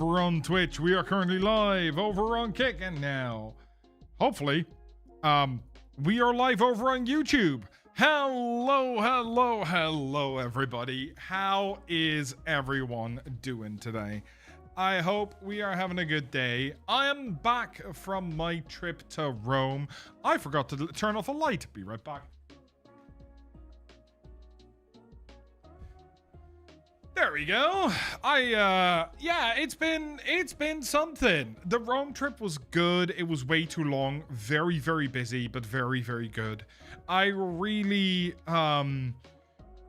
We're on Twitch. We are currently live over on Kick, and now, hopefully, we are live over on YouTube. Hello, everybody. How is everyone doing today? I hope we are having a good day. I am back from my trip to Rome. I forgot to turn off a light. Be right back. There we go. Yeah, it's been something. The Rome trip was good. It was way too long. Very, very busy, but very, very good. I really,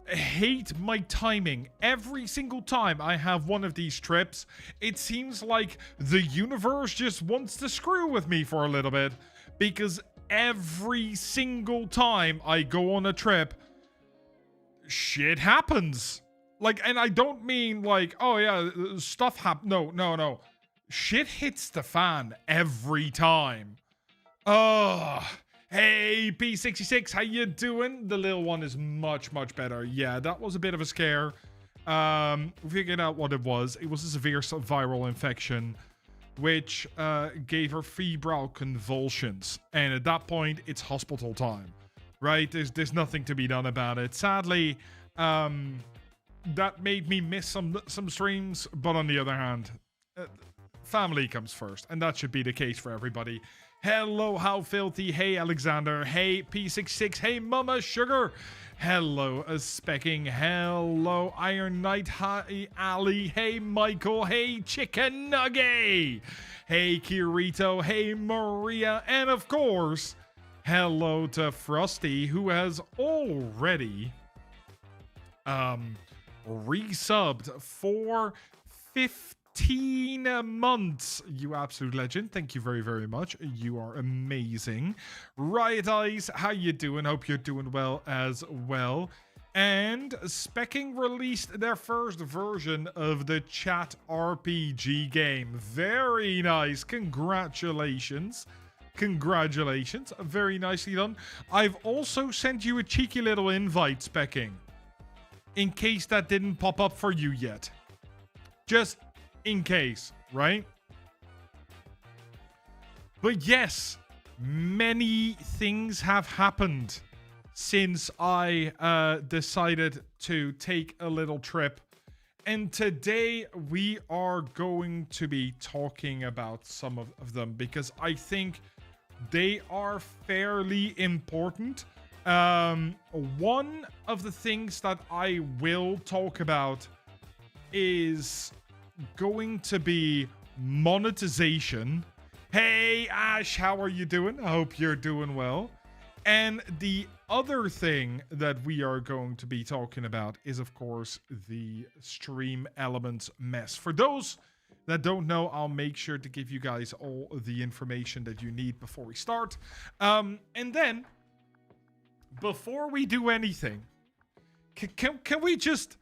hate my timing. Every single time I have one of these trips, it seems like the universe just wants to screw with me for a little bit, because every single time I go on a trip, shit happens. Like, and I don't mean like, oh yeah, stuff happens. No. Shit hits the fan every time. Ugh. Hey, P66, how you doing? The little one is much, much better. Yeah, that was a bit of a scare. We figured out what it was. It was a severe viral infection, which gave her febrile convulsions. And at that point, it's hospital time, right? There's nothing to be done about it. Sadly, that made me miss some streams, but on the other hand, family comes first, and that should be the case for everybody. Hello, How Filthy. Hey, Alexander. Hey, P66. Hey, Mama Sugar. Hello, Specking. Hello, Iron Knight. Hi, Ali. Hey, Michael. Hey, Chicken Nugget. Hey, Kirito. Hey, Maria. And of course, hello to Frosty, who has already resubbed for 15 months. You absolute legend. Thank you very, very much. You are amazing. Riot Eyes, how you doing? Hope you're doing well as well. And Specking released their first version of the chat RPG game. Very nice. Congratulations. Very nicely done. I've also sent you a cheeky little invite, Specking, in case that didn't pop up for you yet. Just in case, right? But yes, many things have happened since I decided to take a little trip. And today we are going to be talking about some of them, because I think they are fairly important. One of the things that I will talk about is going to be monetization. Hey, Ash, how are you doing? I hope you're doing well. And the other thing that we are going to be talking about is, of course, the StreamElements mess. For those that don't know, I'll make sure to give you guys all the information that you need before we start. And then, before we do anything, can we just,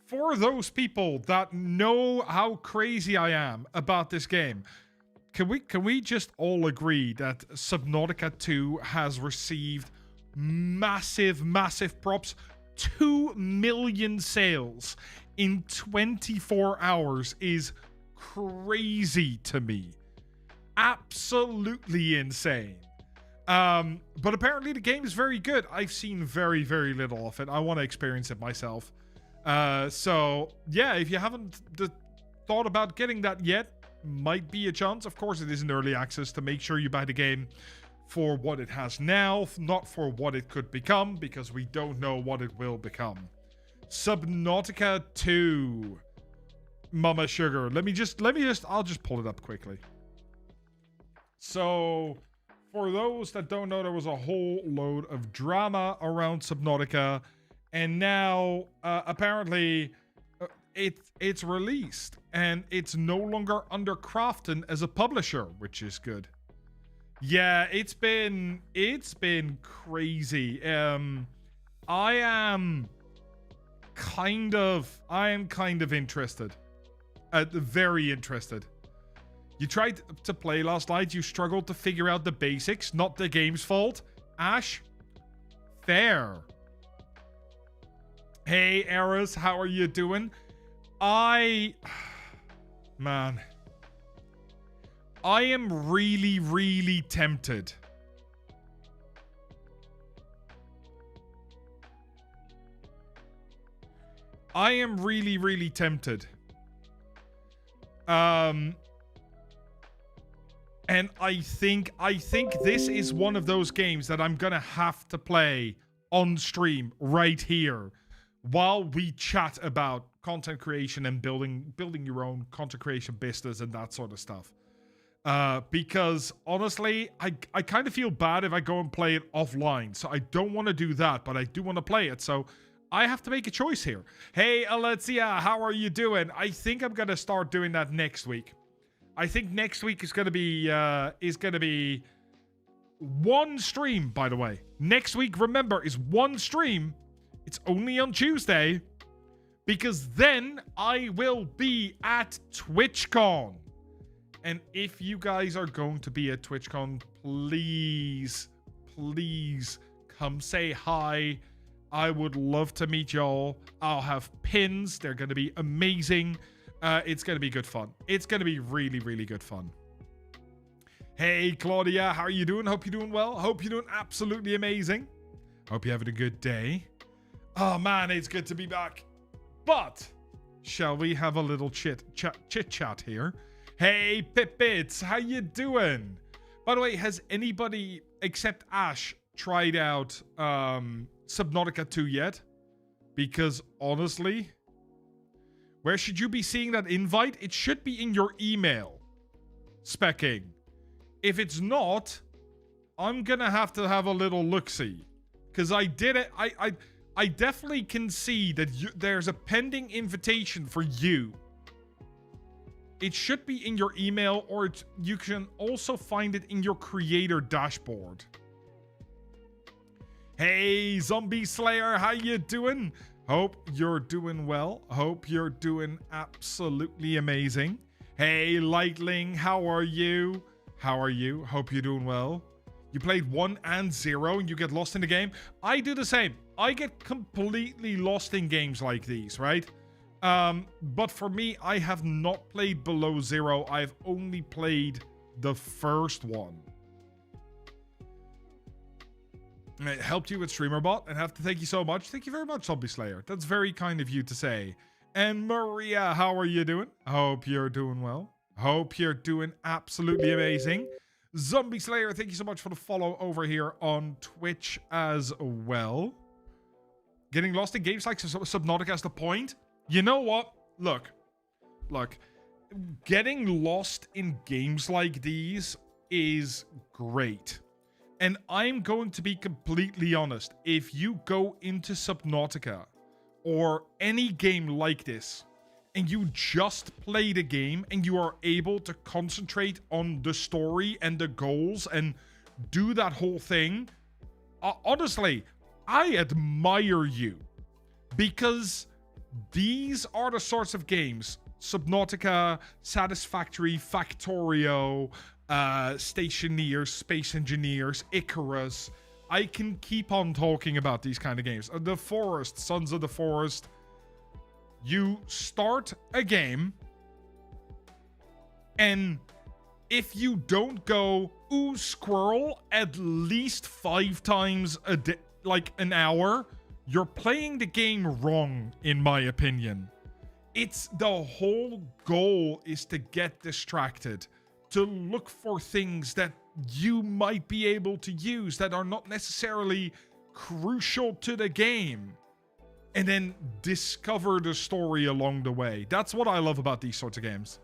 for those people that know how crazy I am about this game, can we just all agree that Subnautica 2 has received massive props? 2 million sales in 24 hours is crazy to me. Absolutely insane. But apparently the game is very good. I've seen very, very little of it. I want to experience it myself. So yeah, if you haven't thought about getting that yet, might be a chance. Of course, it is in early access, to make sure you buy the game for what it has now, not for what it could become, because we don't know what it will become. Subnautica 2. Mama Sugar. I'll just pull it up quickly. So, for those that don't know, there was a whole load of drama around Subnautica, and now apparently it's released, and it's no longer under Krafton as a publisher, which is good. Yeah, it's been crazy. I am kind of interested. Very interested. You tried to play last night, you struggled to figure out the basics, not the game's fault. Ash, fair. Hey, Eris, how are you doing? Man. I am really, really tempted. I am really, really tempted. And I think this is one of those games that I'm gonna have to play on stream right here while we chat about content creation and building your own content creation business and that sort of stuff. Because honestly, I kind of feel bad if I go and play it offline. So I don't want to do that, but I do want to play it. So I have to make a choice here. Hey, Alexia, how are you doing? I think I'm gonna start doing that next week. I think next week is gonna be one stream, by the way. Next week, remember, is one stream. It's only on Tuesday. Because then I will be at TwitchCon. And if you guys are going to be at TwitchCon, please come say hi. I would love to meet y'all. I'll have pins. They're going to be amazing. It's going to be good fun. It's going to be really, really good fun. Hey, Claudia, how are you doing? Hope you're doing well. Hope you're doing absolutely amazing. Hope you're having a good day. Oh, man, it's good to be back. But shall we have a little chit chat here? Hey, Pipits, how you doing? By the way, has anybody except Ash tried out Subnautica 2 yet? Because honestly, where should you be seeing that invite? It should be in your email. Specking. If it's not, I'm gonna have to have a little look-see. Because I did it. I definitely can see that there's a pending invitation for you. It should be in your email, or you can also find it in your creator dashboard. Hey, Zombie Slayer, how you doing? Hope you're doing well. Hope you're doing absolutely amazing. Hey, Lightling, how are you? How are you? Hope you're doing well. You played 1 and 0 and you get lost in the game? I do the same. I get completely lost in games like these, right? But for me, I have not played below 0. I've only played the first one. It helped you with StreamerBot, and have to thank you so much. Thank you very much, Zombie Slayer. That's very kind of you to say. And Maria, how are you doing? Hope you're doing well. Hope you're doing absolutely amazing. Zombie Slayer, thank you so much for the follow over here on Twitch as well. Getting lost in games like Subnautica is the point. You know what? Look. Getting lost in games like these is great. And I'm going to be completely honest. If you go into Subnautica or any game like this, and you just play the game and you are able to concentrate on the story and the goals and do that whole thing, honestly, I admire you. Because these are the sorts of games, Subnautica, Satisfactory, Factorio, Stationeers, Space Engineers, Icarus. I can keep on talking about these kind of games. The Forest, Sons of the Forest. You start a game, and if you don't go, ooh, squirrel, at least 5 times a day, like an hour, you're playing the game wrong, in my opinion. It's the whole goal is to get distracted, to look for things that you might be able to use that are not necessarily crucial to the game, and then discover the story along the way. That's what I love about these sorts of games.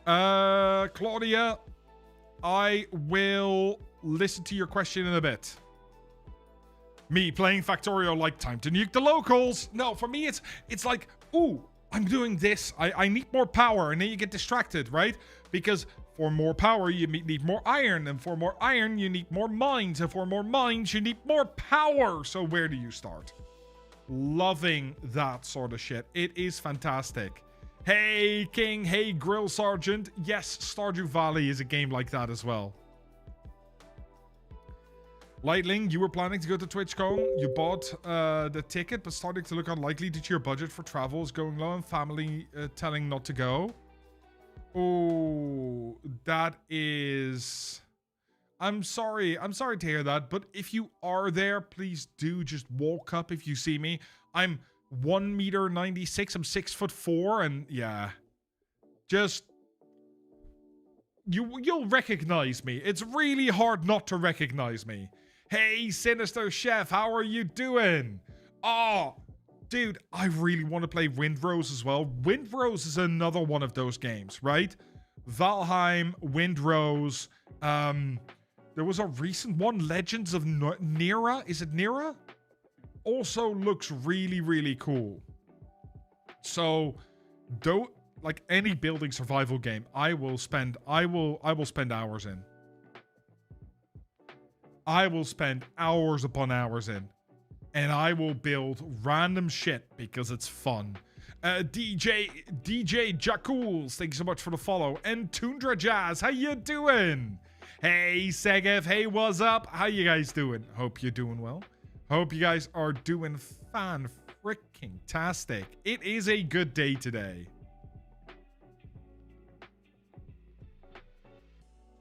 Claudia, I will listen to your question in a bit. Me playing Factorio like time to nuke the locals. No, for me it's like, ooh, I'm doing this. I need more power, and then you get distracted, right? Because for more power, you need more iron, and for more iron, you need more mines, and for more mines, you need more power. So where do you start? Loving that sort of shit. It is fantastic. Hey, King. Hey, Grill Sergeant. Yes, Stardew Valley is a game like that as well. Lightling, you were planning to go to TwitchCon. You bought the ticket, but starting to look unlikely due to your budget for travel is going low and family telling not to go. Oh, that is... I'm sorry to hear that, but if you are there, please do just walk up if you see me. I'm 1.96 m, I'm 6'4", and yeah. Just... You'll recognize me. It's really hard not to recognize me. Hey, Sinister Chef, how are you doing? Oh, dude, I really want to play Windrose as well. Windrose is another one of those games, right? Valheim, Windrose. There was a recent one, Legends of Nera. Is it Nera? Also looks really, really cool. So, don't like any building survival game. I will spend hours in. I will spend hours upon hours in. And I will build random shit because it's fun. DJ Jacools, thank you so much for the follow. And Tundra Jazz, how you doing? Hey, Segev, hey, what's up? How you guys doing? Hope you're doing well. Hope you guys are doing fan-freaking-tastic. It is a good day today.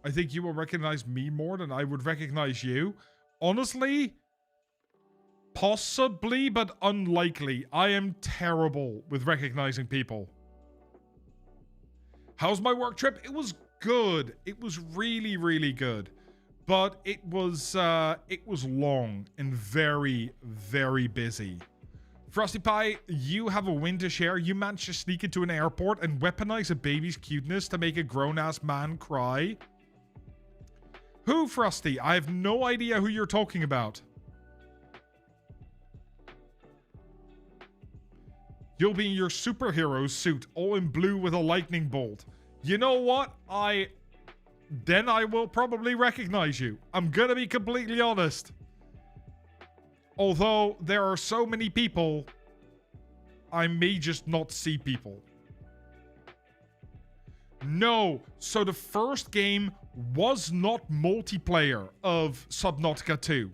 I think you will recognize me more than I would recognize you. Honestly, possibly, but unlikely. I am terrible with recognizing people. How's my work trip? It was good. It was really, really good. But it was long and very, very busy. Frosty Pie, you have a win to share. You managed to sneak into an airport and weaponize a baby's cuteness to make a grown-ass man cry. Who, Frosty? I have no idea who you're talking about. You'll be in your superhero suit, all in blue with a lightning bolt. You know what? Then I will probably recognize you. I'm gonna be completely honest. Although there are so many people, I may just not see people. No, so the first game was not multiplayer of Subnautica 2.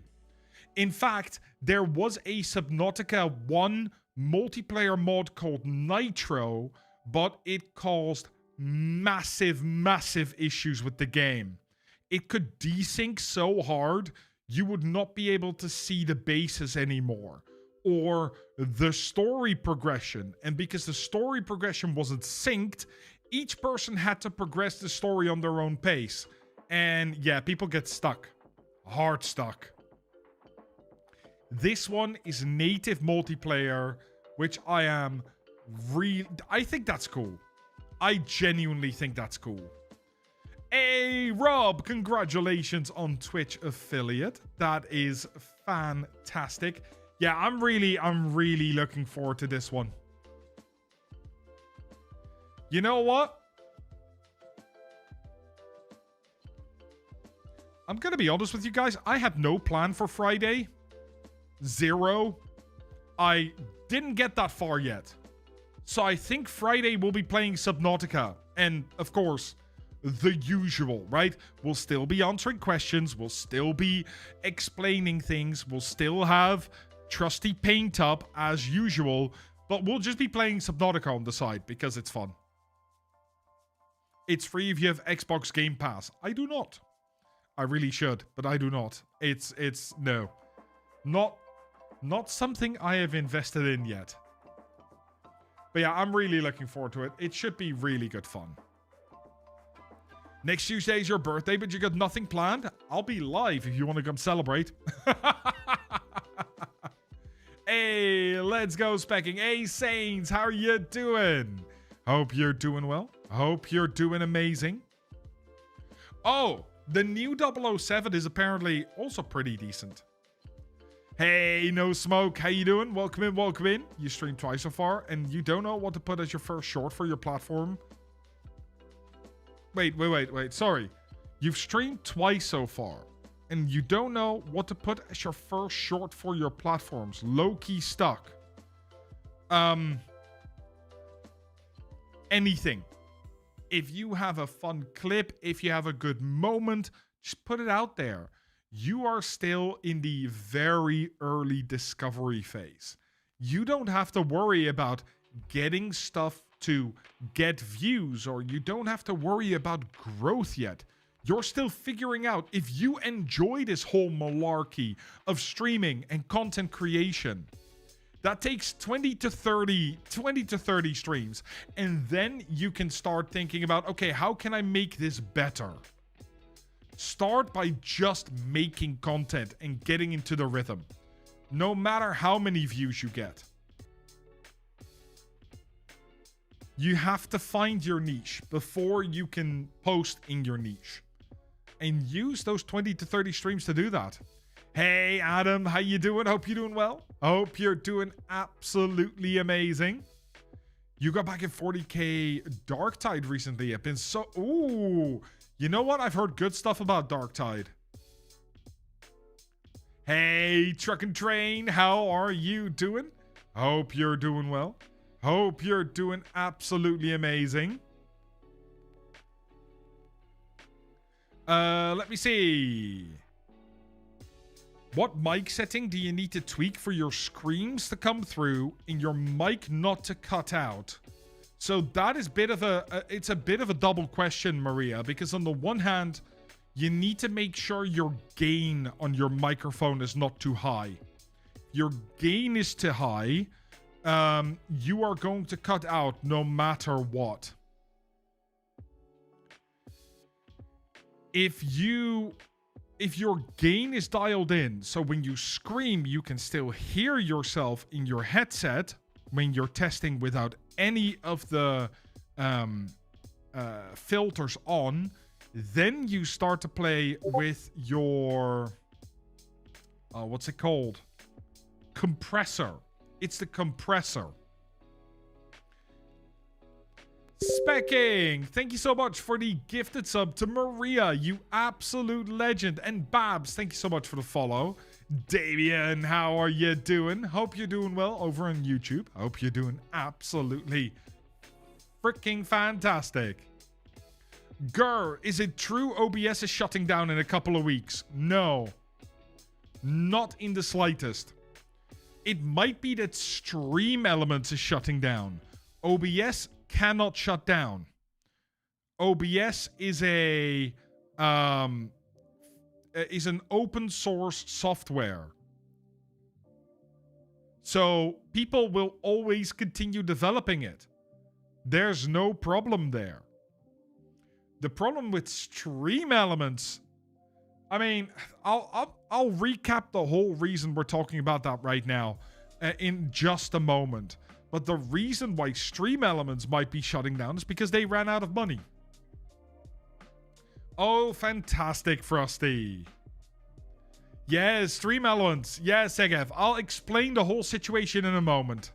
In fact, there was a Subnautica 1 multiplayer mod called Nitro, but it caused massive, massive issues with the game. It could desync so hard, you would not be able to see the bases anymore, or the story progression. And because the story progression wasn't synced, each person had to progress the story on their own pace. And yeah, people get stuck. Hard stuck. This one is native multiplayer, which I think that's cool. I genuinely think that's cool. Hey, Rob, congratulations on Twitch affiliate. That is fantastic. Yeah, I'm really looking forward to this one. You know what? I'm gonna be honest with you guys. I had no plan for Friday. Zero. I didn't get that far yet. So I think Friday we'll be playing Subnautica. And, of course, the usual, right? We'll still be answering questions. We'll still be explaining things. We'll still have trusty paint up as usual. But we'll just be playing Subnautica on the side because it's fun. It's free if you have Xbox Game Pass. I do not. I really should, but I do not. It's no. Not something I have invested in yet. But yeah, I'm really looking forward to it. It should be really good fun. Next Tuesday is your birthday, but you got nothing planned? I'll be live if you want to come celebrate. Hey, let's go specking. Hey, Saints, how are you doing? Hope you're doing well. Hope you're doing amazing. Oh, the new 007 is apparently also pretty decent. Hey, No Smoke, how you doing? Welcome in, welcome in. You streamed twice so far, and you don't know what to put as your first short for your platform? Wait. Sorry. You've streamed twice so far, and you don't know what to put as your first short for your platforms. Low-key stuck. Anything. If you have a fun clip, if you have a good moment, just put it out there. you are still in the very early discovery phase. You don't have to worry about getting stuff to get views, or you don't have to worry about growth yet. You're still figuring out if you enjoy this whole malarkey of streaming and content creation. That takes 20 to 30 streams. And then you can start thinking about, okay, how can I make this better? Start by just making content and getting into the rhythm. No matter how many views you get. You have to find your niche before you can post in your niche. And use those 20 to 30 streams to do that. Hey, Adam, how you doing? Hope you're doing well. Hope you're doing absolutely amazing. You got back at 40k Darktide recently. I've been so... Ooh. You know what? I've heard good stuff about Darktide. Hey, Truck and Train, how are you doing? Hope you're doing well. Hope you're doing absolutely amazing. Let me see. What mic setting do you need to tweak for your screams to come through and your mic not to cut out? So that is it's a bit of a double question, Maria, because on the one hand, you need to make sure your gain on your microphone is not too high. Your gain is too high, you are going to cut out no matter what. If your gain is dialed in, so when you scream, you can still hear yourself in your headset when you're testing without any of the filters on, then you start to play with your... what's it called? Compressor. It's the compressor. Specking, thank you so much for the gifted sub to Maria, you absolute legend. And Babs, thank you so much for the follow. Damien, how are you doing? Hope you're doing well over on YouTube. Hope you're doing absolutely freaking fantastic. Grr, is it true OBS is shutting down in a couple of weeks? No. Not in the slightest. It might be that StreamElements is shutting down. OBS cannot shut down. OBS is an open source software. So people will always continue developing it. There's no problem there. The problem with StreamElements, I mean, I'll recap the whole reason we're talking about that right now in just a moment. But the reason why StreamElements might be shutting down is because they ran out of money. Oh, fantastic, Frosty. Yes, StreamElements. Yes, Segev. I'll explain the whole situation in a moment.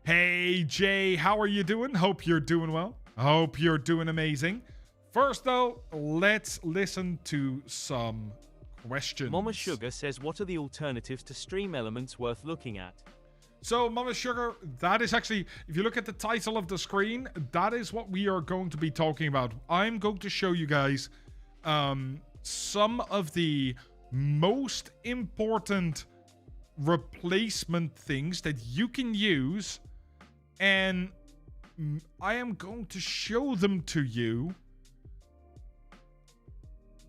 Hey, Jay, how are you doing? Hope you're doing well. Hope you're doing amazing. First, though, let's listen to some questions. Mama Sugar says, what are the alternatives to StreamElements worth looking at? So, Mama Sugar, that is actually, if you look at the title of the screen, that is what we are going to be talking about. I'm going to show you guys some of the most important replacement things that you can use, and I am going to show them to you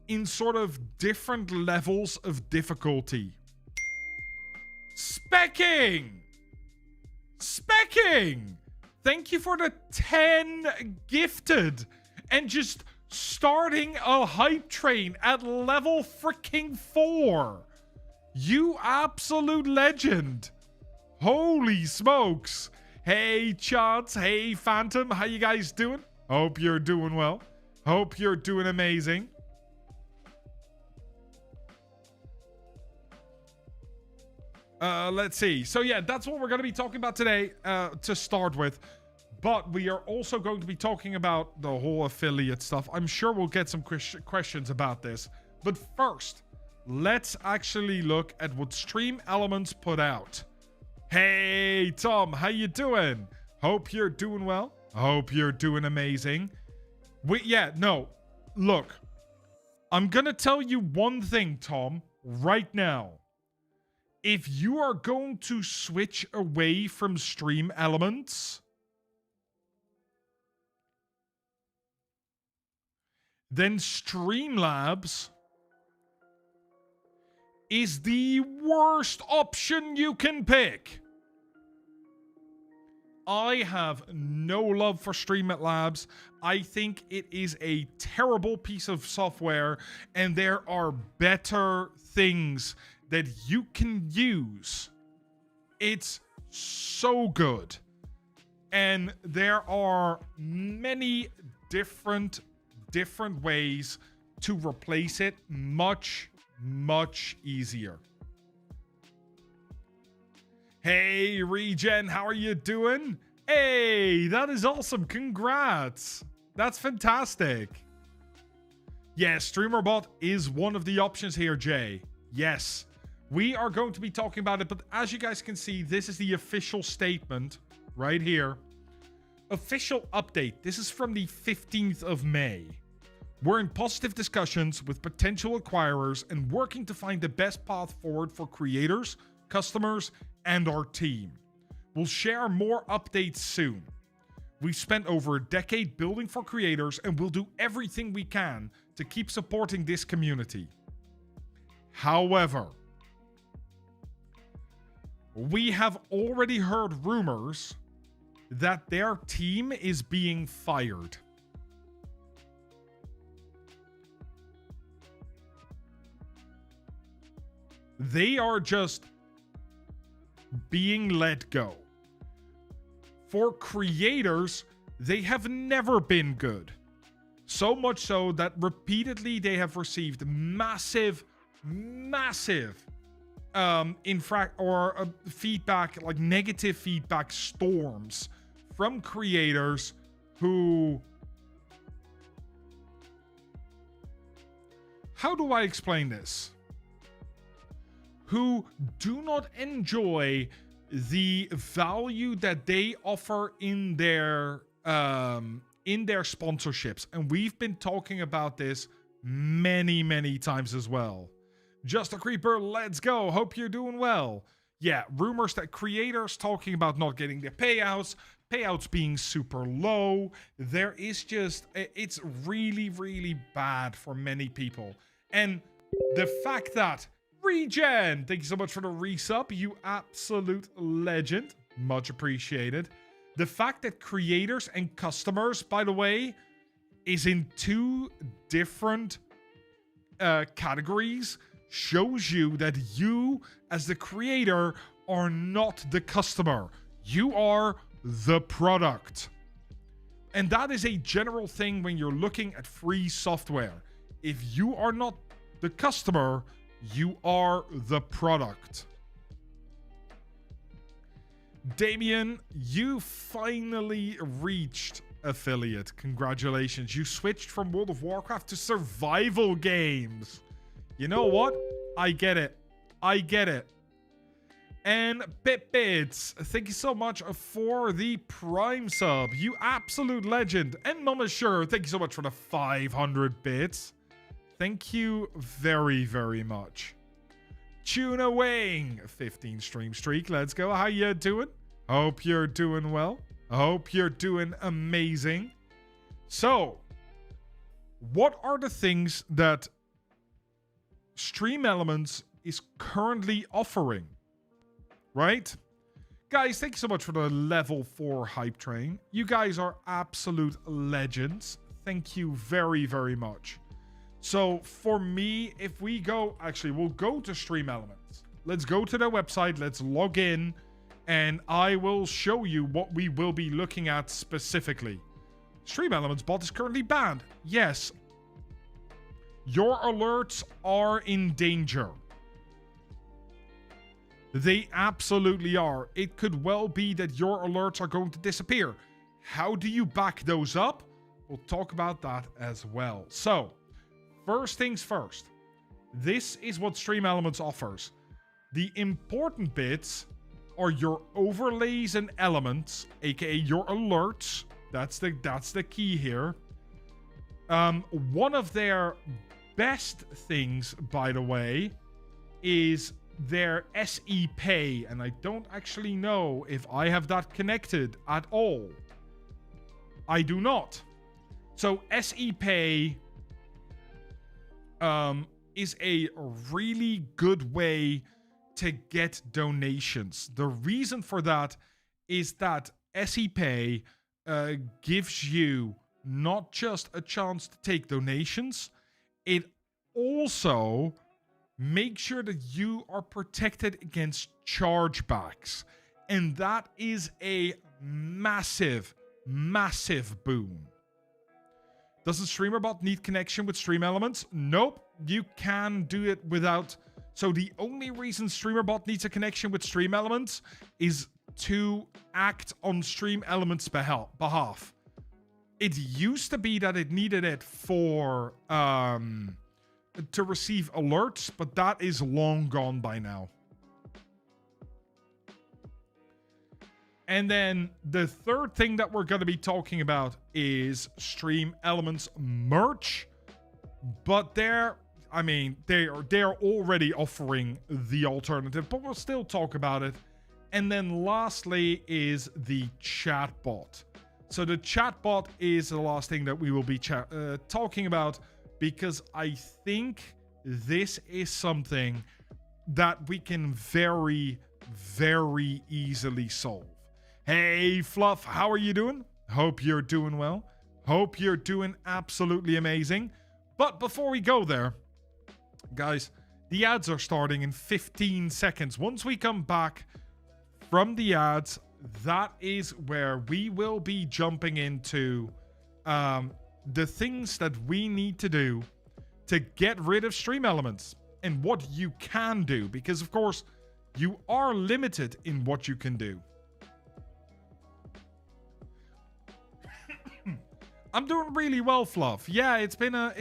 in sort of different levels of difficulty. Specking! Specking! Thank you for the 10 gifted. And just starting a hype train at level freaking 4. You absolute legend. Holy smokes. Hey, Chance. Hey, Phantom. How you guys doing? Hope you're doing well. Hope you're doing amazing. Let's see. So yeah, that's what we're going to be talking about today to start with. But we are also going to be talking about the whole affiliate stuff. I'm sure we'll get some questions about this. But first, let's actually look at what StreamElements put out. Hey, Tom, how you doing? Hope you're doing well. Hope you're doing amazing. Look. I'm going to tell you one thing, Tom, right now. If you are going to switch away from StreamElements, then Streamlabs is the worst option you can pick. I have no love for StreamElements. I think it is a terrible piece of software, and there are better things that you can use. It's so good. And there are many different ways to replace it much easier. Hey, Regen, how are you doing? Hey, that is awesome. Congrats. That's fantastic. Yes, StreamerBot is one of the options here, Jay. Yes, we are going to be talking about it, but as you guys can see, this is the official statement right here. Official update. This is from the 15th of May. We're in positive discussions with potential acquirers and working to find the best path forward for creators, customers, and our team. We'll share more updates soon. We've spent over a decade building for creators, and we'll do everything we can to keep supporting this community. However, we have already heard rumors that their team is being fired. They are just being let go. For creators, they have never been good. So much so that repeatedly they have received massive feedback, like negative feedback storms from creators who... How do I explain this? Who do not enjoy the value that they offer in their sponsorships. And we've been talking about this many times as well. Just a Creeper, let's go. Hope you're doing well. Yeah, rumors that creators talking about not getting their payouts being super low. There is just, it's really bad for many people. And the fact that Regen, thank you so much for the resub, you absolute legend. Much appreciated. The fact that creators and customers, by the way, is in two different categories shows you that you, as the creator, are not the customer. You are the product. And that is a general thing when you're looking at free software. If you are not the customer, you are the product. Damien, you finally reached affiliate. Congratulations. You switched from World of Warcraft to survival games. You know what? I get it. I get it. And Pipbits, thank you so much for the Prime sub. You absolute legend. And Mama Sure, thank you so much for the 500 bits. Thank you very much. Tuna Wing, 15 stream streak. Let's go. How you doing? Hope you're doing well. Hope you're doing amazing. So, what are the things that StreamElements is currently offering? Right? Guys, thank you so much for the level 4 hype train. You guys are absolute legends. Thank you very much. So for me, if we go, actually, we'll go to StreamElements. Let's go to their website. Let's log in and I will show you what we will be looking at specifically. StreamElements bot is currently banned. Yes. Your alerts are in danger. They absolutely are. It could well be that your alerts are going to disappear. How do you back those up? We'll talk about that as well. So, first things first. This is what StreamElements offers. The important bits are your overlays and elements, aka your alerts. That's the key here. One of their best things, by the way, is their SE Pay, and I don't actually know if I have that connected at all. I do not. So SE Pay is a really good way to get donations. The reason for that is that SE Pay gives you not just a chance to take donations, it also makes sure that you are protected against chargebacks. And that is a massive, massive boon. Doesn't StreamerBot need connection with StreamElements? Nope, you can do it without. So the only reason StreamerBot needs a connection with StreamElements is to act on StreamElements' behalf. It used to be that it needed it for to receive alerts, but that is long gone by now. And then the third thing that we're going to be talking about is StreamElements merch. But they're already offering the alternative, but we'll still talk about it. And then lastly is the chatbot. So the chatbot is the last thing that we will be talking about, because I think this is something that we can very, very easily solve. Hey, Fluff, how are you doing? Hope you're doing well. Hope you're doing absolutely amazing. But before we go there, guys, the ads are starting in 15 seconds. Once we come back from the ads, that is where we will be jumping into the things that we need to do to get rid of StreamElements and what you can do. Because, of course, you are limited in what you can do. I'm doing really well, Fluff. Yeah, it's been a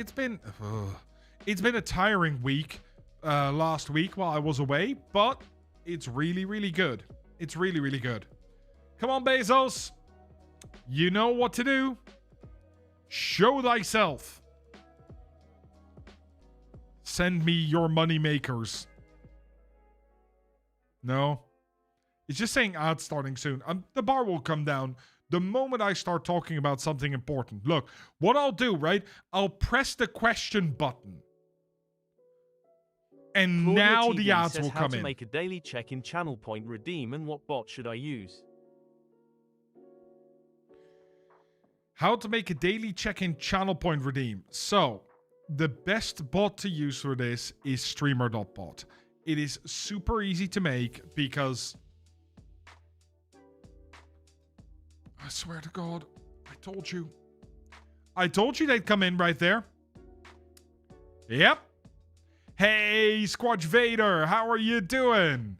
tiring week last week while I was away, but it's really, really good. It's really, really good. Come on, Bezos. You know what to do. Show thyself. Send me your money makers. No. It's just saying ads starting soon. The bar will come down the moment I start talking about something important. Look, what I'll do, right? I'll press the question button. And Claudia now TV the ads says will how come to in. make a daily check-in channel point redeem and what bot should I use? How to make a daily check-in channel point redeem. So, the best bot to use for this is streamer.bot. It is super easy to make because... I swear to God, I told you. I told you they'd come in right there. Yep. Hey, Squatch Vader, how are you doing?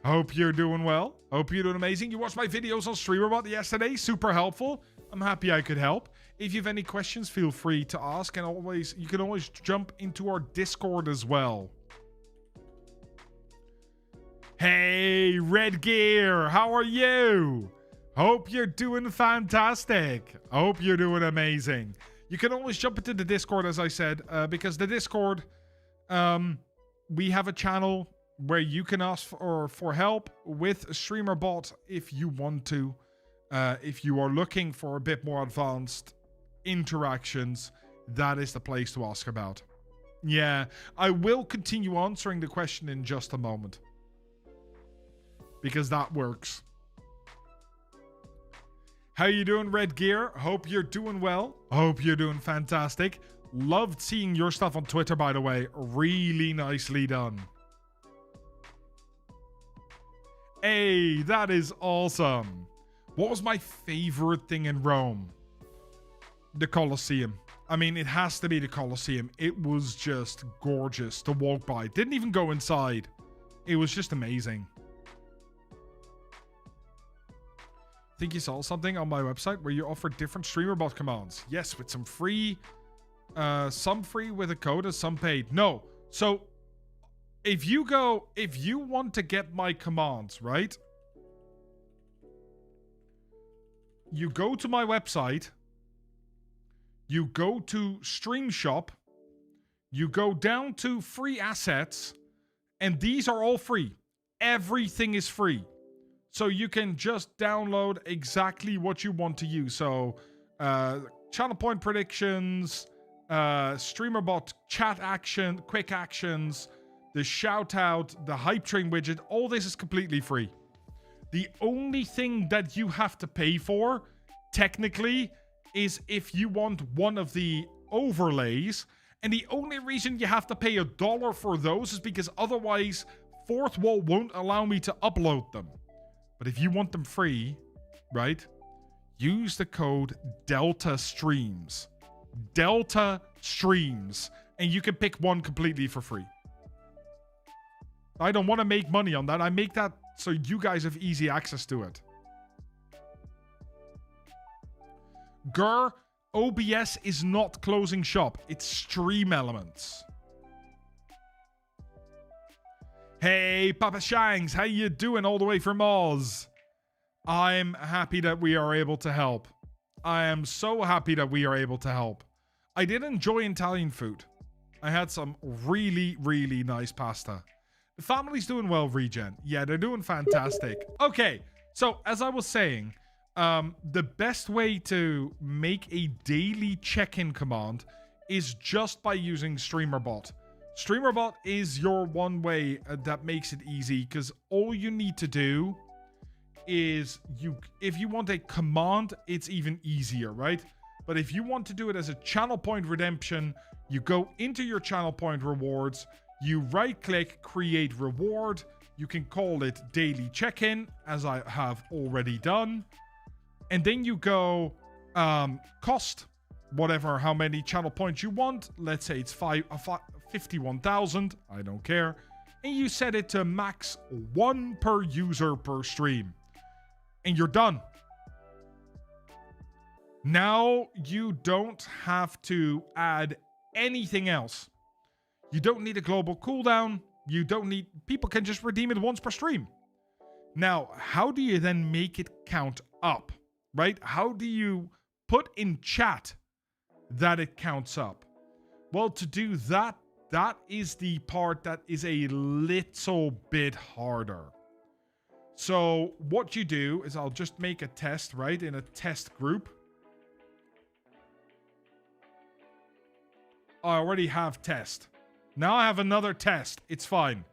Hope you're doing well. Hope you're doing amazing. You watched my videos on StreamerBot yesterday. Super helpful. I'm happy I could help. If you have any questions, feel free to ask. And you can always jump into our Discord as well. Hey, Red Gear, how are you? Hope you're doing fantastic. Hope you're doing amazing. You can always jump into the Discord, as I said, because the Discord, we have a channel where you can ask for help with StreamerBot if you want to. If you are looking for a bit more advanced interactions, that is the place to ask about. Yeah, I will continue answering the question in just a moment, because that works. How you doing, Red Gear? Hope you're doing well. Hope you're doing fantastic. Loved seeing your stuff on Twitter, by the way. Really nicely done. Hey, that is awesome. What was my favorite thing in Rome? The Colosseum. I mean, it has to be the Colosseum. It was just gorgeous to walk by. Didn't even go inside. It was just amazing. Think you saw something on my website where you offer different StreamerBot commands? Yes, with some free with a code and some paid. No. So if you want to get my commands, right? You go to my website, you go to Stream Shop, You go down to free assets, and these are all free. Everything is free. So you can just download exactly what you want to use. So, channel point predictions, StreamerBot chat action, quick actions, the shout out, the hype train widget, all this is completely free. The only thing that you have to pay for, technically, is if you want one of the overlays. And the only reason you have to pay $1 for those is because otherwise Fourth Wall won't allow me to upload them. But if you want them free, right, use the code Delta Streams. Delta Streams. And you can pick one completely for free. I don't want to make money on that. I make that so you guys have easy access to it. Grr, OBS is not closing shop. It's StreamElements. Hey, Papa Shanks, how you doing all the way from Oz? I'm happy that we are able to help. I am so happy that we are able to help. I did enjoy Italian food. I had some really, really nice pasta. The family's doing well, Regen. Yeah, they're doing fantastic. Okay, so as I was saying, the best way to make a daily check-in command is just by using StreamerBot. StreamerBot is your one way that makes it easy, because all you need to do is if you want a command, it's even easier, right? But if you want to do it as a channel point redemption, you go into your channel point rewards, you right click create reward, you can call it daily check-in, as I have already done, and then you go cost whatever, how many channel points you want. Let's say it's 51,000, I don't care, and you set it to max 1 per user per stream, and you're done. Now you don't have to add anything else. You don't need a global cooldown. You don't need... People can just redeem it once per stream. Now, how do you then make it count up, right? How do you put in chat that it counts up? Well, to do that, that is the part that is a little bit harder. So what you do is I'll just make a test, right? In a test group. I already have test. Now I have another test. It's fine.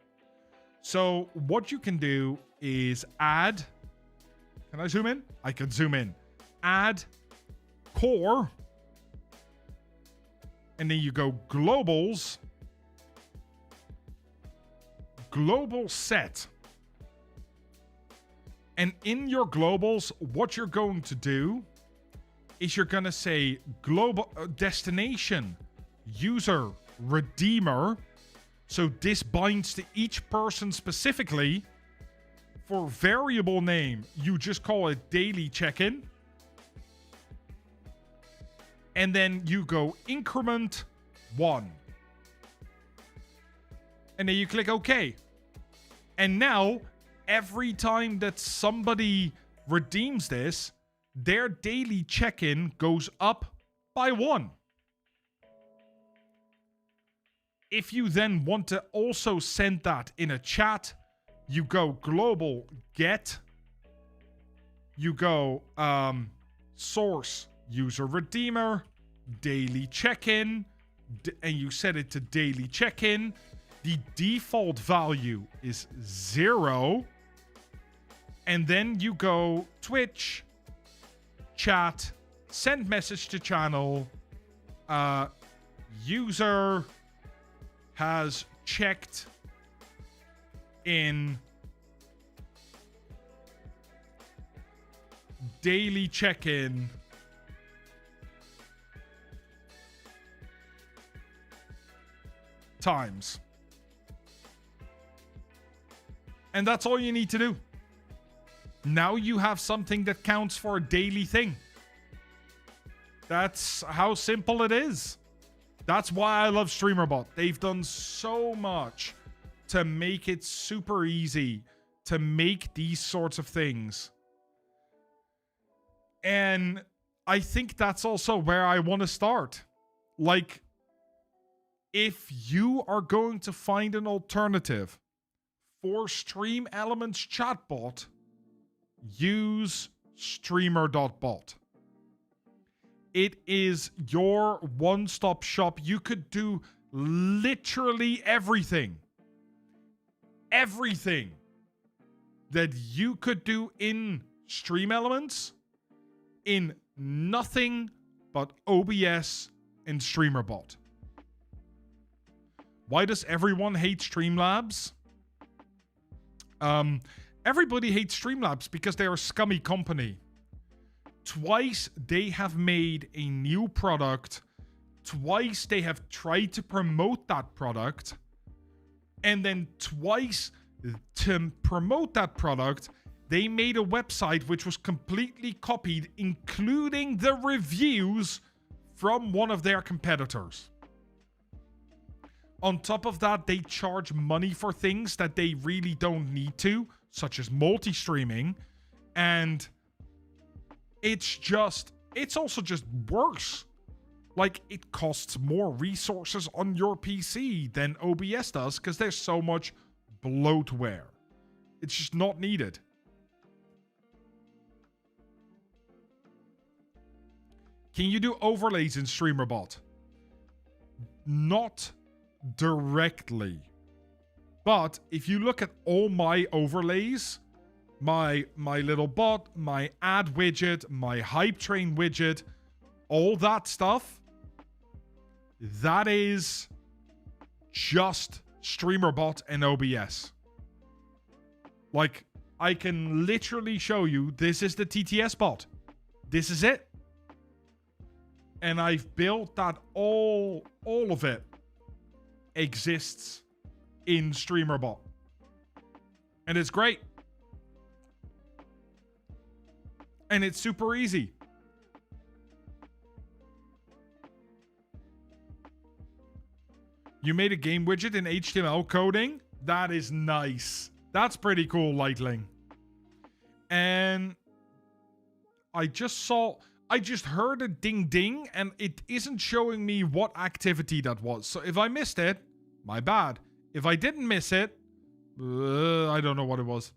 So what you can do is add... Can I zoom in? I can zoom in. Add core. And then you go globals. Global set. And in your globals, what you're going to do is you're going to say global destination user redeemer. So this binds to each person specifically. For variable name, you just call it daily check-in. And then you go increment 1. And then you click OK. And now, every time that somebody redeems this, their daily check-in goes up by 1. If you then want to also send that in a chat, you go global get. You go source user redeemer, daily check-in, and you set it to daily check-in. The default value is 0. And then you go Twitch, chat, send message to channel, user has checked in daily check-in times. And that's all you need to do. Now you have something that counts for a daily thing. That's how simple it is. That's why I love StreamerBot. They've done so much to make it super easy to make these sorts of things. And I think that's also where I want to start. Like, If you are going to find an alternative for StreamElements chatbot, use streamer.bot. It is your one-stop shop. You could do literally everything. Everything that you could do in StreamElements in nothing but OBS and StreamerBot. Why does everyone hate Streamlabs? Everybody hates Streamlabs because they're a scummy company. Twice they have made a new product. Twice they have tried to promote that product. And then twice to promote that product, they made a website which was completely copied, including the reviews from one of their competitors. On top of that, they charge money for things that they really don't need to, such as multi-streaming. And it's also just worse. Like, it costs more resources on your PC than OBS does because there's so much bloatware. It's just not needed. Can you do overlays in StreamerBot? Not directly. But if you look at all my overlays, my little bot, my ad widget, my hype train widget, all that stuff, that is just StreamerBot and OBS. Like, I can literally show you, this is the TTS bot. This is it. And I've built that all of it exists in StreamerBot. And it's great. And it's super easy. You made a game widget in HTML coding? That is nice. That's pretty cool, Lightling. And I just heard a ding ding and it isn't showing me what activity that was. So if I missed it, my bad. If I didn't miss it, I don't know what it was.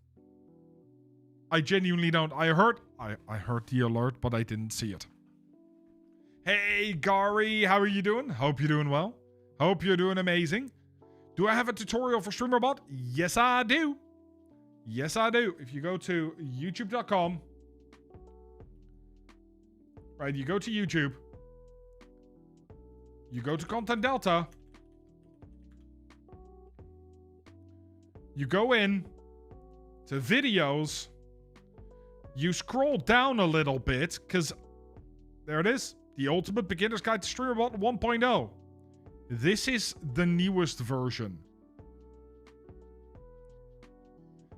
I genuinely don't. I heard the alert, but I didn't see it. Hey, Gary, how are you doing? Hope you're doing well. Hope you're doing amazing. Do I have a tutorial for StreamerBot? Yes, I do. Yes, I do. If you go to youtube.com, right, you go to YouTube, you go to Content Delta, you go in to videos, you scroll down a little bit, because there it is, the Ultimate Beginner's Guide to StreamerBot 1.0. This is the newest version.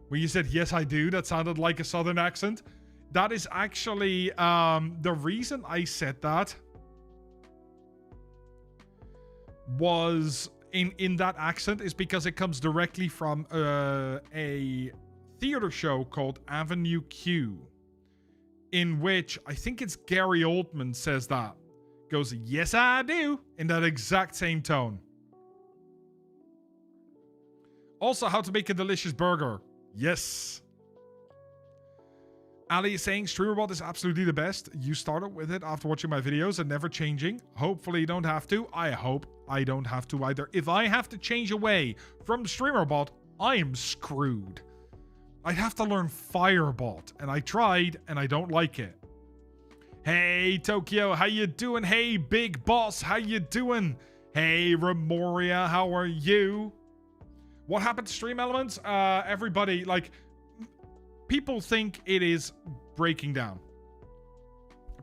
When you said, yes, I do, that sounded like a southern accent. That is actually, the reason I said that was in that accent is because it comes directly from a theater show called Avenue Q, in which I think it's Gary Oldman says that. Goes, yes, I do, in that exact same tone. Also, how to make a delicious burger. Yes. Ali is saying StreamerBot is absolutely the best. You started with it after watching my videos and never changing. Hopefully you don't have to. I hope I don't have to either. If I have to change away from StreamerBot, I am screwed. I'd have to learn Firebot, and I tried, and I don't like it. Hey, Tokyo, how you doing? Hey, Big Boss, how you doing? Hey, Remoria, how are you? What happened to StreamElements? Everybody, like, people think it is breaking down.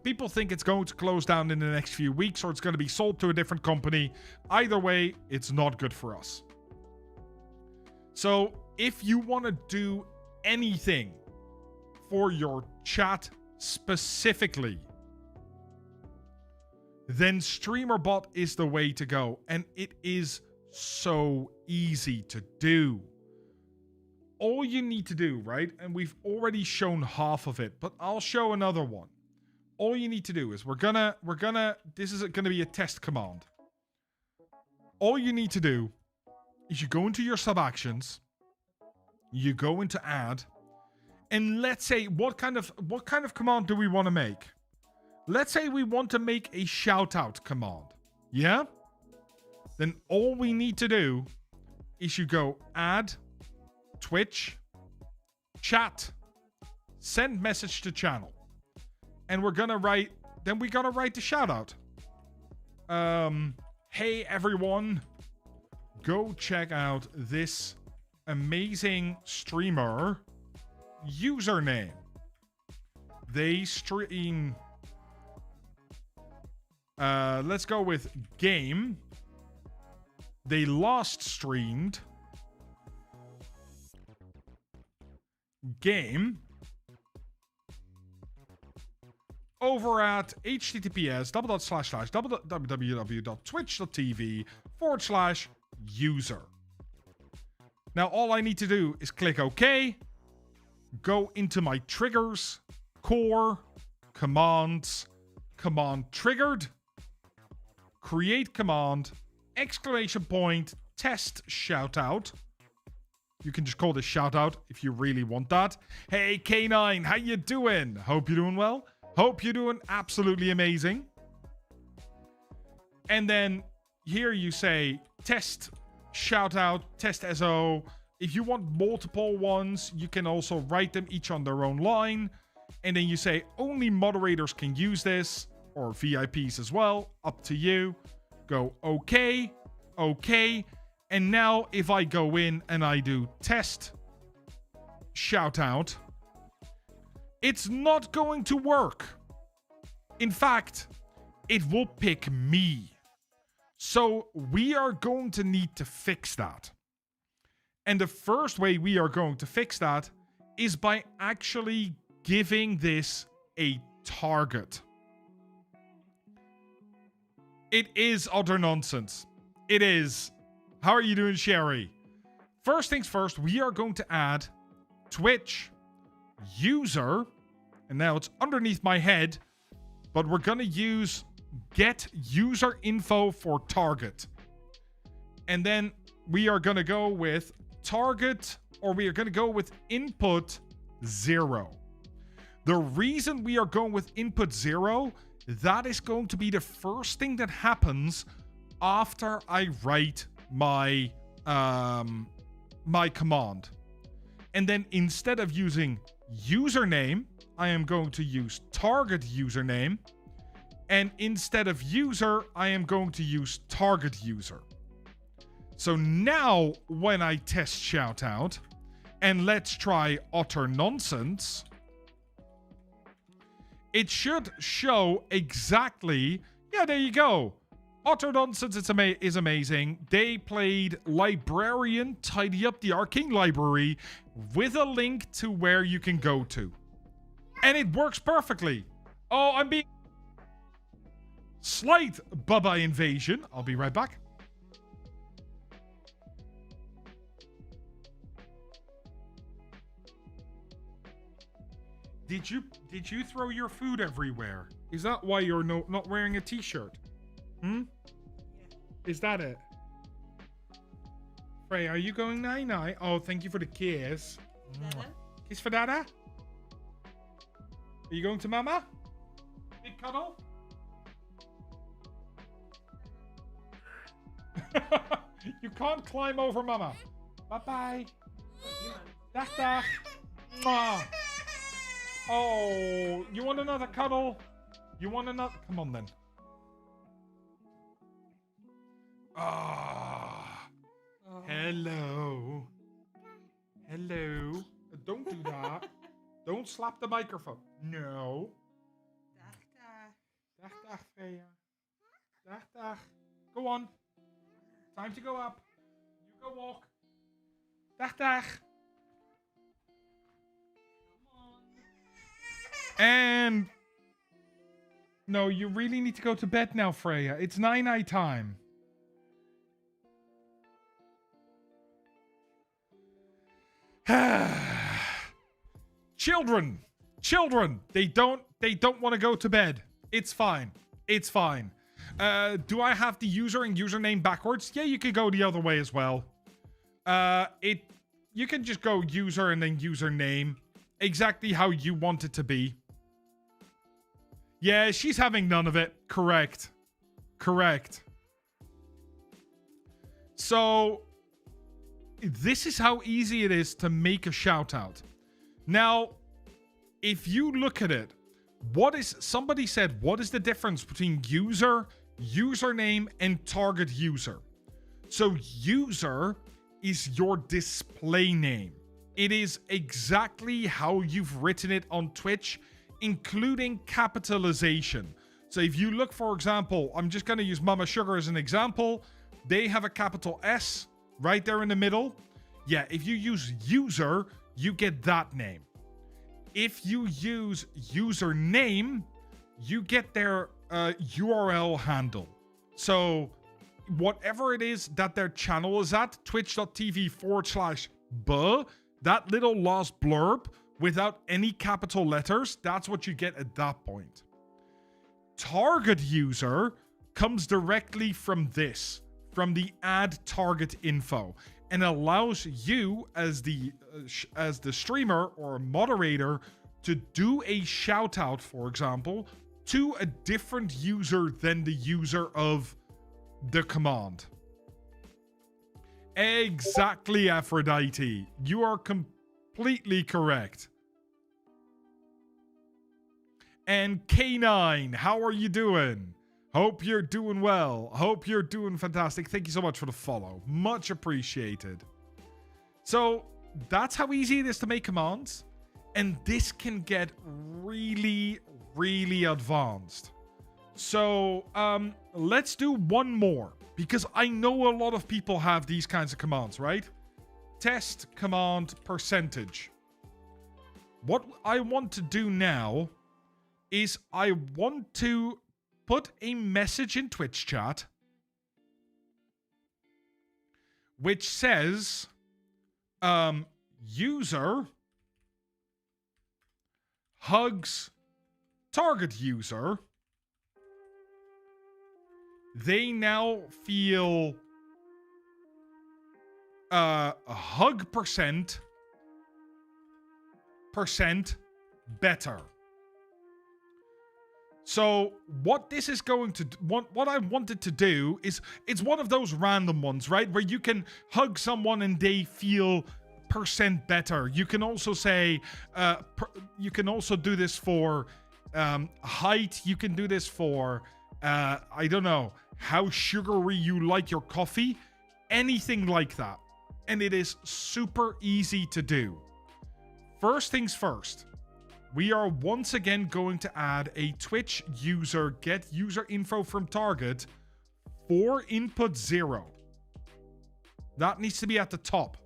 People think it's going to close down in the next few weeks, or it's going to be sold to a different company. Either way, it's not good for us. So, if you want to do anything for your chat specifically, then StreamerBot is the way to go. And it is so easy to do. All you need to do, right? And we've already shown half of it, but I'll show another one. All you need to do is this is gonna be a test command. all you need to do is you go into your sub actions, you go into add, and let's say what kind of command do we want to make? Let's say we want to make a shout out command. Yeah? Then all we need to do is you go add Twitch, chat, send message to channel. And we're gonna write the shout out. Hey everyone, go check out this amazing streamer username. They stream. Let's go with game. They last streamed game over at https://www.twitch.tv/user. Now all I need to do is click OK, go into my triggers, core, commands, command triggered, create command, exclamation point, test shoutout. You can just call this shoutout if you really want that. Hey K9, how you doing? Hope you're doing well. Hope you're doing absolutely amazing. And then here you say test shoutout, test SO. If you want multiple ones, you can also write them each on their own line. And then you say only moderators can use this, or VIPs as well. Up to you. Go OK, OK. And now if I go in and I do test shoutout, it's not going to work. In fact, it will pick me. So we are going to need to fix that. And the first way we are going to fix that is by actually giving this a target. It is utter nonsense. It is. How are you doing, Sherry? First things first, we are going to add Twitch user, and now it's underneath my head, but we're going to use get user info for target. And then we are going to go with target, or we are going to go with input 0. The reason we are going with input 0, that is going to be the first thing that happens after I write my my command. And then instead of using username, I am going to use target username. And instead of user, I am going to use target user. So now when I test shoutout, and let's try utter nonsense, it should show exactly, yeah, there you go. Utter nonsense is amazing. They played Librarian, Tidy Up the Arcane Library with a link to where you can go to. And it works perfectly. Oh, I'm being... Slight Bubba invasion. I'll be right back. Did you throw your food everywhere? Is that why you're not wearing a t-shirt? Hmm? Yeah. Is that it? Frey, are you going night-night? Oh, thank you for the kiss. Dada? Kiss for Dada? Are you going to Mama? Big cuddle? You can't climb over Mama. Bye-bye. Dag dag. Mwah. Oh, you want another cuddle? You want another? Come on then. Ah. Oh. Hello. Hello. Don't do that. Don't slap the microphone. No. Dag, dag. Dag, dag, Freya. Dag, dag. Go on. Time to go up. You go walk. Dag, dag. And no, you really need to go to bed now, Freya. It's night-night time. Children, they don't want to go to bed. It's fine. It's fine. Do I have the user and username backwards? Yeah, you could go the other way as well. You can just go user and then username. Exactly how you want it to be. Yeah, she's having none of it. Correct. Correct. So, this is how easy it is to make a shout out. Now, if you look at it, somebody said, what is the difference between user, username, and target user? So, user is your display name. It is exactly how you've written it on Twitch, including capitalization. So if you look, for example, I'm just going to use Mama Sugar as an example. They have a capital S right there in the middle. Yeah, if you use user, you get that name. If you use username, you get their URL handle. So whatever it is that their channel is at, twitch.tv/buh, that little last blurb without any capital letters, that's what you get at that point. Target user comes directly from this, from the add target info, and allows you as the streamer or moderator to do a shout out, for example, to a different user than the user of the command. Exactly, Aphrodite. You are completely correct. And K9, how are you doing? Hope you're doing well. Hope you're doing fantastic. Thank you so much for the follow. Much appreciated. So that's how easy it is to make commands. And this can get really, really advanced. So let's do one more, because I know a lot of people have these kinds of commands, right? Test command percentage. What I want to do now is I want to put a message in Twitch chat which says user hugs target user. They now feel a hug percent better. So what this is going to what I wanted to do is, it's one of those random ones, right? Where you can hug someone and they feel percent better. You can also say you can also do this for height. You can do this for I don't know, how sugary you like your coffee, anything like that. And it is super easy to do. First things first, we are once again going to add a Twitch user get user info from target for input 0. That needs to be at the top.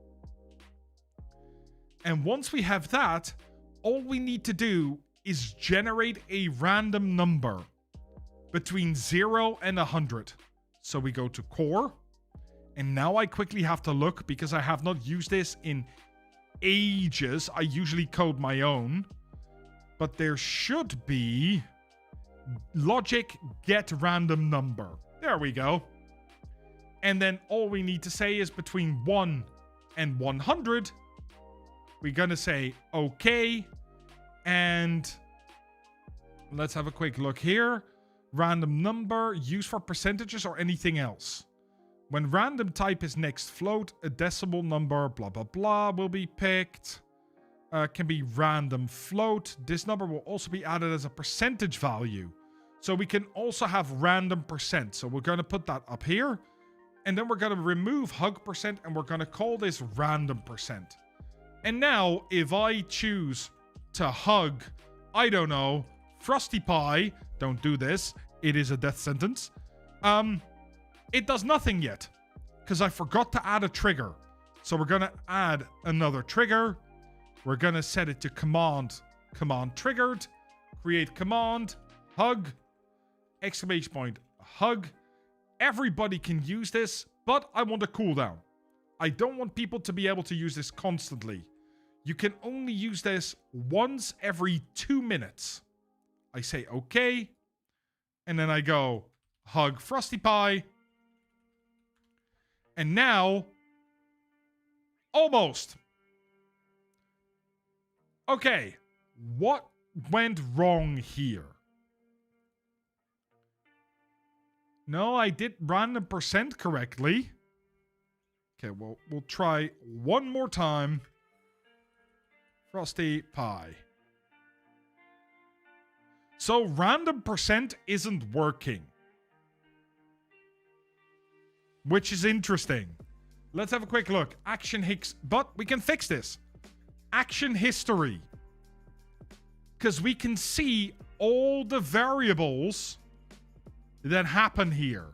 And once we have that, all we need to do is generate a random number between 0 and 100. So we go to core. And now I quickly have to look, because I have not used this in ages. I usually code my own. But there should be logic get random number. There we go. And then all we need to say is between 1 and 100. We're going to say okay. And let's have a quick look here. Random number, used for percentages or anything else. When random type is next float, a decimal number, blah, blah, blah, will be picked. Can be random float. This number will also be added as a percentage value. So we can also have random percent. So we're going to put that up here. And then we're going to remove hug percent and we're going to call this random percent. And now if I choose to hug, I don't know, Frosty Pie, don't do this, it is a death sentence. It does nothing yet because I forgot to add a trigger. So we're going to add another trigger. We're going to set it to command triggered, create command, hug, exclamation point, hug. Everybody can use this, but I want a cooldown. I don't want people to be able to use this constantly. You can only use this once every 2 minutes. I say okay, and then I go hug Frosty Pie. And now, almost. Okay, what went wrong here? No, I did random percent correctly. Okay, well, we'll try one more time. Frosty Pie. So random percent isn't working. Which is interesting. Let's have a quick look. Action Hicks. But we can fix this. Action history. Because we can see all the variables that happen here.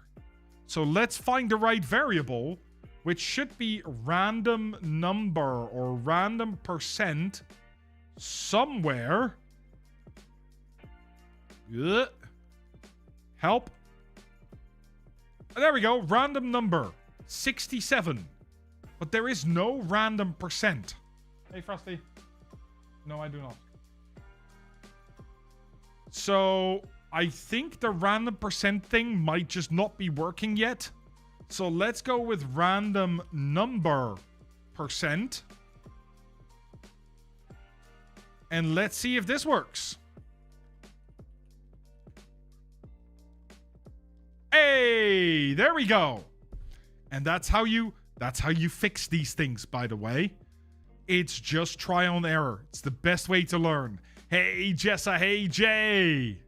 So let's find the right variable, which should be random number or random percent somewhere. Ugh. Help. There we go. Random number. 67. But there is no random percent. Hey, Frosty. No, I do not. So, I think the random percent thing might just not be working yet. So, let's go with random number percent. And let's see if this works. Hey, there we go. And that's how you fix these things, by the way. It's just trial and error. It's the best way to learn. Hey, Jessa. Hey, Jay.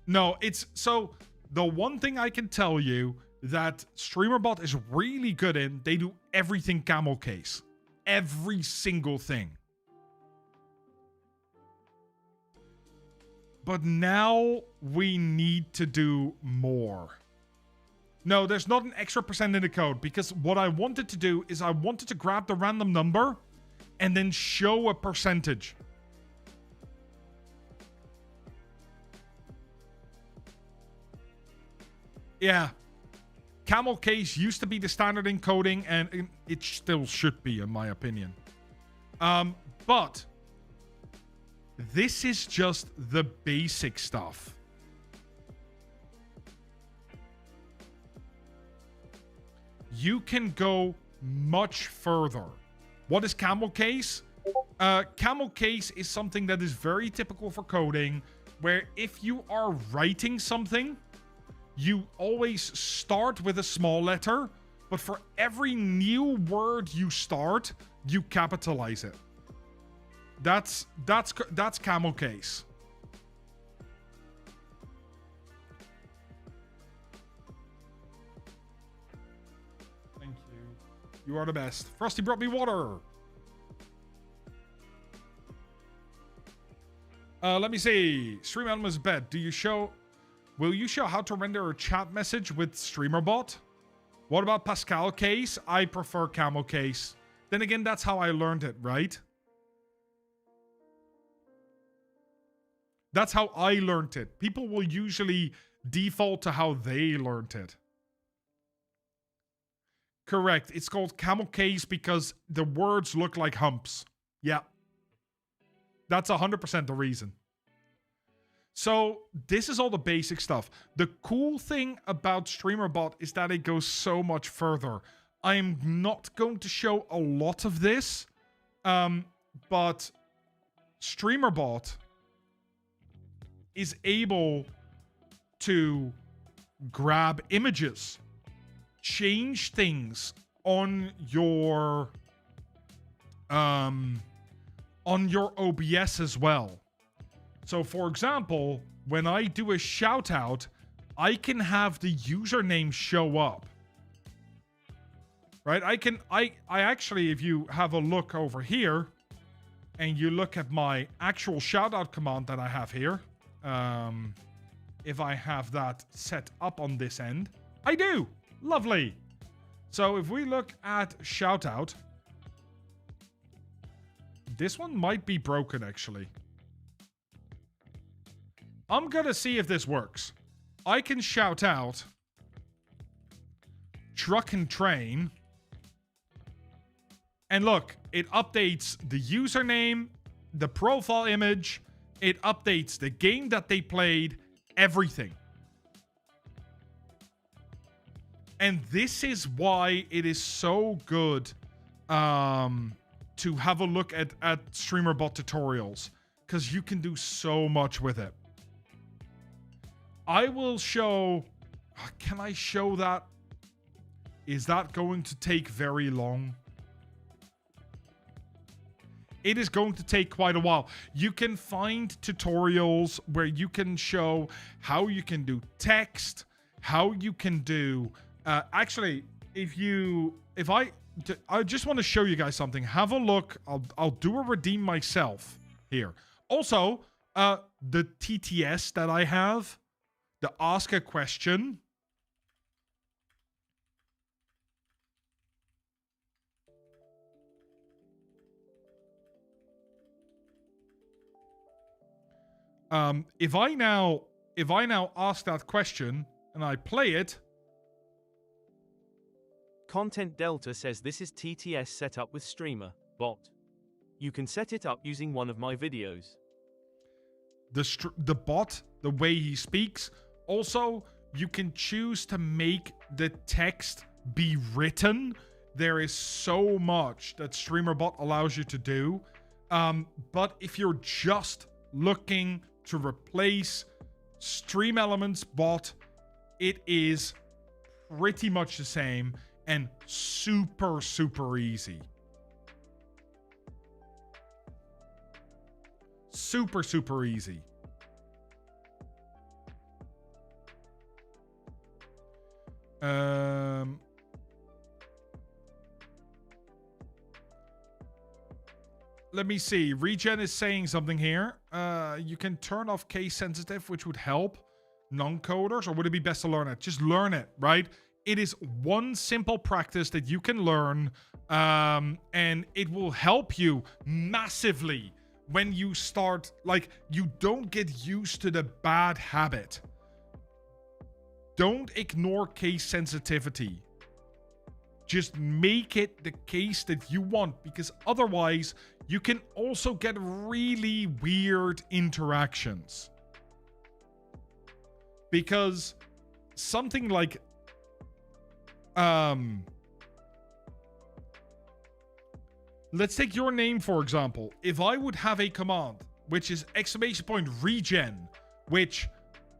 No, it's so the one thing I can tell you that StreamerBot is really good in, they do everything camel case. Every single thing. But now we need to do more. No, there's not an extra percent in the code because what I wanted to do is I wanted to grab the random number and then show a percentage. Yeah. Camel case used to be the standard encoding and it still should be in my opinion. But this is just the basic stuff. You can go much further. What is camel case? Camel case is something that is very typical for coding, where if you are writing something, you always start with a small letter, but for every new word you start, you capitalize it. That's camel case. Thank you. You are the best. Frosty brought me water. Let me see. StreamElements bed. Will you show how to render a chat message with StreamerBot? What about Pascal case? I prefer camel case. Then again, that's how I learned it, right? That's how I learned it. People will usually default to how they learned it. Correct. It's called camel case because the words look like humps. Yeah. That's 100% the reason. So this is all the basic stuff. The cool thing about StreamerBot is that it goes so much further. I'm not going to show a lot of this, but StreamerBot is able to grab images, change things on your OBS as well. So for example, when I do a shout out, I can have the username show up. Right? I actually, if you have a look over here and you look at my actual shout out command that I have here, if I have that set up on this end, I do. Lovely. So if we look at shout out, this one might be broken actually. I'm gonna see if this works. I can shout out truck and train. And look, it updates the username, the profile image, it updates the game that they played, everything. And this is why it is so good to have a look at StreamerBot tutorials, because you can do so much with it. I will show... Can I show that? Is that going to take very long? It is going to take quite a while. You can find tutorials where you can show how you can do text, how you can do... actually, I just want to show you guys something. Have a look. I'll do a redeem myself here. Also, the TTS that I have, the ask a question. If I now ask that question and I play it. Content Delta says this is TTS set up with Streamer Bot. You can set it up using one of my videos. The bot, the way he speaks. Also, you can choose to make the text be written. There is so much that StreamerBot allows you to do. But if you're just looking to replace StreamElements bot, it is pretty much the same and super, super easy. Super, super easy. Let me see. Regen is saying something here. You can turn off case sensitive, which would help non-coders, or would it be best to learn it? Just learn it, right? It is one simple practice that you can learn, and it will help you massively when you start, like, you don't get used to the bad habit. Don't ignore case sensitivity. Just make it the case that you want, because otherwise you can also get really weird interactions. Because something like let's take your name, for example. If I would have a command, which is !regen, which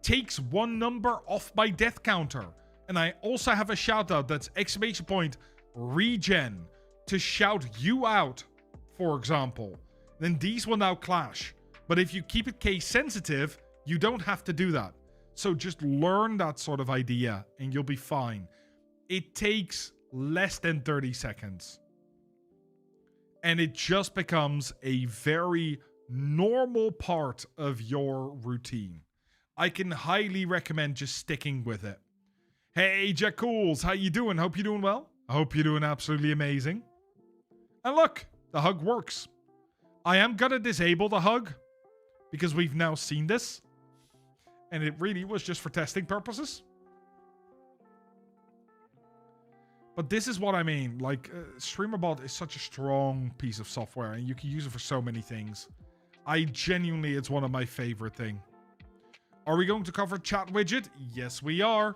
takes one number off my death counter, and I also have a shout out that's !regen to shout you out, for example, then these will now clash. But if you keep it case sensitive, you don't have to do that. So just learn that sort of idea and you'll be fine. It takes less than 30 seconds. And it just becomes a very normal part of your routine. I can highly recommend just sticking with it. Hey, Jacools, how you doing? Hope you're doing well. I hope you're doing absolutely amazing. And look, the hug works. I am gonna disable the hug because we've now seen this. And it really was just for testing purposes. But this is what I mean. Like, StreamerBot is such a strong piece of software, and you can use it for so many things. It's one of my favorite things. Are we going to cover chat widget? Yes, we are.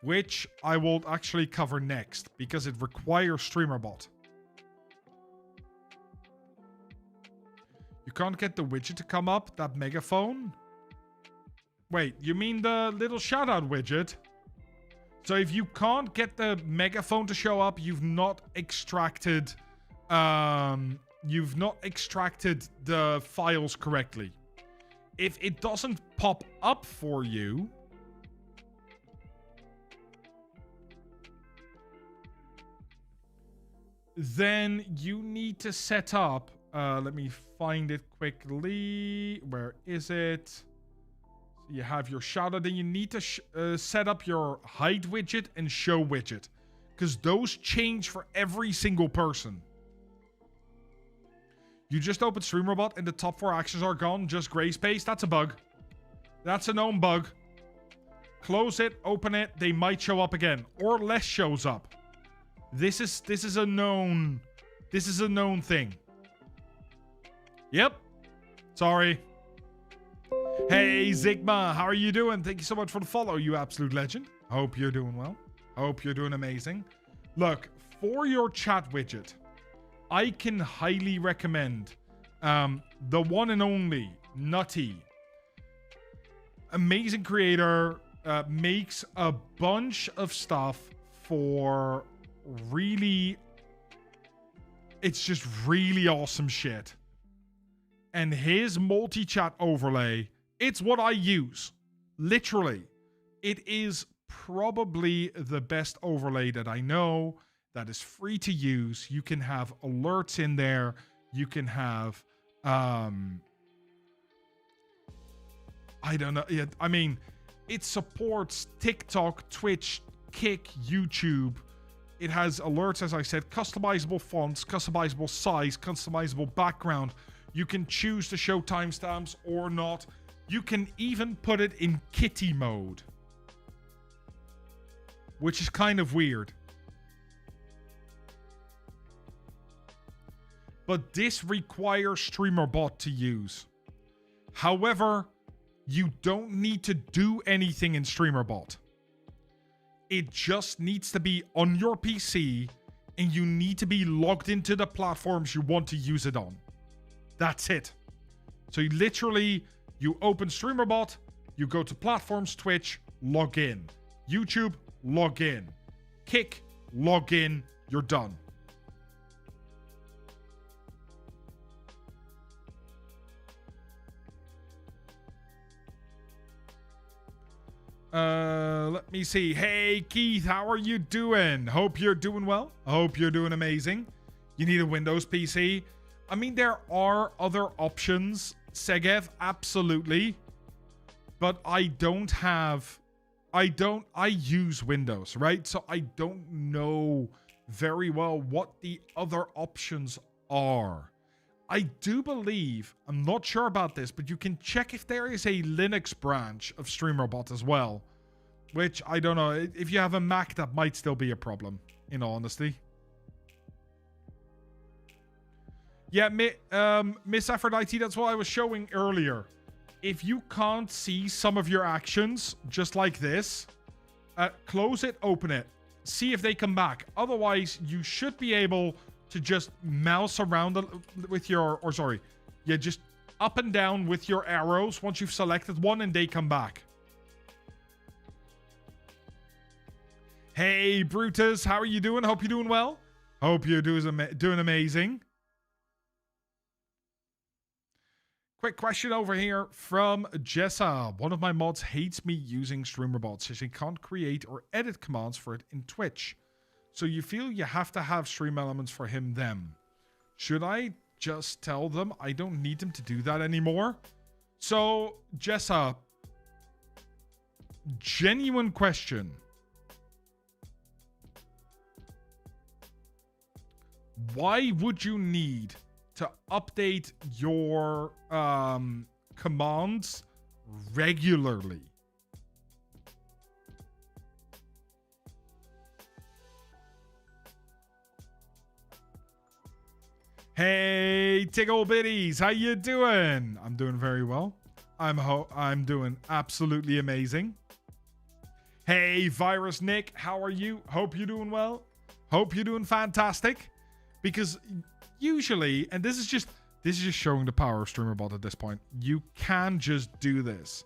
Which I will actually cover next, because it requires StreamerBot. You can't get the widget to come up, that megaphone? Wait, you mean the little shoutout widget? So if you can't get the megaphone to show up, you've not extracted the files correctly. If it doesn't pop up for you, then you need to set up, let me find it quickly. Where is it? You have your shoutout, then you need to set up your hide widget and show widget, because those change for every single person. You just open StreamerBot and the top 4 actions are gone, just gray space. That's a bug. That's a known bug. Close it, open it, they might show up again, or less shows up. This is a known thing. Yep. Sorry. Hey, Zigma, how are you doing? Thank you so much for the follow, you absolute legend. Hope you're doing well. Hope you're doing amazing. Look, for your chat widget, I can highly recommend the one and only Nutty. Amazing creator, makes a bunch of stuff for really... It's just really awesome shit. And his multi-chat overlay, it's what I use. Literally. It is probably the best overlay that I know that is free to use. You can have alerts in there. You can have... I don't know. I mean, it supports TikTok, Twitch, Kick, YouTube. It has alerts, as I said, customizable fonts, customizable size, customizable background. You can choose to show timestamps or not. You can even put it in kitty mode, which is kind of weird. But this requires StreamerBot to use. However, you don't need to do anything in StreamerBot. It just needs to be on your PC, and you need to be logged into the platforms you want to use it on. That's it. So you literally, you open StreamerBot, you go to platforms, Twitch, log in. YouTube, log in. Kick, log in, you're done. Let me see. Hey, Keith, how are you doing? Hope you're doing well. Hope you're doing amazing. You need a Windows PC? I mean, there are other options, Segev, absolutely. But I use Windows, right? So I don't know very well what the other options are. I do believe, I'm not sure about this, but you can check if there is a Linux branch of StreamerBot as well. Which, I don't know, if you have a Mac, that might still be a problem, in all honesty. Yeah, Miss Aphrodite, that's what I was showing earlier. If you can't see some of your actions, just like this, close it, open it. See if they come back. Otherwise, you should be able to just mouse around with your... Or sorry. Yeah, just up and down with your arrows once you've selected one and they come back. Hey, Brutus. How are you doing? Hope you're doing well. Hope you're doing amazing. Quick question over here from Jessa. One of my mods hates me using StreamerBot, says he can't create or edit commands for it in Twitch. So you feel you have to have StreamElements for him then. Should I just tell them I don't need them to do that anymore? So, Jessa, genuine question. Why would you need to update your commands regularly? Hey, Tickle Bitties, how you doing? I'm doing very well. I'm doing absolutely amazing. Hey, Virus Nick, how are you? Hope you're doing well. Hope you're doing fantastic. Because usually, and this is just showing the power of StreamerBot at this point. You can just do this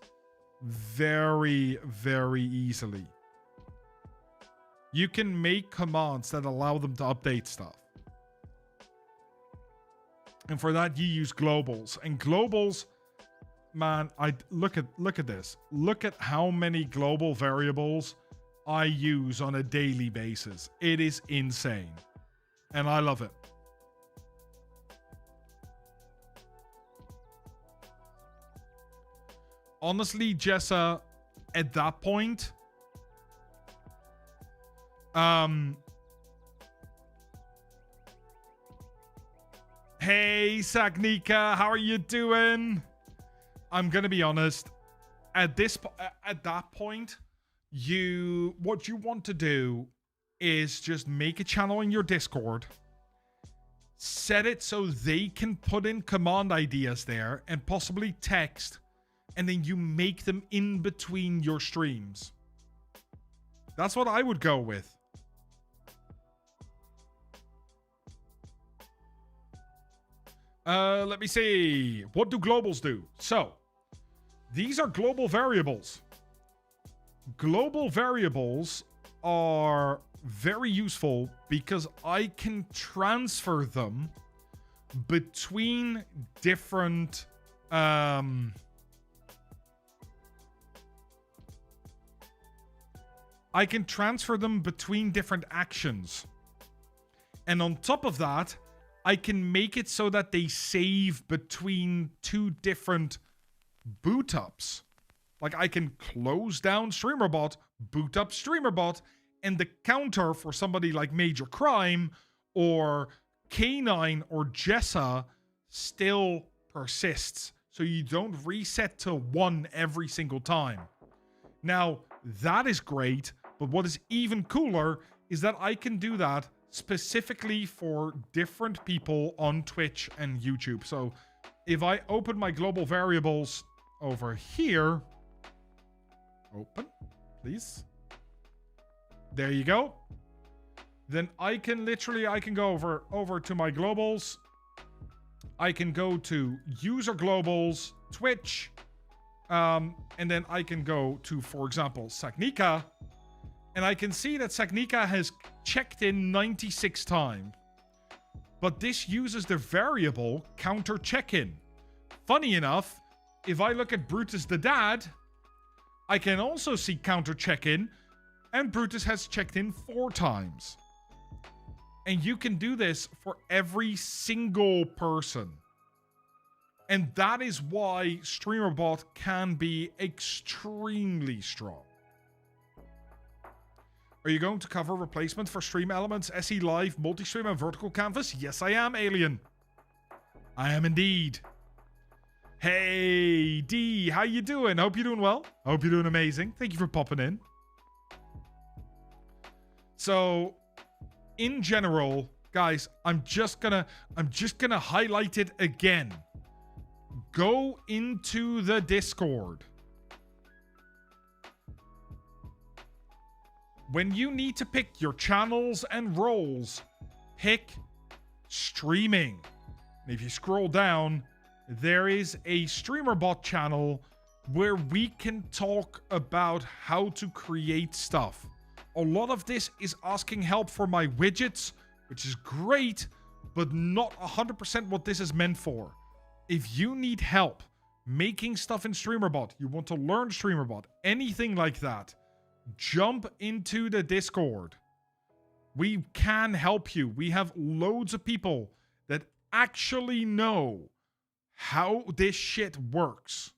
very, very easily. You can make commands that allow them to update stuff. And for that, you use globals. And globals, man, look at this. Look at how many global variables I use on a daily basis. It is insane. And I love it. Honestly, Jessa, at that point, hey, Sagnika, how are you doing? I'm gonna be honest. At that point, what you want to do is just make a channel in your Discord, set it so they can put in command ideas there and possibly text and then you make them in between your streams. That's what I would go with. Let me see. What do globals do? So, these are global variables. Global variables are very useful because I can transfer them between different I can transfer them between different actions. And on top of that, I can make it so that they save between two different boot ups. Like I can close down StreamerBot, boot up StreamerBot, and the counter for somebody like Major Crime or K9 or Jessa still persists. So you don't reset to 1 every single time. Now, that is great, but what is even cooler is that I can do that specifically for different people on Twitch and YouTube. So if I open my global variables over here, open, please. There you go. Then I can go over to my globals. I can go to user globals, Twitch, and then I can go to, for example, Sagnika, and I can see that Sagnika has checked in 96 times. But this uses the variable counter check-in. Funny enough, if I look at Brutus the Dad, I can also see counter check-in, and Brutus has checked in 4 times. And you can do this for every single person. And that is why StreamerBot can be extremely strong. Are you going to cover replacement for StreamElements, SE Live, Multi-Stream, and Vertical Canvas? Yes, I am, Alien. I am indeed. Hey, D, how you doing? Hope you're doing well. Hope you're doing amazing. Thank you for popping in. So, in general, guys, I'm just gonna highlight it again. Go into the Discord. When you need to pick your channels and roles, pick streaming. And if you scroll down, there is a StreamerBot channel where we can talk about how to create stuff. A lot of this is asking help for my widgets, which is great, but not 100% what this is meant for. If you need help making stuff in StreamerBot, you want to learn StreamerBot, anything like that, jump into the Discord. We can help you. We have loads of people that actually know how this shit works.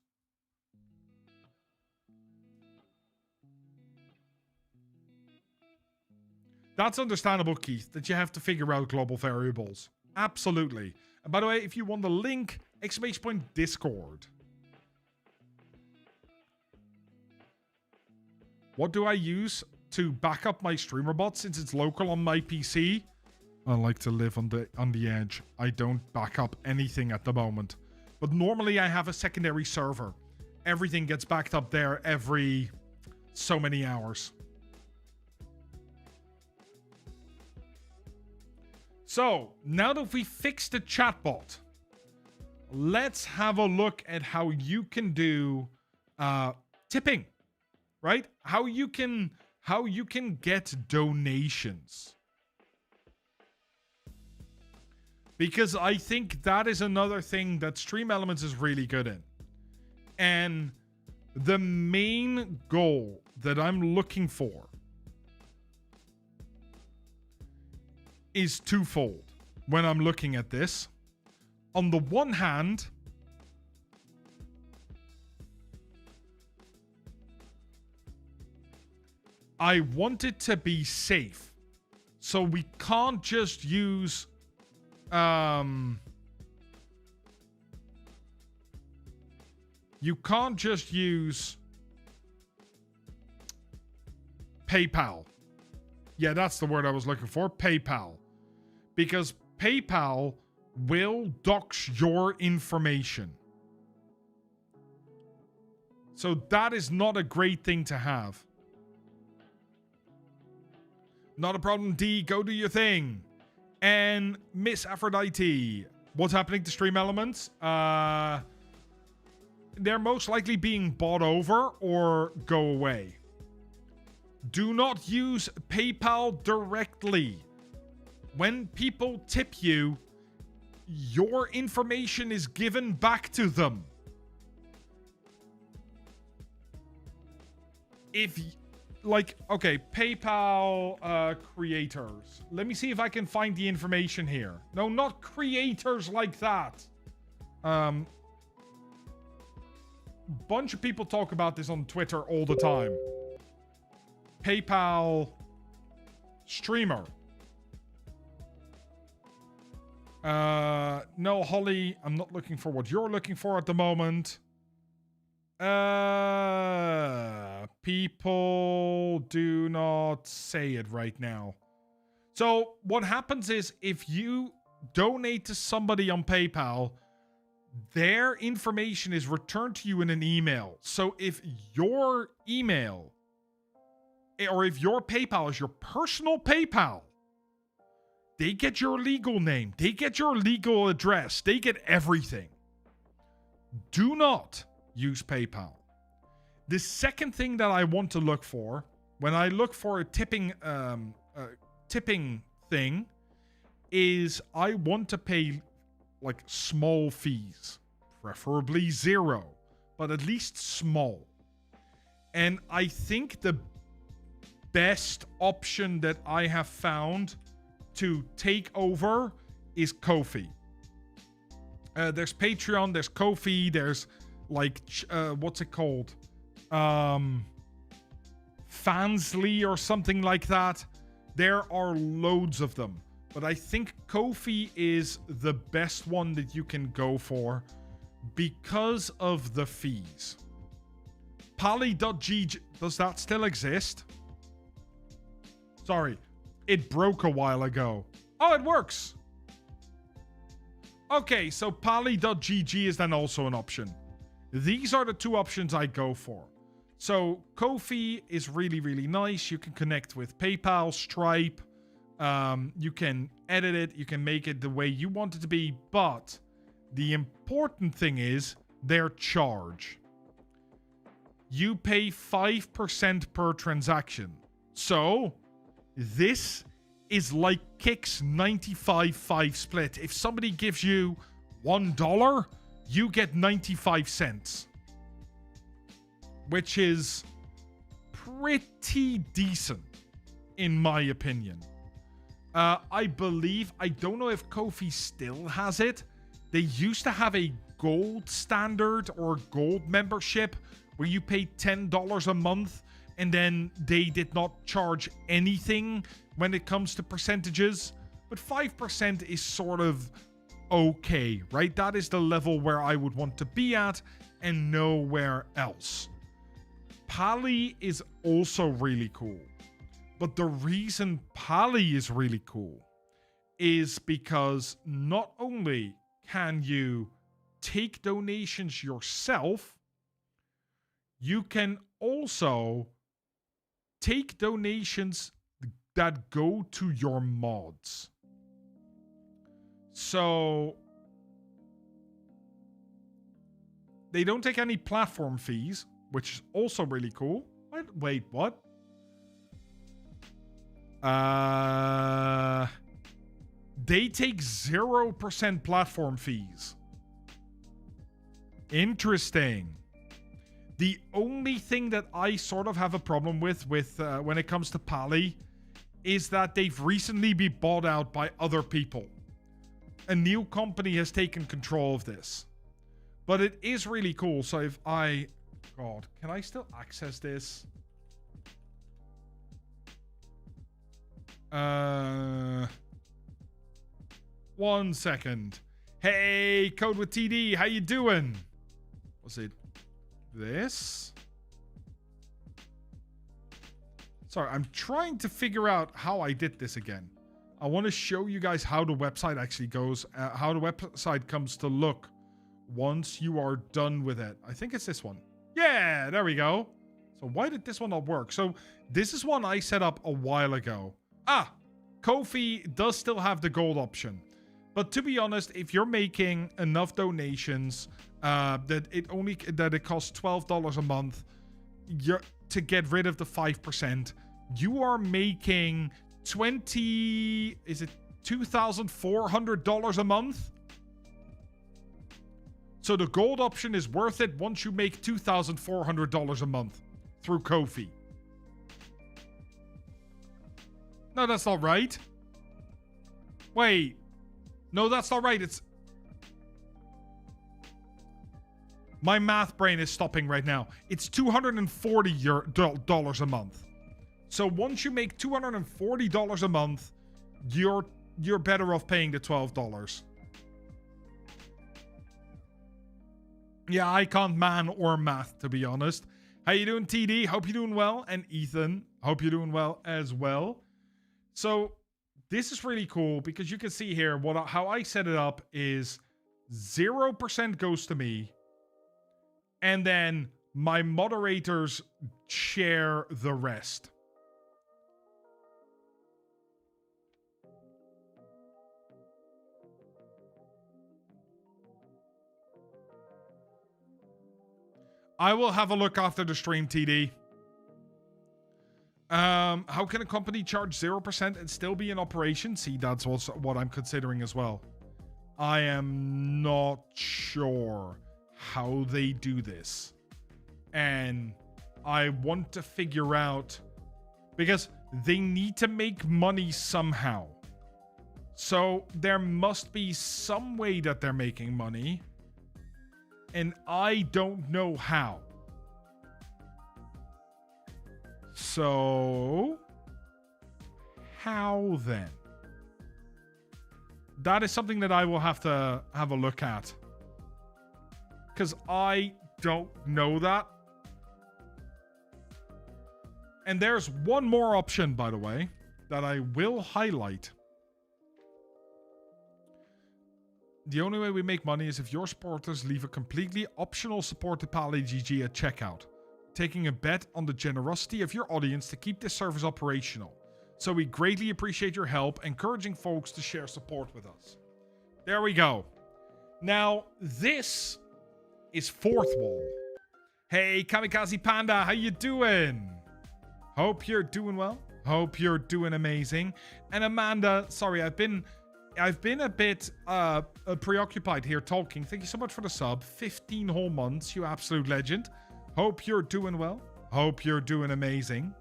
That's understandable, Keith, that you have to figure out global variables. Absolutely. And by the way, if you want the link, !Discord. What do I use to back up my StreamerBot since it's local on my PC? I like to live on the edge. I don't back up anything at the moment. But normally I have a secondary server. Everything gets backed up there every so many hours. So, now that we fixed the chatbot, let's have a look at how you can do tipping. Right? How you can get donations. Because I think that is another thing that StreamElements is really good in. And the main goal that I'm looking for is twofold when I'm looking at this. On the one hand, I want it to be safe. So we can't just use you can't just use PayPal. Yeah, that's the word I was looking for, PayPal. Because PayPal will dox your information. So that is not a great thing to have. Not a problem, D. Go do your thing. And Miss Aphrodite, what's happening to StreamElements? They're most likely being bought over or go away. Do not use PayPal directly. When people tip you, your information is given back to them. If, like, okay, PayPal creators. Let me see if I can find the information here. No, not creators like that. Bunch of people talk about this on Twitter all the time. PayPal streamer. No, Holly, I'm not looking for what you're looking for at the moment. People do not say it right now. So what happens is if you donate to somebody on PayPal, their information is returned to you in an email. So if your email or if your PayPal is your personal PayPal, they get your legal name. They get your legal address. They get everything. Do not use PayPal. The second thing that I want to look for when I look for a tipping thing is I want to pay like small fees, preferably 0, but at least small. And I think the best option that I have found to take over is Ko-fi. There's Patreon, there's Ko-fi, there's like what's it called? Fansly or something like that. There are loads of them. But I think Ko-fi is the best one that you can go for because of the fees. Pally.gg, does that still exist? Sorry, it broke a while ago. Oh, it works. Okay, so Pally.gg is then also an option. These are the two options I go for. So Ko-fi is really, really nice. You can connect with PayPal, Stripe. You can edit it. You can make it the way you want it to be. But the important thing is their charge. You pay 5% per transaction. So this is like Kick's 95-5 split. If somebody gives you $1, you get 95 cents. Which is pretty decent, in my opinion. I believe, I don't know if Ko-fi still has it. They used to have a gold standard or gold membership where you pay $10 a month and then they did not charge anything when it comes to percentages. But 5% is sort of okay, right? That is the level where I would want to be at and nowhere else. Pally is also really cool. But the reason Pally is really cool is because not only can you take donations yourself, you can also take donations that go to your mods. So they don't take any platform fees, which is also really cool. Wait, what? They take 0% platform fees. Interesting. The only thing that I sort of have a problem with when it comes to Pally is that they've recently been bought out by other people. A new company has taken control of this. But it is really cool. So if I... God, can I still access this? 1 second. Hey, Code with TD, how you doing? Was it this? Sorry, I'm trying to figure out how I did this again. I want to show you guys how the website actually goes, how the website comes to look once you are done with it. I think it's this one. Yeah, there we go. So why did this one not work? So this is one I set up a while ago. Ko-fi does still have the gold option. But to be honest, if you're making enough donations that it costs $12 a month to get rid of the 5%, you are making $2,400 a month? So the gold option is worth it once you make $2,400 a month through Ko-fi. No, that's not right. Wait. No, that's not right. It's... My math brain is stopping right now. It's $240 a month. So once you make $240 a month, you're better off paying the $12. Yeah, I can't man or math, to be honest. How you doing, TD? Hope you're doing well. And Ethan, hope you're doing well as well. So this is really cool because you can see here how I set it up is 0% goes to me. And then my moderators share the rest. I will have a look after the stream, TD. How can a company charge 0% and still be in operation? See, that's also what I'm considering as well. I am not sure how they do this. And I want to figure out... Because they need to make money somehow. So there must be some way that they're making money. And I don't know how. So, how then? That is something that I will have to have a look at. Because I don't know that. And there's one more option, by the way, that I will highlight. The only way we make money is if your supporters leave a completely optional support to PaliGG at checkout, taking a bet on the generosity of your audience to keep this service operational. So we greatly appreciate your help, encouraging folks to share support with us. There we go. Now, this is Fourth Wall. Hey, Kamikaze Panda, how you doing? Hope you're doing well. Hope you're doing amazing. And Amanda, sorry, I've been a bit preoccupied here talking. Thank you so much for the sub. 15 whole months, you absolute legend. Hope you're doing well. Hope you're doing amazing.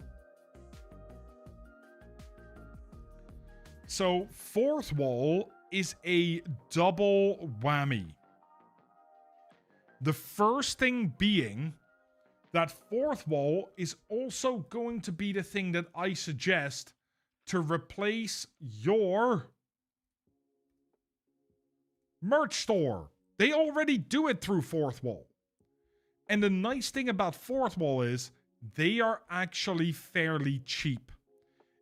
So, Fourth Wall is a double whammy. The first thing being that Fourth Wall is also going to be the thing that I suggest to replace your merch store. They already do it through Fourth Wall. And the nice thing about Fourth Wall is they are actually fairly cheap.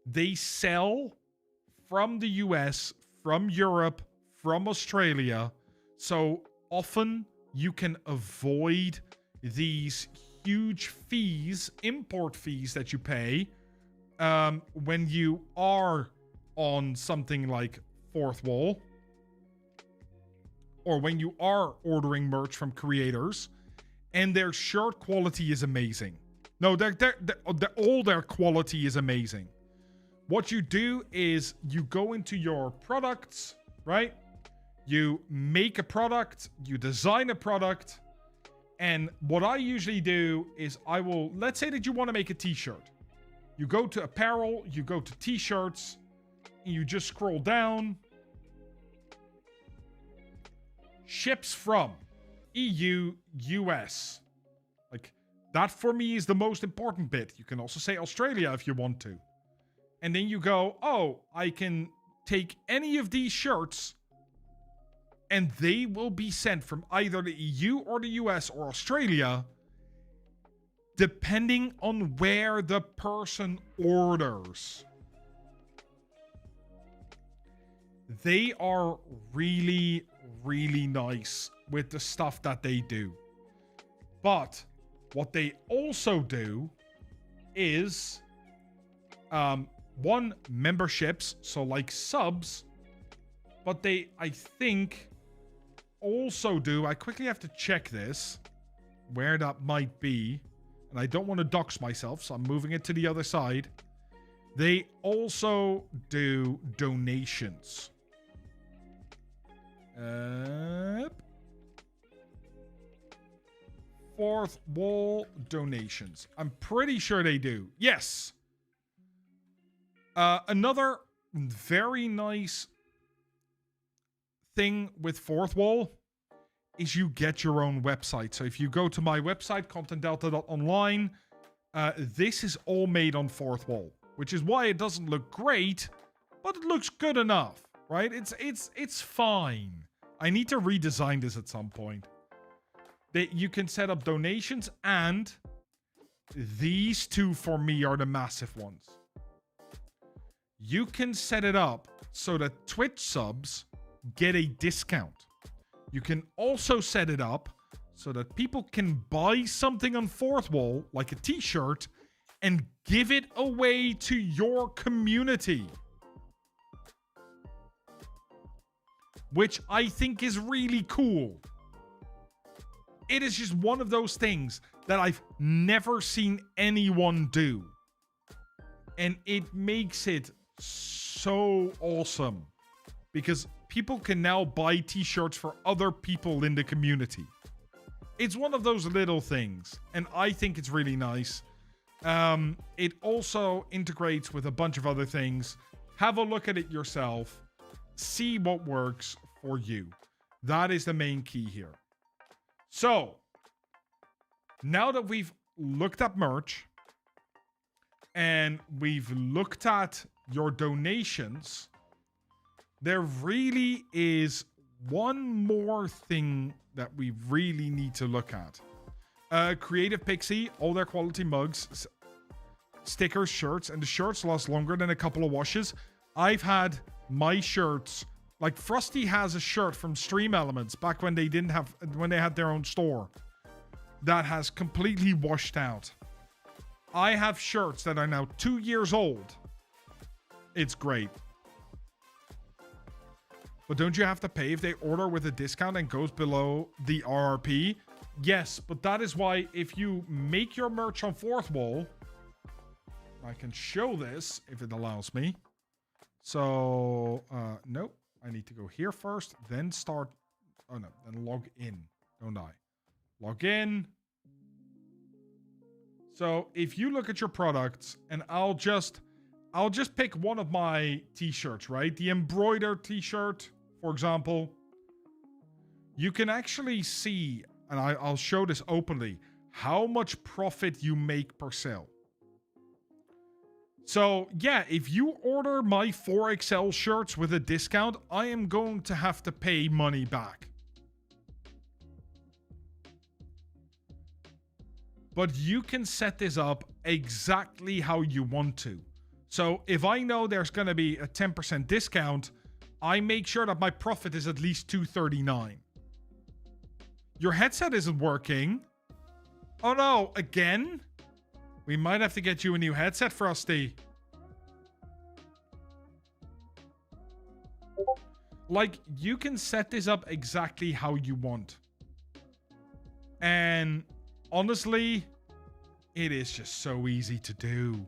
They sell from the US, from Europe, from Australia. So often you can avoid these huge fees, import fees that you pay when you are on something like Fourth Wall. Or when you are ordering merch from creators, and their shirt quality is amazing. No, all their quality is amazing. What you do is you go into your products, right? You make a product, you design a product, and what I usually do is let's say that you want to make a t-shirt. You go to apparel, you go to t-shirts, and you just scroll down. Ships from EU, US. Like, that for me is the most important bit. You can also say Australia if you want to. And then you go, oh, I can take any of these shirts and they will be sent from either the EU or the US or Australia, depending on where the person orders. They are really, really nice with the stuff that they do. But What they also do is one, memberships, so like subs, but they, I think, also do, I quickly have to check this, where that might be, and I don't want to dox myself, so I'm moving it to the other side. They also do donations. Fourth wall donations. I'm pretty sure they do. Yes. Another very nice thing with Fourth Wall is you get your own website. So if you go to my website, contentdelta.online, this is all made on Fourth Wall, which is why it doesn't look great, but it looks good enough, right? It's fine. I need to redesign this at some point. You can set up donations, and these two for me are the massive ones. You can set it up so that Twitch subs get a discount. You can also set it up so that people can buy something on Fourth Wall, like a t-shirt, and give it away to your community. Which I think is really cool. It is just one of those things that I've never seen anyone do. And it makes it so awesome. Because people can now buy t-shirts for other people in the community. It's one of those little things. And I think it's really nice. It also integrates with a bunch of other things. Have a look at it yourself. See what works for you. That is the main key here. So, now that we've looked at merch and we've looked at your donations, there really is one more thing that we really need to look at. Creative Pixie, all their quality mugs, stickers, shirts, and the shirts last longer than a couple of washes. I've had my shirts, like Frosty has a shirt from StreamElements back when they had their own store that has completely washed out. I have shirts that are now 2 years old. It's great. But don't you have to pay if they order with a discount and goes below the RRP? Yes, but that is why if you make your merch on Fourth Wall, I can show this if it allows me. So, nope. I need to go here first, then start. Oh no, then log in, don't I? Log in. So if you look at your products, and I'll just pick one of my t-shirts, right? The embroidered t-shirt, for example. You can actually see, and I'll show this openly, how much profit you make per sale. So, yeah, if you order my 4XL shirts with a discount, I am going to have to pay money back. But you can set this up exactly how you want to. So, if I know there's going to be a 10% discount, I make sure that my profit is at least $2.39. Your headset isn't working. Oh no, again? We might have to get you a new headset, Frosty. Like, you can set this up exactly how you want. And honestly, it is just so easy to do.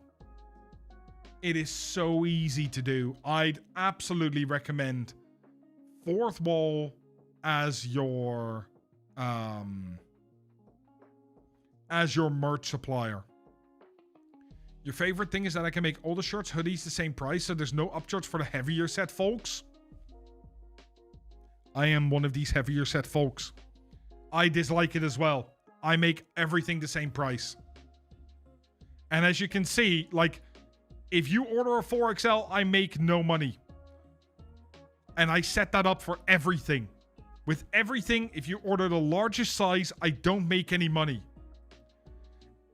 It is so easy to do. I'd absolutely recommend Fourth Wall as your merch supplier. Your favorite thing is that I can make all the shirts, hoodies the same price, so there's no upcharge for the heavier set folks. I am one of these heavier set folks. I dislike it as well. I make everything the same price. And as you can see, like, if you order a 4XL, I make no money. And I set that up for everything. With everything, if you order the largest size, I don't make any money.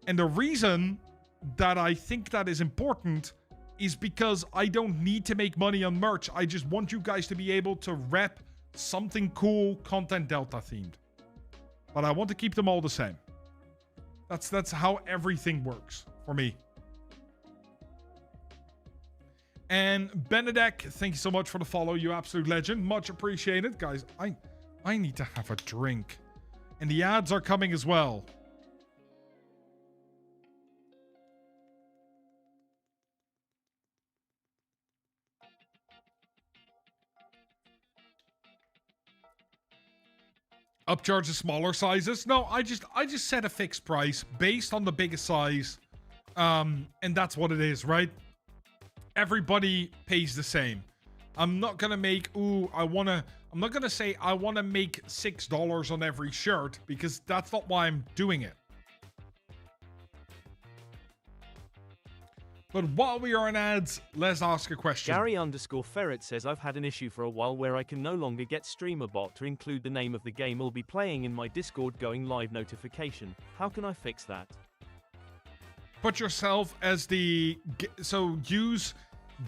And the reason that I think that is important is because I don't need to make money on merch. I just want you guys to be able to rep something cool, Content Delta themed. But I want to keep them all the same. That's how everything works for me. And Benedek, thank you so much for the follow, you absolute legend. Much appreciated. Guys, I need to have a drink. And the ads are coming as well. Upcharge the smaller sizes? No, I just set a fixed price based on the biggest size. And that's what it is, right? Everybody pays the same. I'm not gonna make, I'm not gonna say I wanna make $6 on every shirt, because that's not why I'm doing it. But while we are in ads, let's ask a question. Gary_Ferret says I've had an issue for a while where I can no longer get StreamerBot to include the name of the game I'll be playing in my Discord going live notification. How can I fix that? Put yourself as use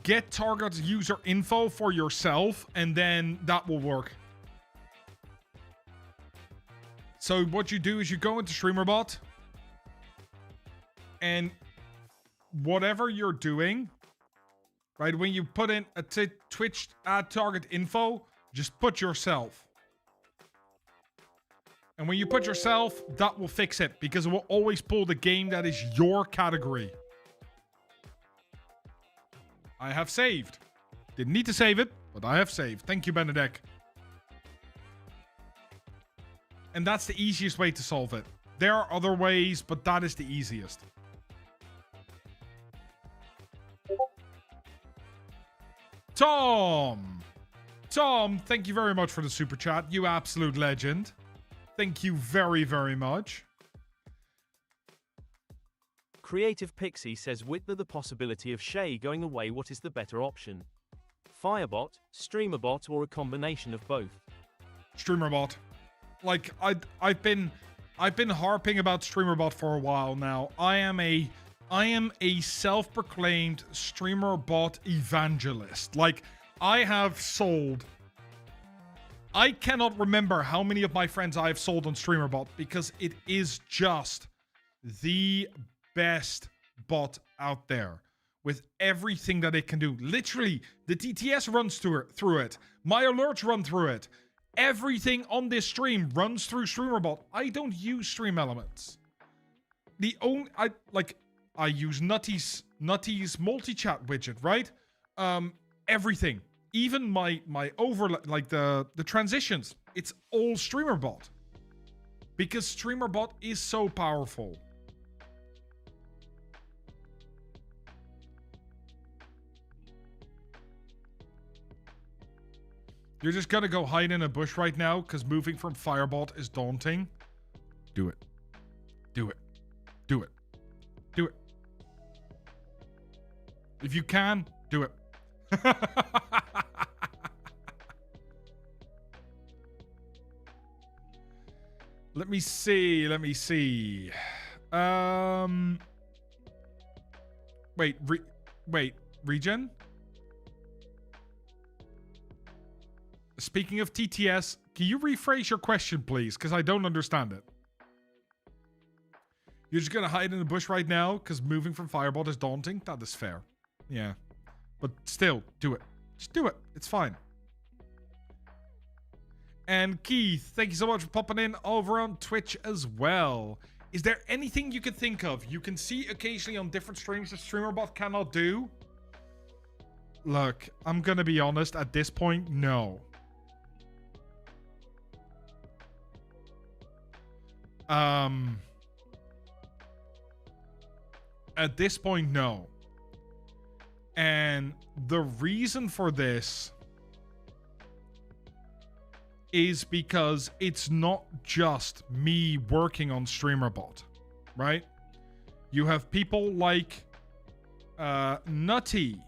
get target user info for yourself, and then that will work. So what you do is you go into StreamerBot, and whatever you're doing, right, when you put in a Twitch add target info, just put yourself. And when you put yourself, that will fix it, because it will always pull the game that is your category. I have saved. Didn't need to save it, but I have saved. Thank you, Benedek. And that's the easiest way to solve it. There are other ways, but that is the easiest. Tom, thank you very much for the super chat. You absolute legend. Thank you very, very much. Creative Pixie says with the possibility of Shay going away, what is the better option? Firebot, StreamerBot, or a combination of both? StreamerBot. Like, I've been harping about StreamerBot for a while now. I am a self-proclaimed StreamerBot evangelist. Like, I have sold... I cannot remember how many of my friends I have sold on StreamerBot, because it is just the best bot out there with everything that it can do. Literally, the TTS runs through it. My alerts run through it. Everything on this stream runs through StreamerBot. I don't use StreamElements. I use Nutty's multi-chat widget, right? Everything. Even my overlay, like the transitions, it's all StreamerBot. Because StreamerBot is so powerful. You're just gonna go hide in a bush right now because moving from Firebot is daunting? Do it. Do it. Do it. Do it. If you can, do it. Let me see. Wait, regen? Speaking of TTS, can you rephrase your question, please? Because I don't understand it. You're just gonna hide in the bush right now because moving from Firebot is daunting? That is fair. Yeah. But still, do it. Just do it. It's fine. And Keith, thank you so much for popping in over on Twitch as well. Is there anything you can think of you can see occasionally on different streams that StreamerBot cannot do? Look, I'm gonna be honest, at this point, no. At this point, no. And the reason for this is because it's not just me working on StreamerBot, right? You have people like Nutty,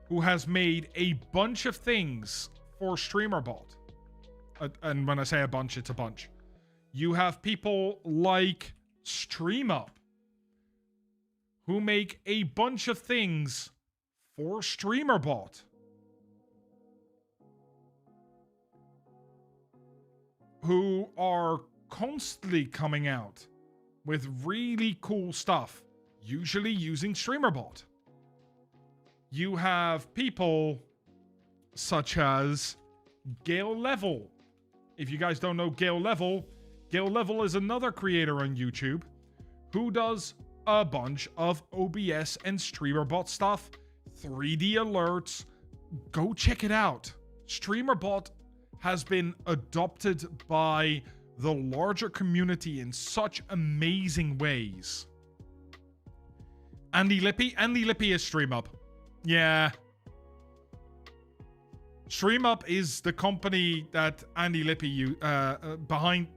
who has made a bunch of things for StreamerBot. And when I say a bunch, it's a bunch. You have people like StreamUp, who make a bunch of things for StreamerBot. Who are constantly coming out with really cool stuff, usually using StreamerBot. You have people such as Gale Level. If you guys don't know Gale Level is another creator on YouTube who does a bunch of OBS and StreamerBot stuff, 3D alerts. Go check it out. StreamerBot has been adopted by the larger community in such amazing ways. Andy Lippy is StreamUp. Yeah. StreamUp is the company that Andy Lippy behind.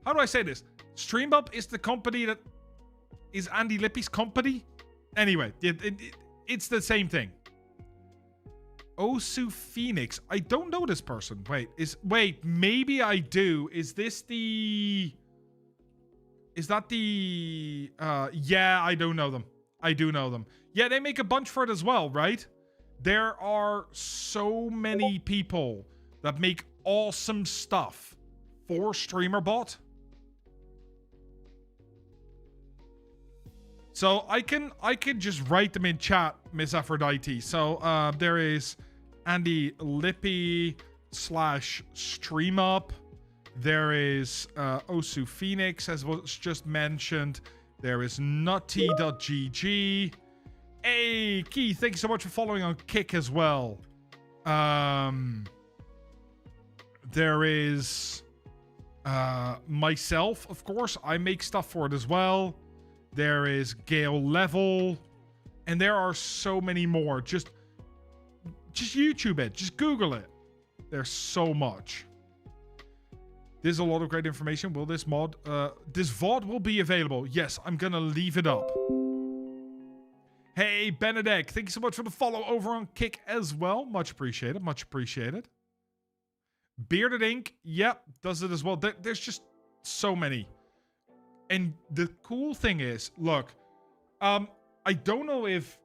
How do I say this? StreamUp is the company that is Andy Lippy's company. Anyway, it's the same thing. Osu Phoenix. I don't know this person. Wait, maybe I do. Is that the yeah, I do know them. Yeah, they make a bunch for it as well, right? There are so many people that make awesome stuff for StreamerBot. So I can just write them in chat, Miss Aphrodite. So there is Andy Lippy / StreamUp. There is Osu Phoenix, as was just mentioned. There is Nutty.gg. Hey, Keith, thank you so much for following on Kick as well. There is myself, of course. I make stuff for it as well. There is Gale Level. And there are so many more. Just YouTube it. Just Google it. There's so much. There's a lot of great information. Will this mod... this VOD will be available. Yes, I'm going to leave it up. Hey, Benedict. Thank you so much for the follow over on Kick as well. Much appreciated. Much appreciated. Bearded Ink. Yep, does it as well. There's just so many. And the cool thing is, look, I don't know if...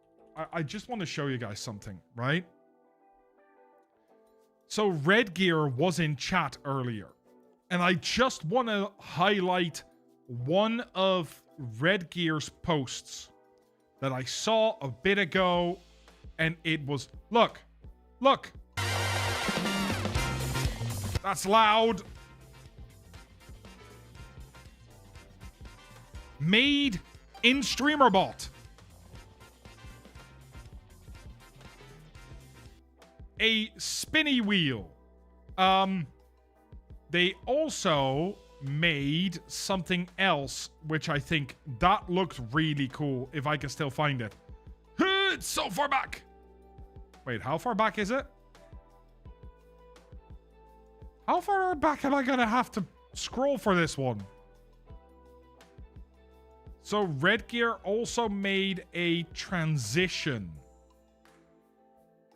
I just want to show you guys something, right? So Red Gear was in chat earlier. And I just want to highlight one of Red Gear's posts that I saw a bit ago. And it was... Look. That's loud. Made in StreamerBot. A spinny wheel. They also made something else, which I think that looked really cool, if I can still find it. It's so far back. Wait, how far back is it? How far back am I gonna have to scroll for this one? So Red Gear also made a transition.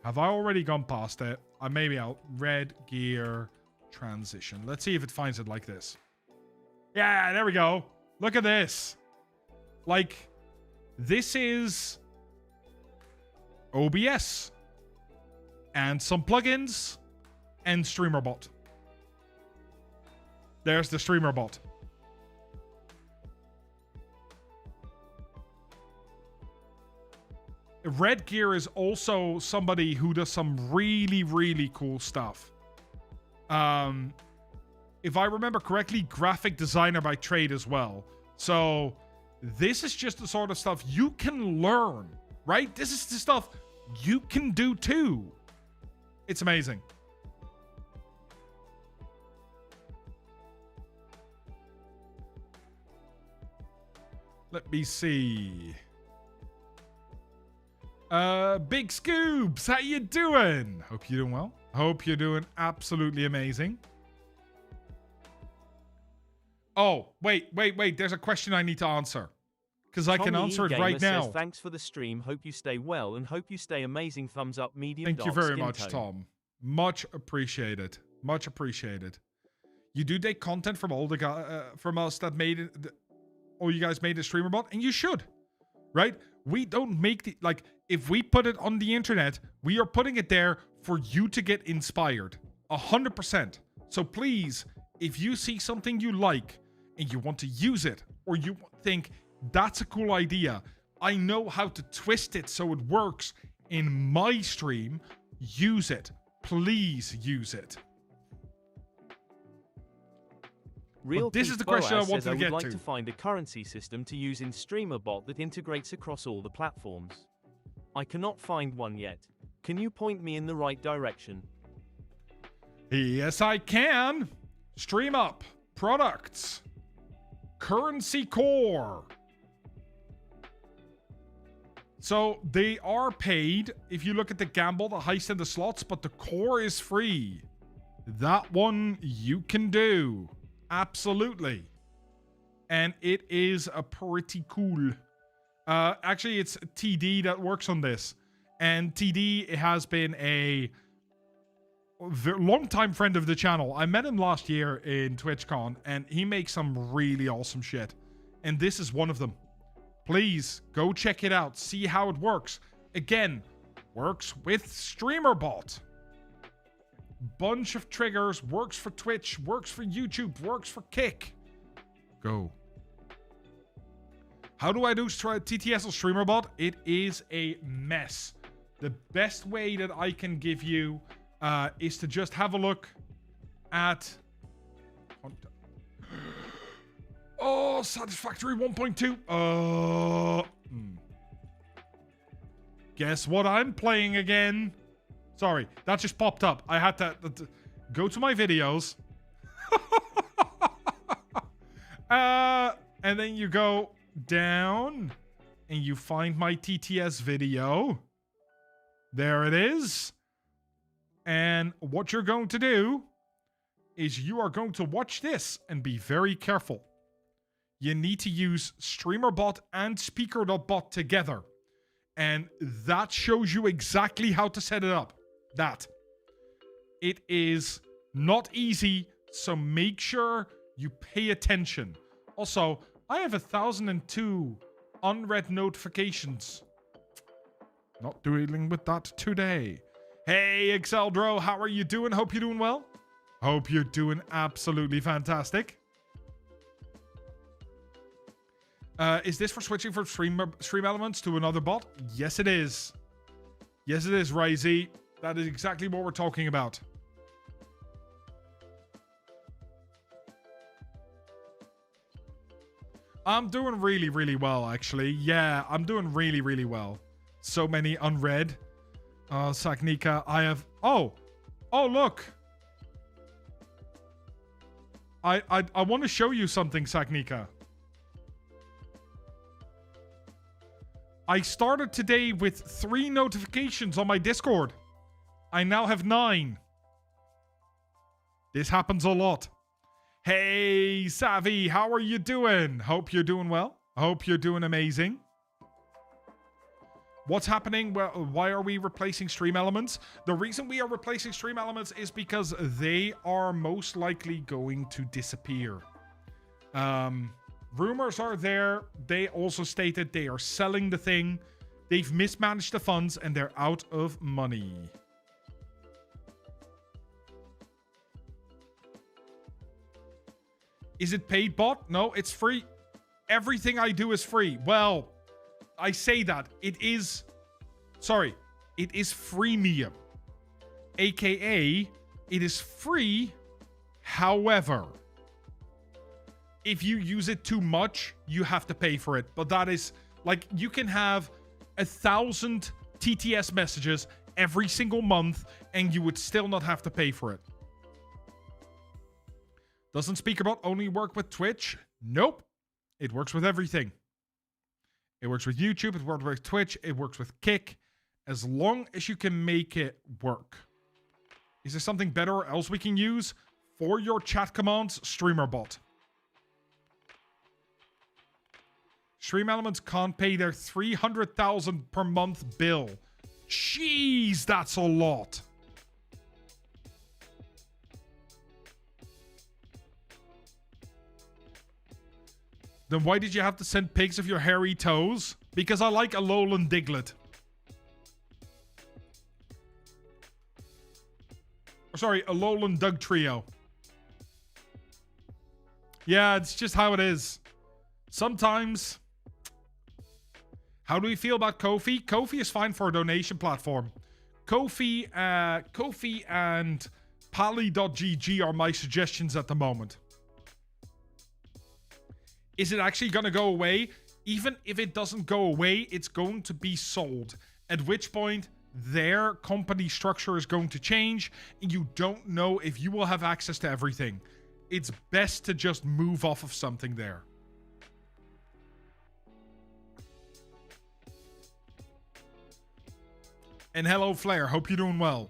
Have I already gone past it? Maybe I'll... Red Gear transition. Let's see if it finds it like this. Yeah, there we go. Look at this. Like, this is OBS. And some plugins. And StreamerBot. There's the StreamerBot. Red Gear is also somebody who does some really, really cool stuff. If I remember correctly, graphic designer by trade as well. So this is just the sort of stuff you can learn, right? This is the stuff you can do too. It's amazing. Let me see. Big Scoobs, how you doing? Hope you're doing well. Hope you're doing absolutely amazing. Oh, wait. There's a question I need to answer. Because I can answer it right now. Says, thanks for the stream. Hope you stay well and hope you stay amazing. Thumbs up, medium. Thank you very much, Tom. Much appreciated. Much appreciated. You do take content from all the guys from us that made it. All you guys made a StreamerBot, and you should, right? We don't make the like. If we put it on the internet, we are putting it there for you to get inspired. 100%. So please, if you see something you like and you want to use it, or you want think that's a cool idea. I know how to twist it so it works in my stream, use it. Please use it. Real this is the question I wanted says, to I would get like to. to find a currency system to use in StreamerBot that integrates across all the platforms. I cannot find one yet. Can you point me in the right direction? Yes, I can. Stream up. Products. Currency core. So they are paid if you look at the gamble, the heist, and the slots, but the core is free. That one you can do. Absolutely. And it is a pretty cool. Actually, it's TD that works on this. And TD has been a long-time friend of the channel. I met him last year in TwitchCon, and he makes some really awesome shit. And this is one of them. Please, go check it out. See how it works. Again, works with StreamerBot. Bunch of triggers. Works for Twitch. Works for YouTube. Works for Kick. Go. How do I do TTS or StreamerBot? It is a mess. The best way that I can give you is to just have a look at... Oh, Satisfactory 1.2. Guess what I'm playing again? Sorry, that just popped up. I had to go to my videos. And then you go down and you find my TTS video. There it is. And what you're going to do is you are going to watch this and be very careful. You need to use StreamerBot and Speaker.bot together. And that shows you exactly how to set it up. That. It is not easy, so make sure you pay attention. Also, I have 1,002 unread notifications. Not dealing with that today. Hey, Exeldro, how are you doing? Hope you're doing well. Hope you're doing absolutely fantastic. Is this for switching from StreamElements to another bot? Yes, it is. Yes, it is, Ryzy. That is exactly what we're talking about. I'm doing really, really well, actually. Yeah, I'm doing really, really well. So many unread. Saknika, I have... Oh, look. I want to show you something, Saknika. I started today with 3 notifications on my Discord. I now have 9. This happens a lot. Hey, Savvy, how are you doing? Hope you're doing well. Hope you're doing amazing. What's happening? Well, why are we replacing StreamElements? The reason we are replacing StreamElements is because they are most likely going to disappear. Rumors are there. They also stated they are selling the thing. They've mismanaged the funds and they're out of money. Is it paid bot? No, it's free. Everything I do is free. Well, I say that. It is... Sorry. It is freemium. AKA, it is free. However... If you use it too much, you have to pay for it. But that is, like, you can have 1,000 TTS messages every single month, and you would still not have to pay for it. Doesn't SpeakerBot only work with Twitch? Nope. It works with everything. It works with YouTube, it works with Twitch, it works with Kick. As long as you can make it work. Is there something better else we can use? For your chat commands, StreamerBot. StreamElements can't pay their $300,000 per month bill. Jeez, that's a lot. Then why did you have to send pics of your hairy toes? Because I like Alolan Diglett. Sorry, Alolan Doug Trio. Yeah, it's just how it is. sometimes... How do we feel about Ko-fi? Ko-fi is fine for a donation platform. Ko-fi and Pally.gg are my suggestions at the moment. Is it actually going to go away? Even if it doesn't go away, it's going to be sold. At which point, their company structure is going to change, and you don't know if you will have access to everything. It's best to just move off of something there. And hello, Flair. Hope you're doing well.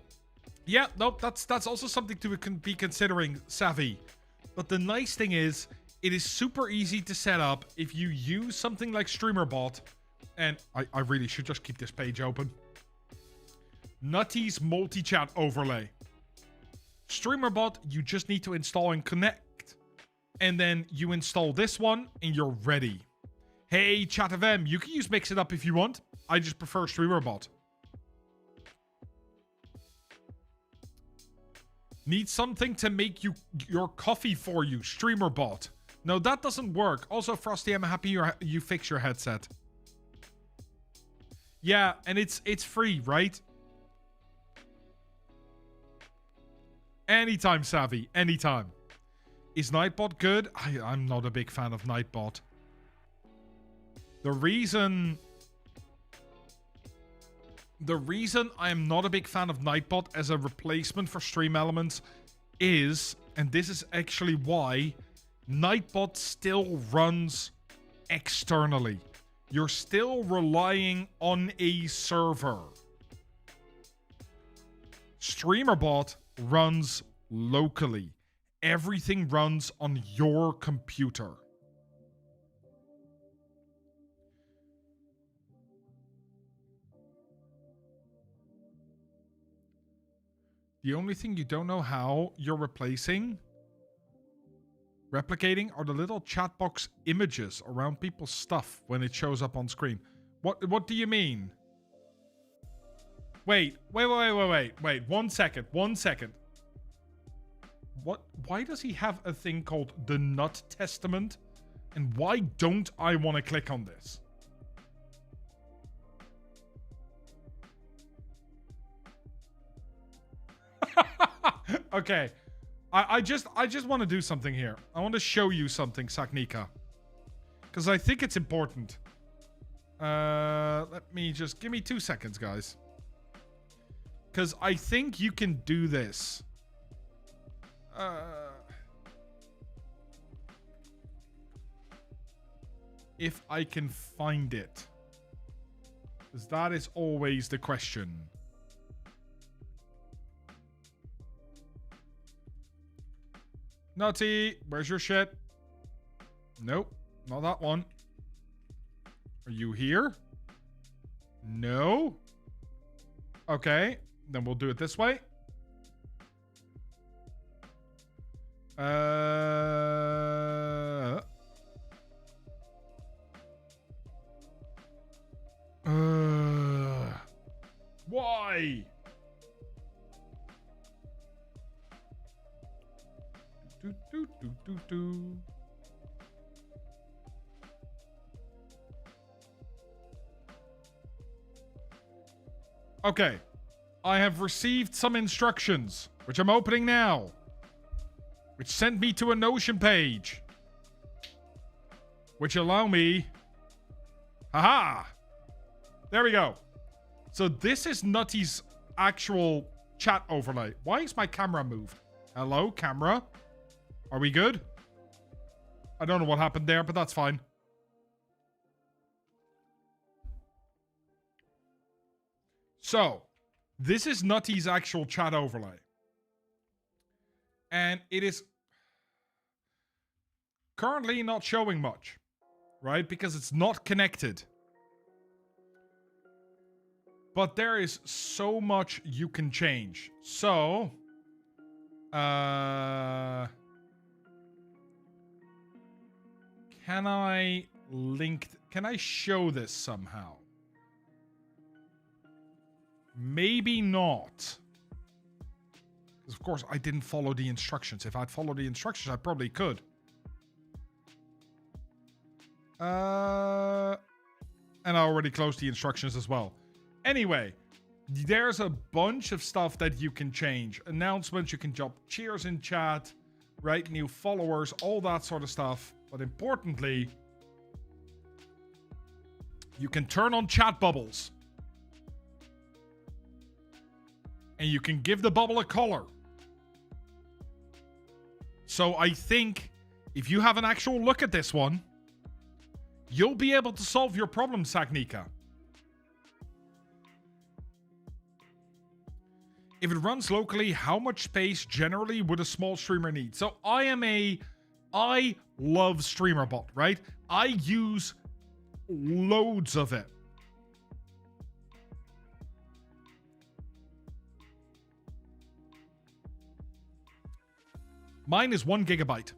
Yeah, nope, that's also something to be considering, Savvy. But the nice thing is, it is super easy to set up if you use something like StreamerBot. And I really should just keep this page open. Nutty's multi-chat overlay. StreamerBot, you just need to install and connect. And then you install this one, and you're ready. Hey, ChatFM, you can use Mix It Up if you want. I just prefer StreamerBot. Need something to make your coffee for you, StreamerBot. No, that doesn't work. Also, Frosty, I'm happy you fix your headset. Yeah, and it's free, right? Anytime, Savvy. Anytime. Is Nightbot good? I'm not a big fan of Nightbot. The reason I am not a big fan of Nightbot as a replacement for StreamElements is, and this is actually why, Nightbot still runs externally. You're still relying on a server. StreamerBot runs locally. Everything runs on your computer. The only thing you don't know how you're replacing, replicating, are the little chat box images around people's stuff when it shows up on screen. What do you mean? Wait. 1 second. Why does he have a thing called the Nut Testament? And why don't I want to click on this? Okay. I just want to do something here. I want to show you something, Saknika. Because I think it's important. Let me just... Give me 2 seconds, guys. Because I think you can do this. If I can find it. Because that is always the question. Nutty, where's your shit? Nope, not that one. Are you here? No. Okay, then we'll do it this way. Why? Do. Okay. I have received some instructions, which I'm opening now, which sent me to a Notion page, which allow me... Haha! There we go. So this is Nutty's actual chat overlay. Why is my camera moved? Hello, camera? Are we good? I don't know what happened there, but that's fine. So, this is Nutty's actual chat overlay. And it is currently not showing much, right? Because it's not connected. But there is so much you can change. So, can I can I show this somehow? Maybe not. Because of course I didn't follow the instructions. If I'd followed the instructions, I probably could. And I already closed the instructions as well. Anyway, there's a bunch of stuff that you can change. Announcements, you can drop cheers in chat, right? New followers, all that sort of stuff. But importantly, you can turn on chat bubbles. And you can give the bubble a color. So I think if you have an actual look at this one, you'll be able to solve your problem, Sagnika. If it runs locally, how much space generally would a small streamer need? So I love StreamerBot, right? I use loads of it. Mine is 1 gigabyte.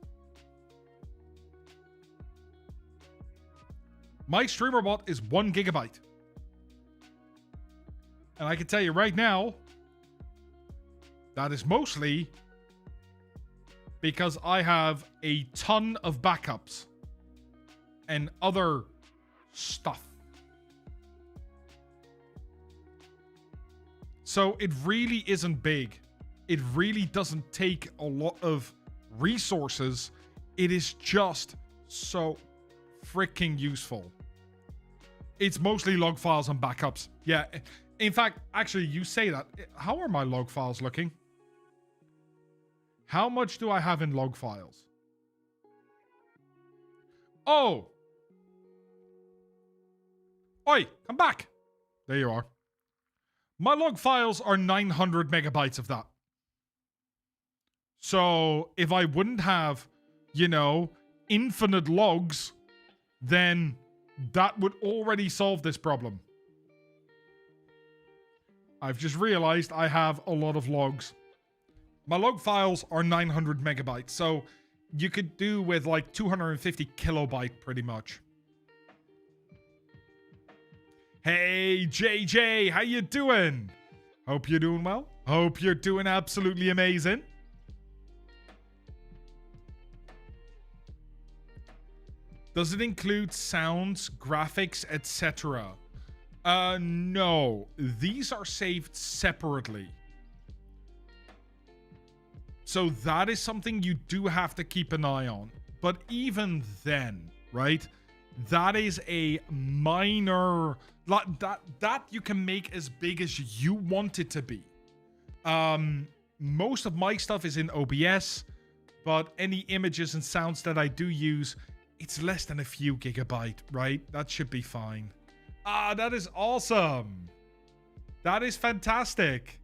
My StreamerBot is 1 gigabyte. And I can tell you right now, that is mostly because I have a ton of backups and other stuff. So it really isn't big. It really doesn't take a lot of resources. It is just so freaking useful. It's mostly log files and backups. Yeah. In fact, actually, you say that. How are my log files looking? How much do I have in log files? Oh. Oi, come back. There you are. My log files are 900 megabytes of that. So if I wouldn't have, infinite logs, then that would already solve this problem. I've just realized I have a lot of logs. My log files are 900 megabytes, so you could do with like 250 kilobyte pretty much. Hey, JJ, how you doing? Hope you're doing well. Hope you're doing absolutely amazing. Does it include sounds, graphics, etc.? No. These are saved separately. So that is something you do have to keep an eye on. But even then, right? That is a minor... That you can make as big as you want it to be. Most of my stuff is in OBS, but any images and sounds that I do use, it's less than a few gigabyte, right? That should be fine. Ah, that is awesome. That is fantastic.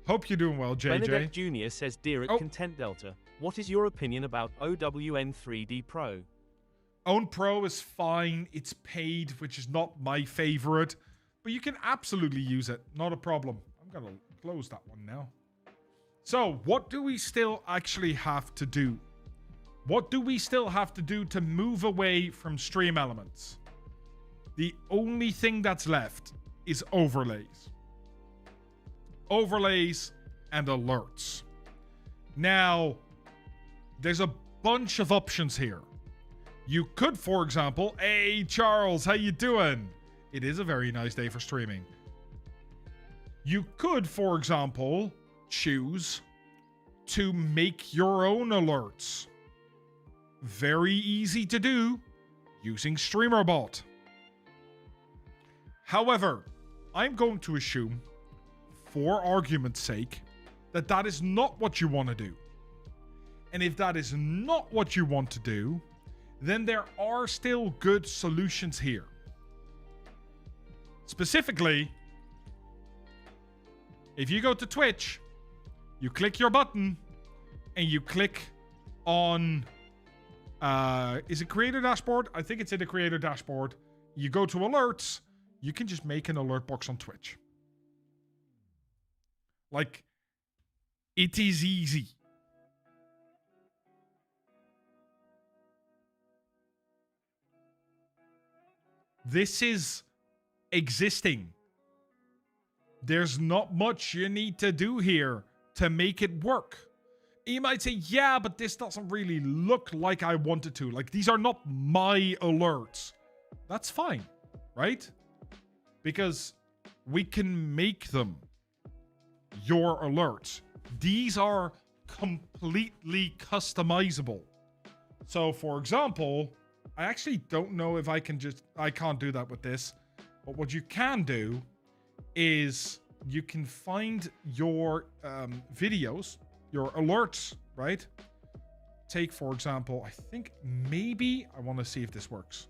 Hope you're doing well, JJ. Benedict Jr. says, Dear at Content Delta, what is your opinion about OWN 3D Pro? Own Pro is fine. It's paid, which is not my favorite. But you can absolutely use it. Not a problem. I'm going to close that one now. So, what do we still actually have to do? What do we still have to do to move away from StreamElements? The only thing that's left is overlays. Overlays and alerts. Now, there's a bunch of options here. You could, for example, hey Charles, how you doing? It is a very nice day for streaming. You could, for example, choose to make your own alerts. Very easy to do using StreamerBot. However, I'm going to assume, for argument's sake, that that is not what you want to do. And if that is not what you want to do, then there are still good solutions here. Specifically, if you go to Twitch, you click your button, and you click on... is it Creator Dashboard? I think it's in the Creator Dashboard. You go to Alerts, you can just make an alert box on Twitch. Like, it is easy. This is existing. There's not much you need to do here to make it work. You might say, yeah, but this doesn't really look like I want it to. Like, these are not my alerts. That's fine, right? Because we can make them your alerts. These are completely customizable. So, for example, I actually don't know if I can't do that with this. But what you can do is you can find your videos, your alerts, right? Take, for example, I think maybe, I want to see if this works.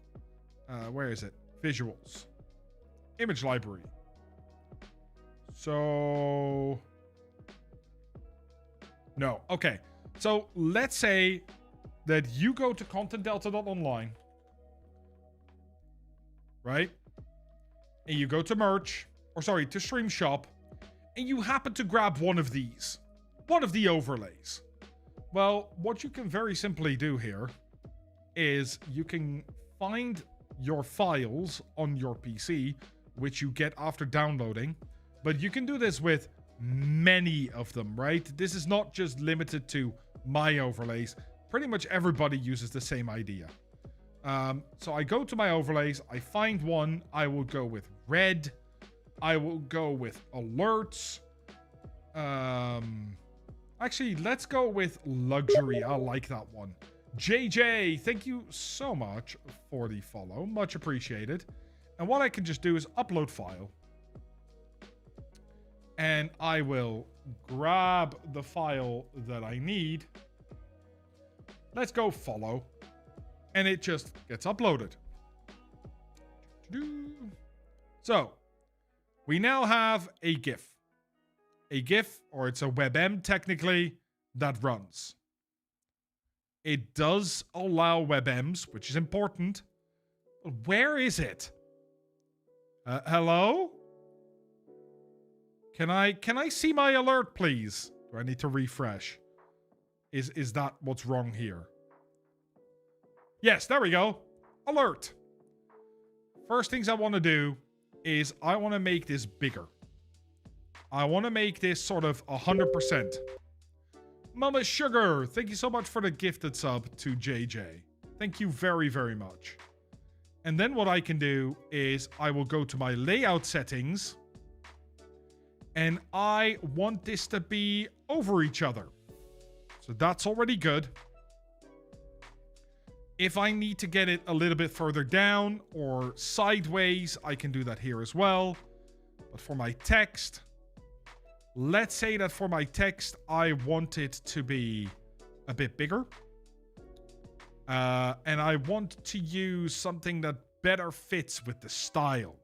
Where is it? Visuals. Image library. So... No. Okay. So let's say that you go to contentdelta.online, right? And you go to merch, or sorry, to stream shop, and you happen to grab one of these. One of the overlays. Well, what you can very simply do here is you can find your files on your PC, which you get after downloading, but you can do this with many of them, right? This is not just limited to my overlays. Pretty much everybody uses the same idea. So I go to my overlays, I find one, I will go with red, I will go with alerts. Actually, let's go with luxury. I like that one. JJ, thank you so much for the follow. Much appreciated. And what I can just do is upload file. And I will grab the file that I need. Let's go follow. And it just gets uploaded. So, we now have a GIF. A GIF, or it's a WebM technically, that runs. It does allow WebMs, which is important. But where is it? Hello? Can I see my alert, please? Do I need to refresh? Is that what's wrong here? Yes, there we go. Alert. First things I want to do is I want to make this bigger. I want to make this sort of 100%. Mama Sugar, thank you so much for the gifted sub to JJ. Thank you very, very much. And then what I can do is I will go to my layout settings. And I want this to be over each other. So that's already good. If I need to get it a little bit further down or sideways, I can do that here as well. But for my text, let's say that for my text, I want it to be a bit bigger. And I want to use something that better fits with the style.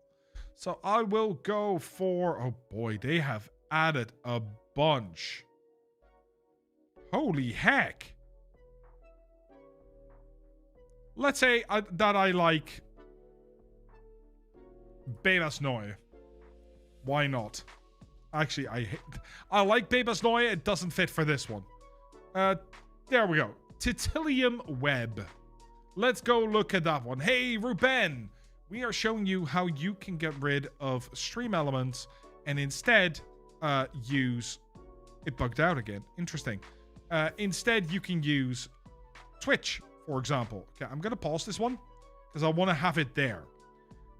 So I will go for... Oh boy, they have added a bunch. Holy heck. Let's say that I like Bebas Neu. Why not? Actually, I like Bebas Neu. It doesn't fit for this one. There we go. Titilium Web. Let's go look at that one. Hey, Ruben. We are showing you how you can get rid of StreamElements and instead use... It bugged out again. Interesting. Instead, you can use Twitch, for example. Okay, I'm going to pause this one because I want to have it there.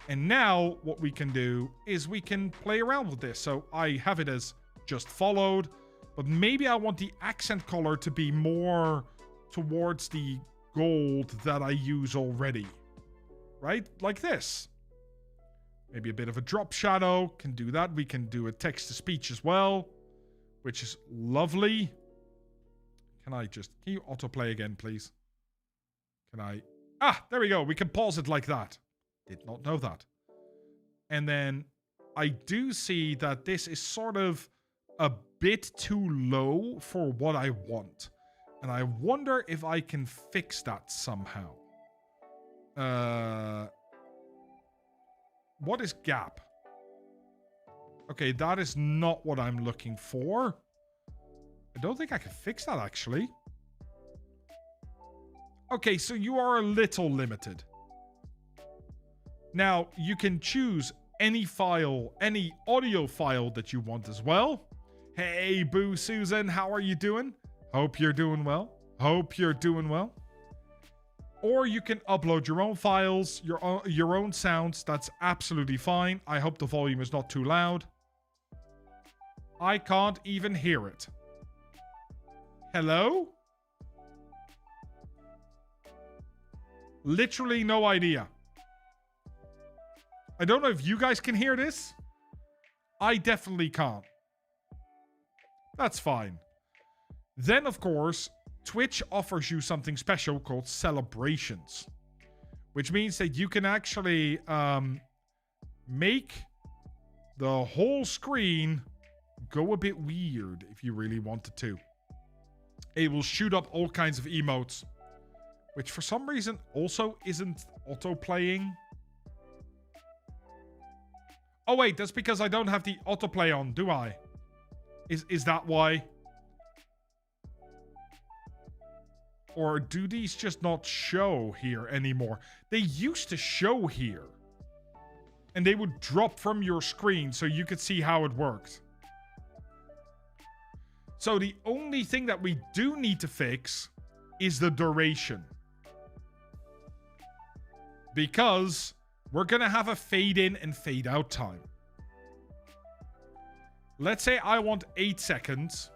And now what we can do is we can play around with this. So I have it as just followed, but maybe I want the accent color to be more towards the gold that I use already. Right? Like this. Maybe a bit of a drop shadow. Can do that. We can do a text-to-speech as well, which is lovely. Can you autoplay again, please? Can I... Ah, there we go. We can pause it like that. Did not know that. And then I do see that this is sort of a bit too low for what I want. And I wonder if I can fix that somehow. What is gap? Okay, that is not what I'm looking for. I don't think I can fix that, actually. Okay, so you are a little limited. Now, you can choose any file, any audio file that you want as well. Hey, Boo Susan, how are you doing? Hope you're doing well. Hope you're doing well. Or you can upload your own files, your own sounds. That's absolutely fine. I hope the volume is not too loud. I can't even hear it. Hello? Literally no idea. I don't know if you guys can hear this. I definitely can't. That's fine. Then, of course, Twitch offers you something special called celebrations, which means that you can actually make the whole screen go a bit weird if you really wanted to. It will shoot up all kinds of emotes, which for some reason also isn't auto-playing. Oh wait, that's because I don't have the autoplay on, do I? Is that why? Or do these just not show here anymore? They used to show here. And they would drop from your screen so you could see how it worked. So the only thing that we do need to fix is the duration. Because we're going to have a fade in and fade out time. Let's say I want 8 seconds.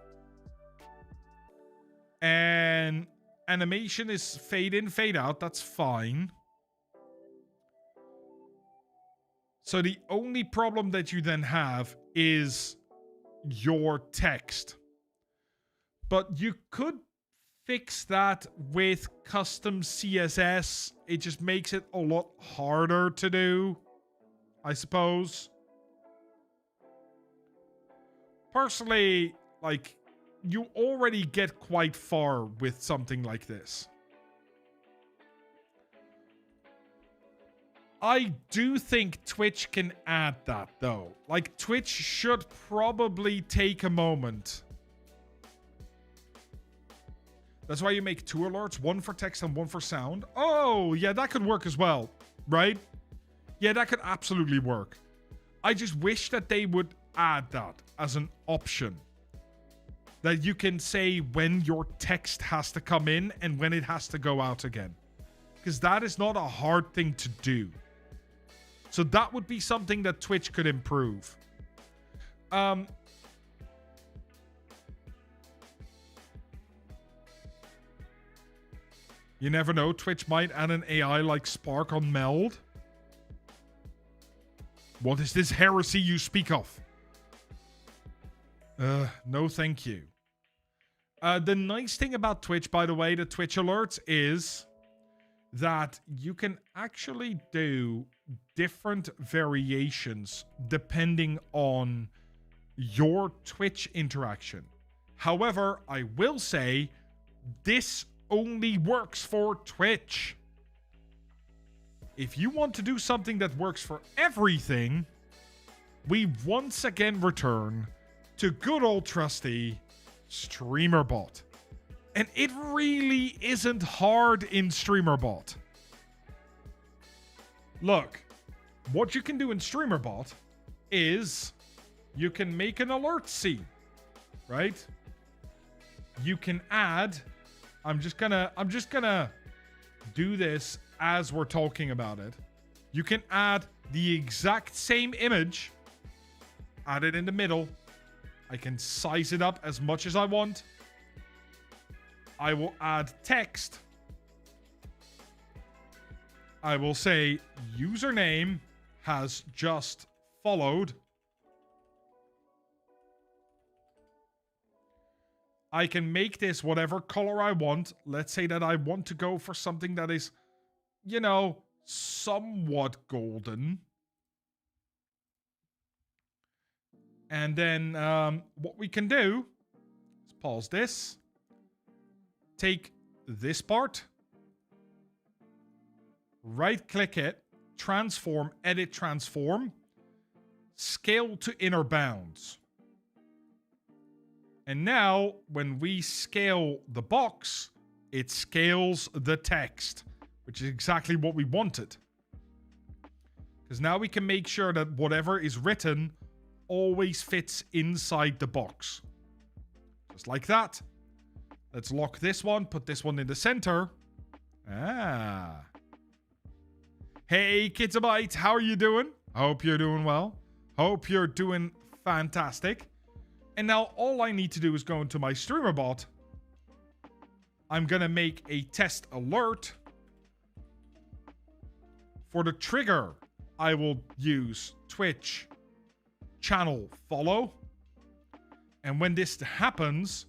And animation is fade in, fade out. That's fine. So the only problem that you then have is your text. But you could fix that with custom CSS. It just makes it a lot harder to do, I suppose. Personally, like, you already get quite far with something like this. I do think Twitch can add that, though. Like, Twitch should probably take a moment. That's why you make 2 alerts, one for text and one for sound. Oh, yeah, that could work as well, right? Yeah, that could absolutely work. I just wish that they would add that as an option. That you can say when your text has to come in and when it has to go out again. Because that is not a hard thing to do. So that would be something that Twitch could improve. You never know, Twitch might add an AI like Spark on Meld. What is this heresy you speak of? No thank you. The nice thing about Twitch, by the way, the Twitch alerts, is that you can actually do different variations depending on your Twitch interaction. However, I will say this only works for Twitch. If you want to do something that works for everything, we once again return to good old trusty StreamerBot. And it really isn't hard in StreamerBot. Look, what you can do in StreamerBot is you can make an alert scene, right? You can add, I'm just gonna do this as we're talking about it. You can add the exact same image, add it in the middle. I can size it up as much as I want. I will add text. I will say username has just followed. I can make this whatever color I want. Let's say that I want to go for something that is, you know, somewhat golden. And then what we can do is pause this. Take this part. Right-click it. Transform, edit, transform. Scale to inner bounds. And now, when we scale the box, it scales the text, which is exactly what we wanted. Because now we can make sure that whatever is written always fits inside the box. Just like that. Let's lock this one, put this one in the center. Ah. Hey, Kitsabite, how are you doing? Hope you're doing well. Hope you're doing fantastic. And now all I need to do is go into my streamer bot. I'm going to make a test alert. For the trigger, I will use Twitch channel follow. And when this happens,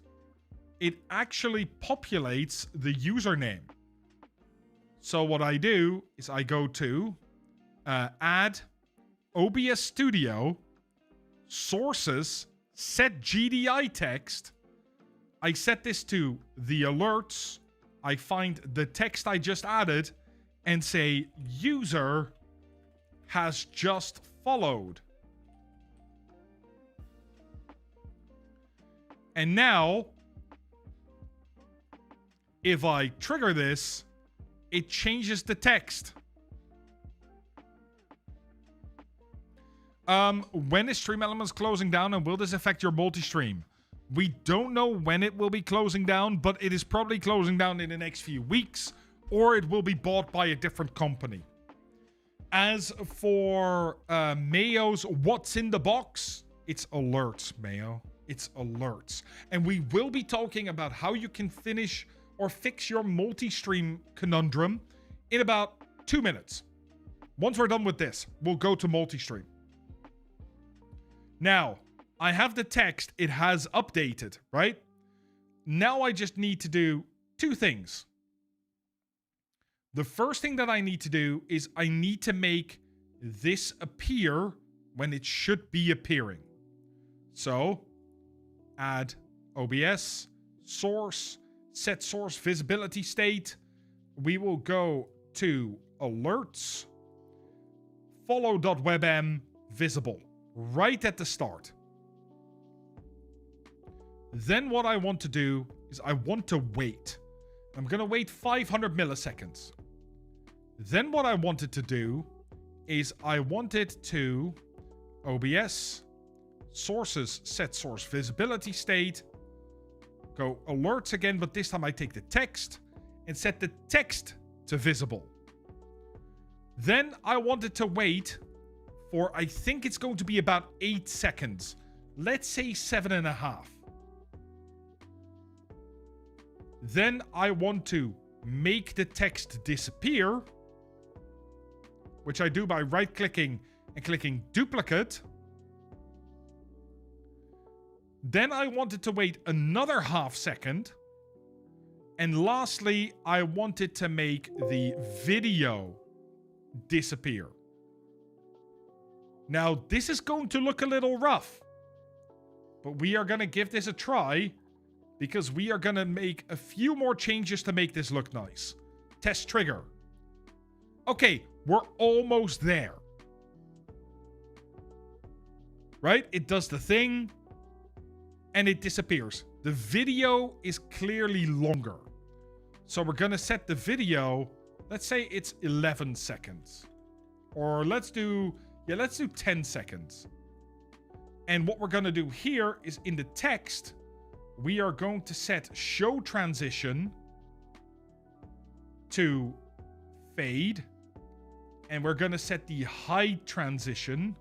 it actually populates the username. So what I do is I go to add OBS Studio, sources, set GDI text. I set this to the alerts. I find the text I just added and say user has just followed. And now, if I trigger this, it changes the text. When is StreamElements closing down, and will this affect your multi-stream? We don't know when it will be closing down, but it is probably closing down in the next few weeks, or it will be bought by a different company. As for Mayo's what's in the box, it's alerts, Mayo. It's alerts. And we will be talking about how you can finish or fix your multi-stream conundrum in about 2 minutes. Once we're done with this, we'll go to multi-stream. Now, I have the text. It has updated, right? Now I just need to do 2 things. The first thing that I need to do is I need to make this appear when it should be appearing. So, add OBS, source, set source visibility state. We will go to alerts, follow.webm visible, right at the start. Then what I want to do is I want to wait. I'm going to wait 500 milliseconds. Then what I wanted to do is I wanted to OBS, sources, set source visibility state, go alerts again, but this time I take the text and set the text to visible. Then I wanted to wait for, I think it's going to be about 8 seconds. Let's say 7.5. Then I want to make the text disappear, which I do by right-clicking and clicking duplicate. Then I wanted to wait another half second. And lastly, I wanted to make the video disappear. Now, this is going to look a little rough, but we are going to give this a try because we are going to make a few more changes to make this look nice. Test trigger. Okay, we're almost there. Right? It does the thing and it disappears. The video is clearly longer. So we're going to set the video, let's say it's 11 seconds. Or let's do 10 seconds. And what we're going to do here is in the text, we are going to set show transition to fade. And we're going to set the hide transition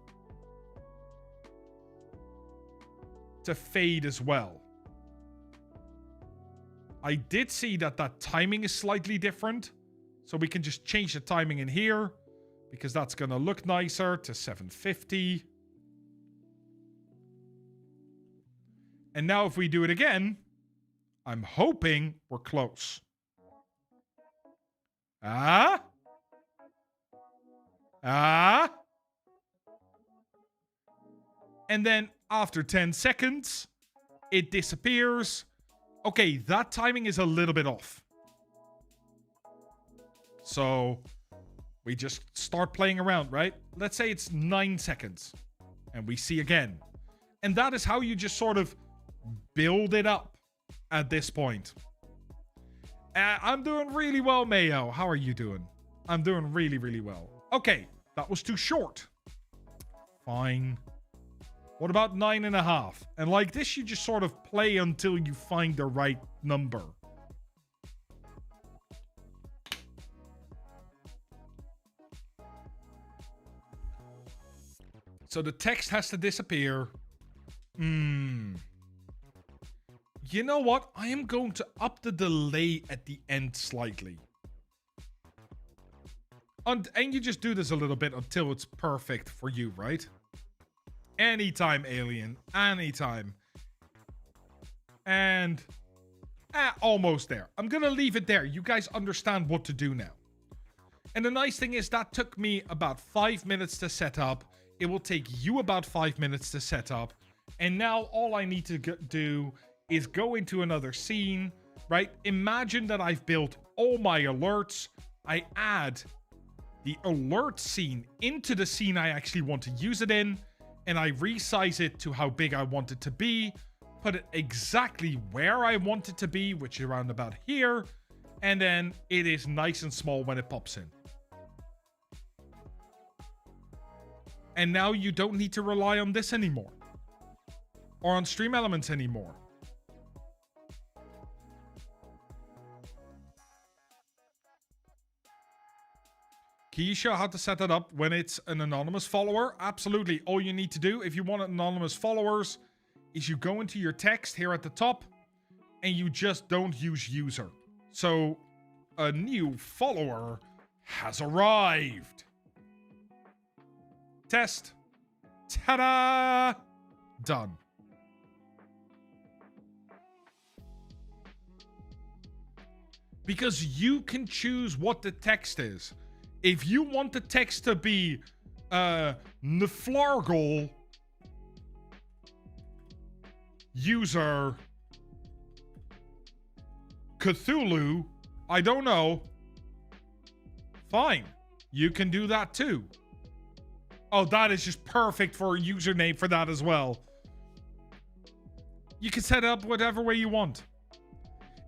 to fade as well. I did see that timing is slightly different. So we can just change the timing in here because that's going to look nicer to 750. And now if we do it again, I'm hoping we're close. And then after 10 seconds, it disappears. Okay, that timing is a little bit off. So we just start playing around, right? Let's say it's 9 seconds. And we see again. And that is how you just sort of build it up at this point. I'm doing really well, Mayo. How are you doing? I'm doing really, really well. Okay, that was too short. Fine. What about 9.5? And like this, you just sort of play until you find the right number. So the text has to disappear. You know what? I am going to up the delay at the end slightly. And you just do this a little bit until it's perfect for you, right? Anytime, alien. Anytime. And almost there. I'm going to leave it there. You guys understand what to do now. And the nice thing is that took me about 5 minutes to set up. It will take you about 5 minutes to set up. And now all I need to do is go into another scene, right? Imagine that I've built all my alerts. I add the alert scene into the scene I actually want to use it in. And I resize it to how big I want it to be. Put it exactly where I want it to be, which is around about here. And then it is nice and small when it pops in. And now you don't need to rely on this anymore. Or on StreamElements anymore. Can you show how to set that up when it's an anonymous follower? Absolutely. All you need to do if you want anonymous followers is you go into your text here at the top and you just don't use user. So a new follower has arrived. Test. Ta-da! Done. Because you can choose what the text is. If you want the text to be Neflargle user Cthulhu, I don't know. Fine. You can do that too. Oh, that is just perfect for a username for that as well. You can set it up whatever way you want.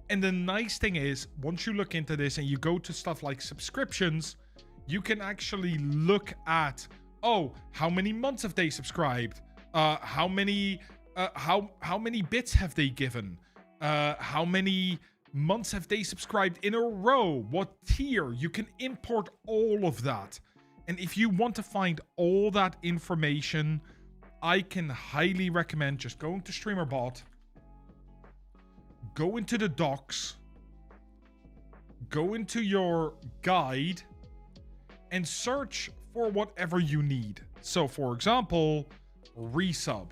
And the nice thing is, once you look into this and you go to stuff like subscriptions, you can actually look at, oh, how many months have they subscribed? How many bits have they given? How many months have they subscribed in a row? What tier? You can import all of that. And if you want to find all that information, I can highly recommend just going to StreamerBot, go into the docs, go into your guide, and search for whatever you need. So, for example, resub.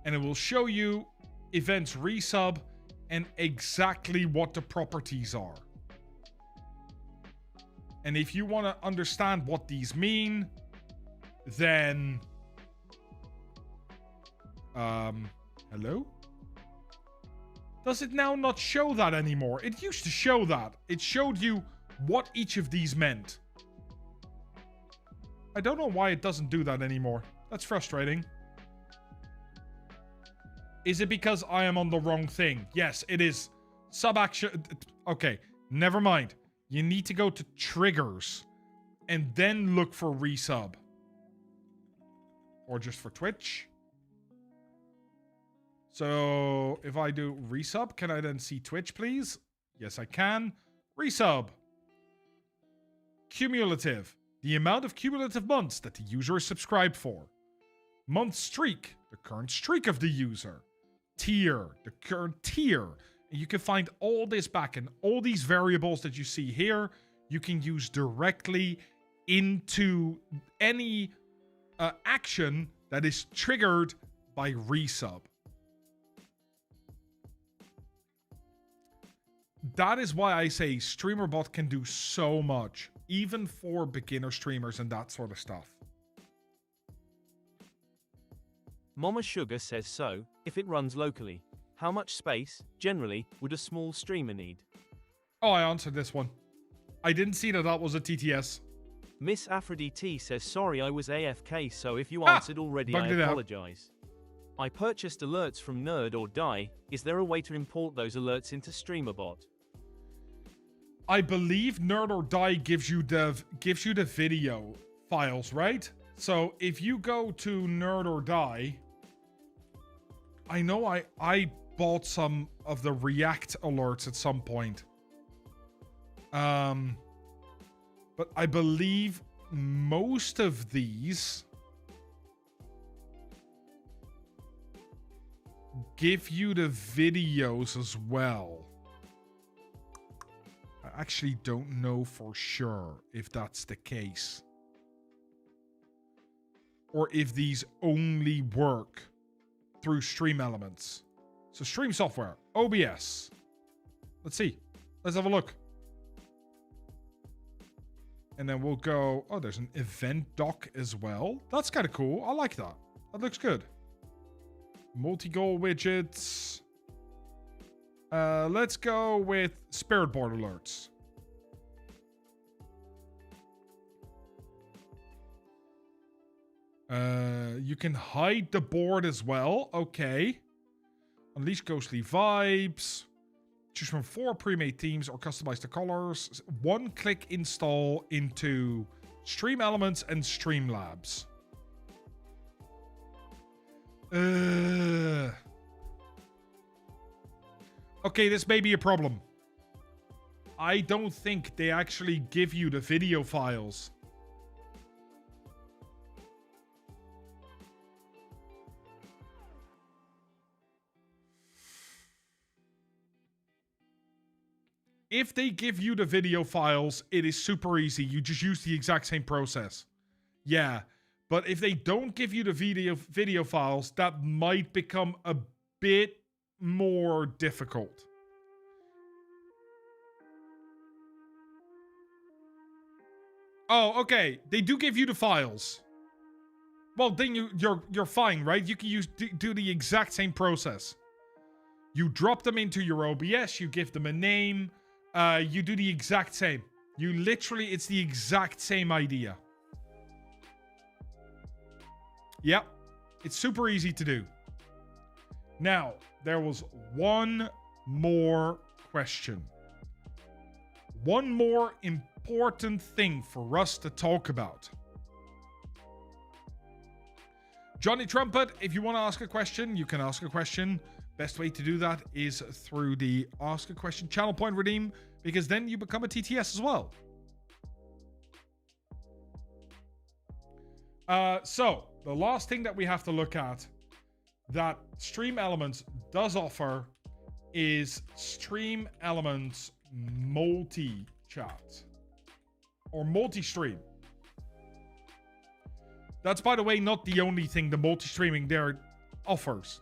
And it will show you events resub and exactly what the properties are. And if you want to understand what these mean, then... hello? Does it now not show that anymore? It used to show that. It showed you what each of these meant. I don't know why it doesn't do that anymore. That's frustrating. Is it because I am on the wrong thing? Yes, it is. Sub-action... Okay, never mind. You need to go to triggers and then look for resub. Or just for Twitch. So if I do resub, can I then see Twitch, please? Yes, I can. Resub. Cumulative. The amount of cumulative months that the user is subscribed for. Month streak. The current streak of the user. Tier. The current tier. And you can find all this back, and all these variables that you see here, you can use directly into any action that is triggered by resub. That is why I say StreamerBot can do so much, even for beginner streamers and that sort of stuff. Mama Sugar says so, if it runs locally. How much space, generally, would a small streamer need? Oh, I answered this one. I didn't see that was a TTS. Miss Aphrodite says sorry I was AFK, so if you answered already I apologize. I purchased alerts from Nerd or Die. Is there a way to import those alerts into StreamerBot? I believe Nerd or Die gives you the video files, right? So if you go to Nerd or Die, I know I bought some of the React alerts at some point. But I believe most of these give you the videos as well. I actually don't know for sure if that's the case. Or if these only work through StreamElements. So stream software, OBS. Let's see. Let's have a look. And then we'll go, oh, there's an event doc as well. That's kind of cool. I like that. That looks good. Multi-goal widgets. Let's go with spirit board alerts. You can hide the board as well. Okay. Unleash ghostly vibes. Choose from 4 pre-made themes or customize the colors. One-click install into StreamElements and Streamlabs. Okay, this may be a problem. I don't think they actually give you the video files. If they give you the video files, it is super easy. You just use the exact same process. Yeah, but if they don't give you the video files, that might become a bit more difficult. Oh, okay. They do give you the files. Well, then you're fine, right? You can do the exact same process. You drop them into your OBS. You give them a name. You do the exact same. You literally, it's the exact same idea. Yep. It's super easy to do. Now, there was one more question. One more important thing for us to talk about. Johnny Trumpet, if you want to ask a question, you can ask a question. Best way to do that is through the Ask a Question channel point redeem, because then you become a TTS as well. So, the last thing that we have to look at that StreamElements does offer is StreamElements multi-chat or multi-stream. That's, by the way, not the only thing the multi-streaming there offers.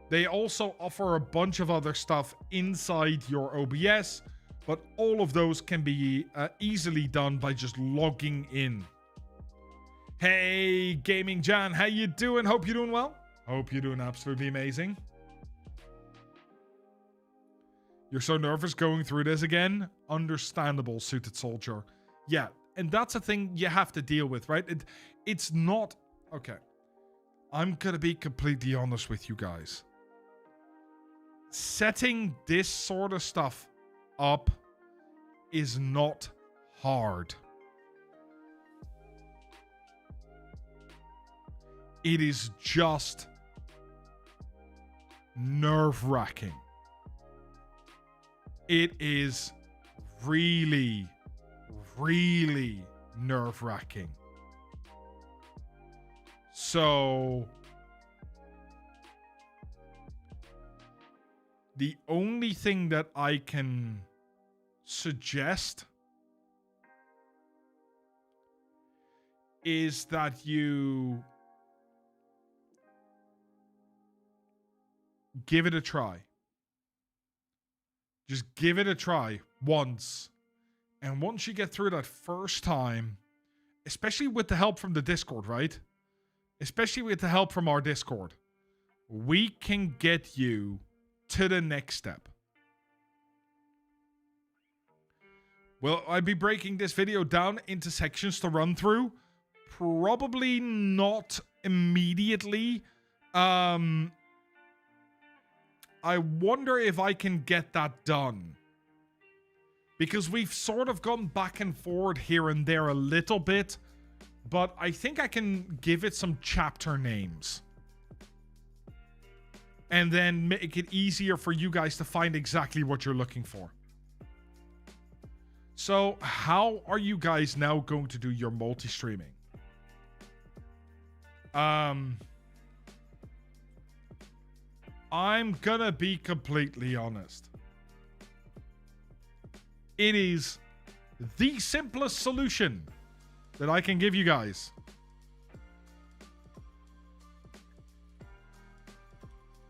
They also offer a bunch of other stuff inside your OBS, but all of those can be easily done by just logging in. Hey, Gaming Jan, how you doing? Hope you're doing well. Hope you're doing absolutely amazing. You're so nervous going through this again? Understandable, Suited Soldier. Yeah, and that's a thing you have to deal with, right? It's not... Okay. I'm gonna be completely honest with you guys. Setting this sort of stuff up is not hard. It is just nerve-wracking. It is really, really nerve-wracking. So... the only thing that I can suggest is that you give it a try. Just give it a try once. And once you get through that first time, especially with the help from the Discord, right? Especially with the help from our Discord, we can get you to the next step. Will I be breaking this video down into sections to run through? Probably not immediately. I wonder if I can get that done. Because we've sort of gone back and forward here and there a little bit. But I think I can give it some chapter names. And then make it easier for you guys to find exactly what you're looking for. So how are you guys now going to do your multi-streaming? I'm gonna be completely honest. It is the simplest solution that I can give you guys.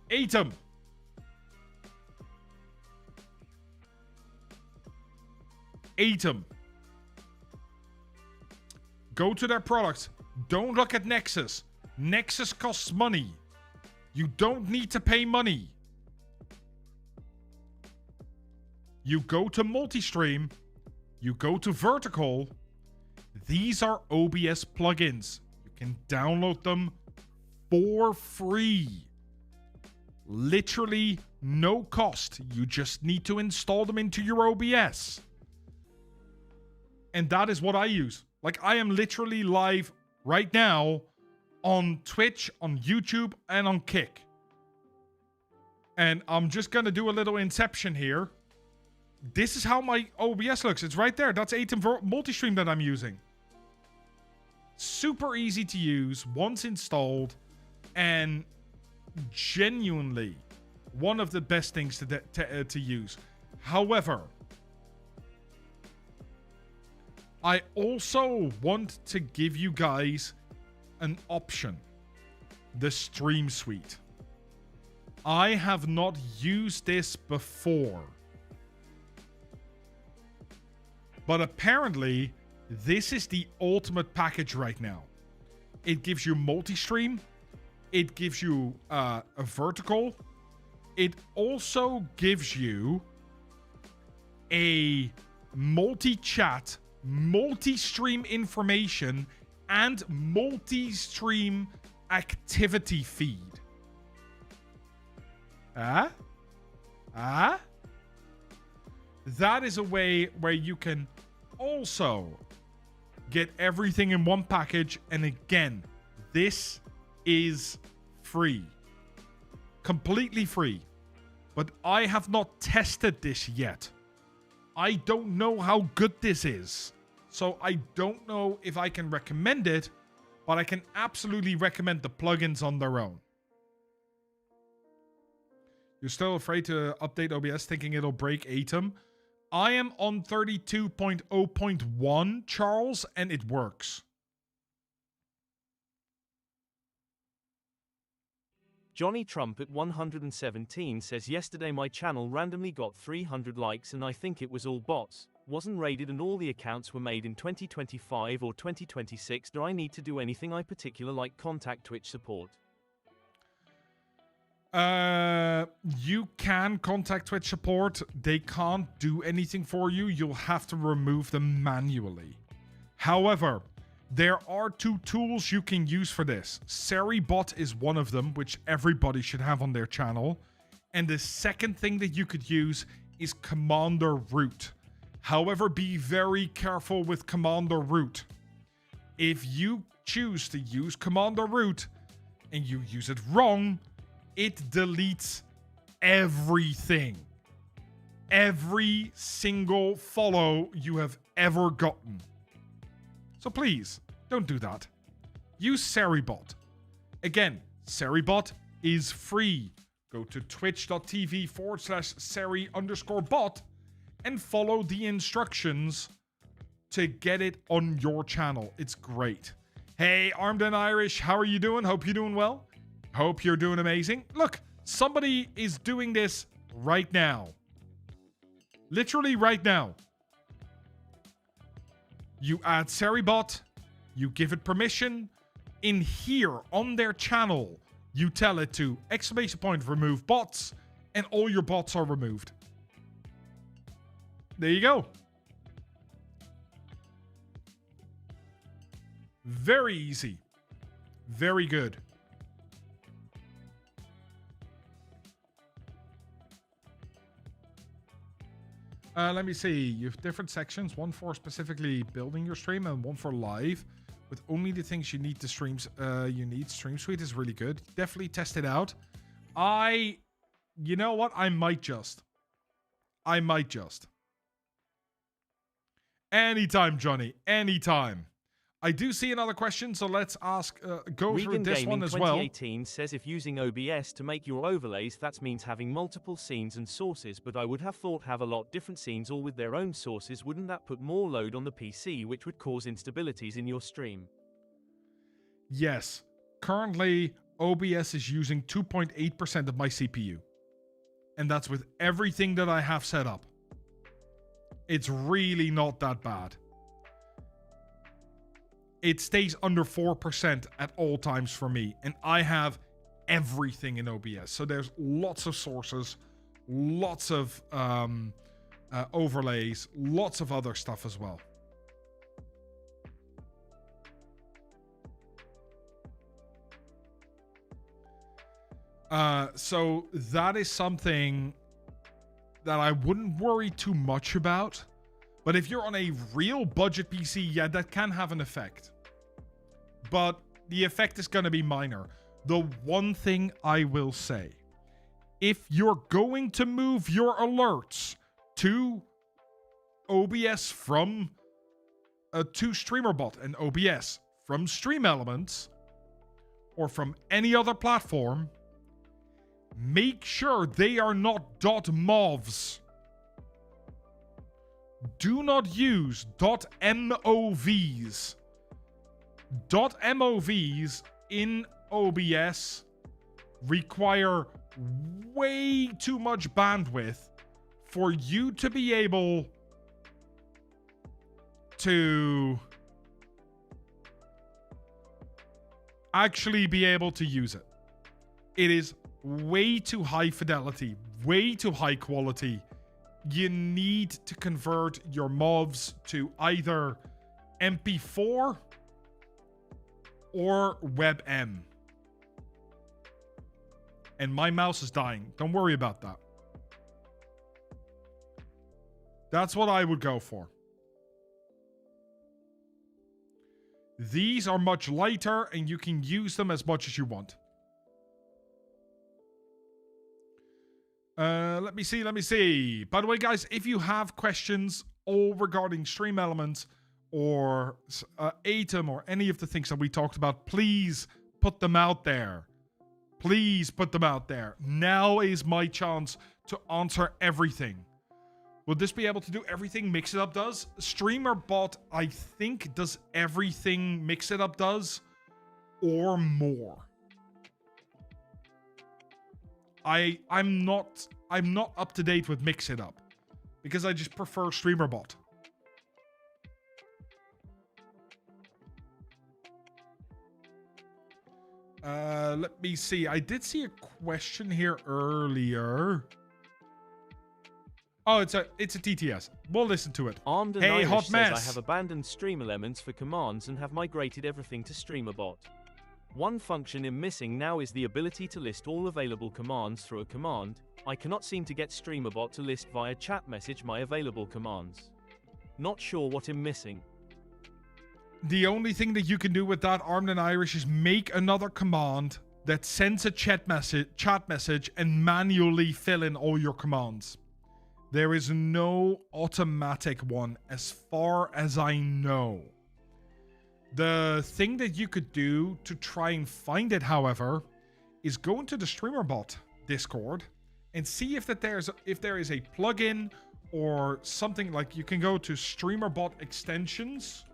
Atom. Atom. Go to their products. Don't look at Nexus. Nexus costs money. You don't need to pay money. You go to multi-stream. You go to vertical. These are OBS plugins. You can download them for free. Literally no cost. You just need to install them into your OBS. And that is what I use. Like, I am literally live right now on Twitch, on YouTube, and on Kick. And I'm just going to do a little inception here. This is how my OBS looks. It's right there. That's Atom Multistream that I'm using. Super easy to use once installed. And genuinely one of the best things to use. However, I also want to give you guys an option. The Stream Suite. I have not used this before. But apparently, this is the ultimate package right now. It gives you multi-stream. It gives you a vertical. It also gives you a multi-chat, multi-stream information, and multi-stream activity feed. That is a way where you can also get everything in one package. And again, this is free. Completely free. But I have not tested this yet. I don't know how good this is. So I don't know if I can recommend it, but I can absolutely recommend the plugins on their own. You're still afraid to update OBS thinking it'll break Atom? I am on 32.0.1, Charles, and it works. Johnny Trump at 117 says, yesterday my channel randomly got 300 likes and I think it was all bots. Wasn't raided and all the accounts were made in 2025 or 2026. Do I need to do anything I particular like contact Twitch support? You can contact Twitch support. They can't do anything for you. You'll have to remove them manually. However, there are two tools you can use for this. SeriBot is one of them, which everybody should have on their channel. And the second thing that you could use is Commander Root. However, be very careful with Commander Root. If you choose to use Commander Root and you use it wrong, it deletes everything. Every single follow you have ever gotten. So please, don't do that. Use SeriBot. Again, SeriBot is free. Go to twitch.tv/Seri_bot and follow the instructions to get it on your channel. It's great. Hey, Armed and Irish, how are you doing? Hope you're doing well. Hope you're doing amazing. Look, somebody is doing this right now. Literally right now. You add SeriBot, you give it permission. In here, on their channel, you tell it to !remove bots, and all your bots are removed. There you go. Very easy. Very good. Let me see. You have different sections. One for specifically building your stream and one for live. With only the things you need to streams. You need. Stream Suite is really good. Definitely test it out. You know what? I might just. Anytime, Johnny. Anytime. I do see another question, so let's ask, go Regan through this Gaming one as well. 2018 says if using OBS to make your overlays, that means having multiple scenes and sources, but I would have thought have a lot different scenes all with their own sources. Wouldn't that put more load on the PC, which would cause instabilities in your stream? Yes. Currently, OBS is using 2.8% of my CPU. And that's with everything that I have set up. It's really not that bad. It stays under 4% at all times for me. And I have everything in OBS. So there's lots of sources, lots of overlays, lots of other stuff as well. So that is something that I wouldn't worry too much about. But if you're on a real budget PC, yeah, that can have an effect. But the effect is going to be minor. The one thing I will say, if you're going to move your alerts to OBS from to StreamerBot and OBS from StreamElements or from any other platform, make sure they are not .movs. Do not use .movs. .movs in OBS require way too much bandwidth for you to be able to actually be able to use it. It is way too high fidelity, way too high quality. You need to convert your MOVs to either MP4 or WebM. And my mouse is dying. Don't worry about that. That's what I would go for. These are much lighter and you can use them as much as you want. Let me see. By the way, guys, if you have questions all regarding StreamElements or Atom or any of the things that we talked about, please put them out there. Please put them out there. Now is my chance to answer everything. Will this be able to do everything Mix It Up does? StreamerBot, I think, does everything Mix It Up does or more. I'm not up to date with Mix It Up because I just prefer StreamerBot. Let me see. I did see a question here earlier. Oh, it's a TTS. We'll listen to it. Armed and Hey, Irish Hot says Mess. I have abandoned StreamElements for commands and have migrated everything to StreamerBot. One function I'm missing now is the ability to list all available commands through a command. I cannot seem to get StreamerBot to list via chat message my available commands. Not sure what I'm missing. The only thing that you can do with that, Armed and Irish, is make another command that sends a chat message and manually fill in all your commands. There is no automatic one as far as I know. The thing that you could do to try and find it, however, is go into the StreamerBot Discord and see if there is a plugin or something. Like you can go to StreamerBot extensions.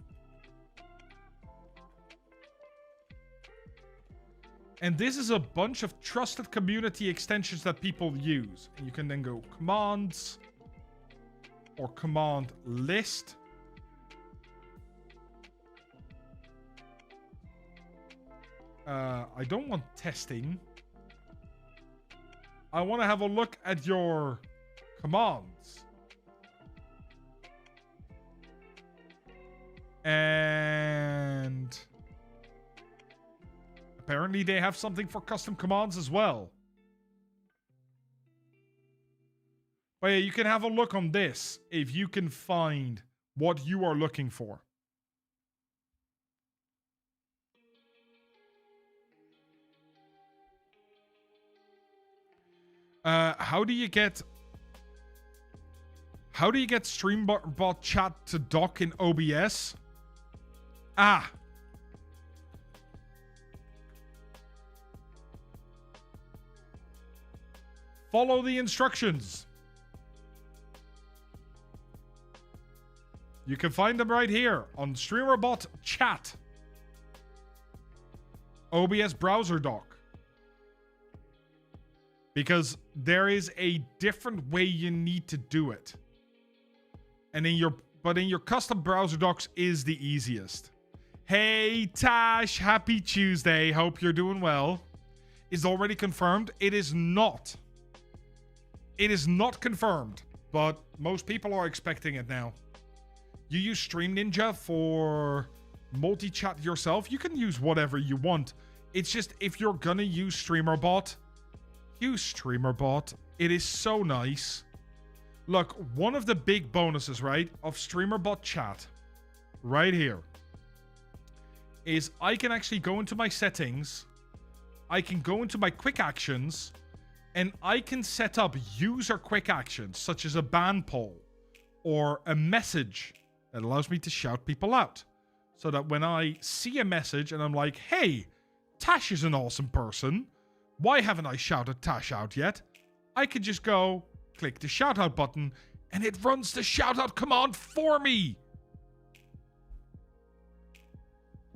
And this is a bunch of trusted community extensions that people use. And you can then go commands or command list. I don't want testing. I want to have a look at your commands. And apparently they have something for custom commands as well. But yeah, you can have a look on this if you can find what you are looking for. How do you get How do you get StreamBot chat to dock in OBS? Ah. Follow the instructions. You can find them right here on StreamerBot chat. OBS browser dock. Because there is a different way you need to do it. And in your custom browser docs is the easiest. Hey Tash, happy Tuesday. Hope you're doing well. Is already confirmed? It is not. It is not confirmed, but most people are expecting it now. You use Stream Ninja for multi-chat yourself. You can use whatever you want. It's just if you're gonna use StreamerBot, use StreamerBot. It is so nice. Look, one of the big bonuses, right, of StreamerBot chat, right here, is I can actually go into my settings, I can go into my quick actions, and I can set up user quick actions, such as a ban poll, or a message that allows me to shout people out. So that when I see a message and I'm like, hey, Tash is an awesome person, why haven't I shouted Tash out yet? I could just go, click the shout out button, and it runs the shout out command for me.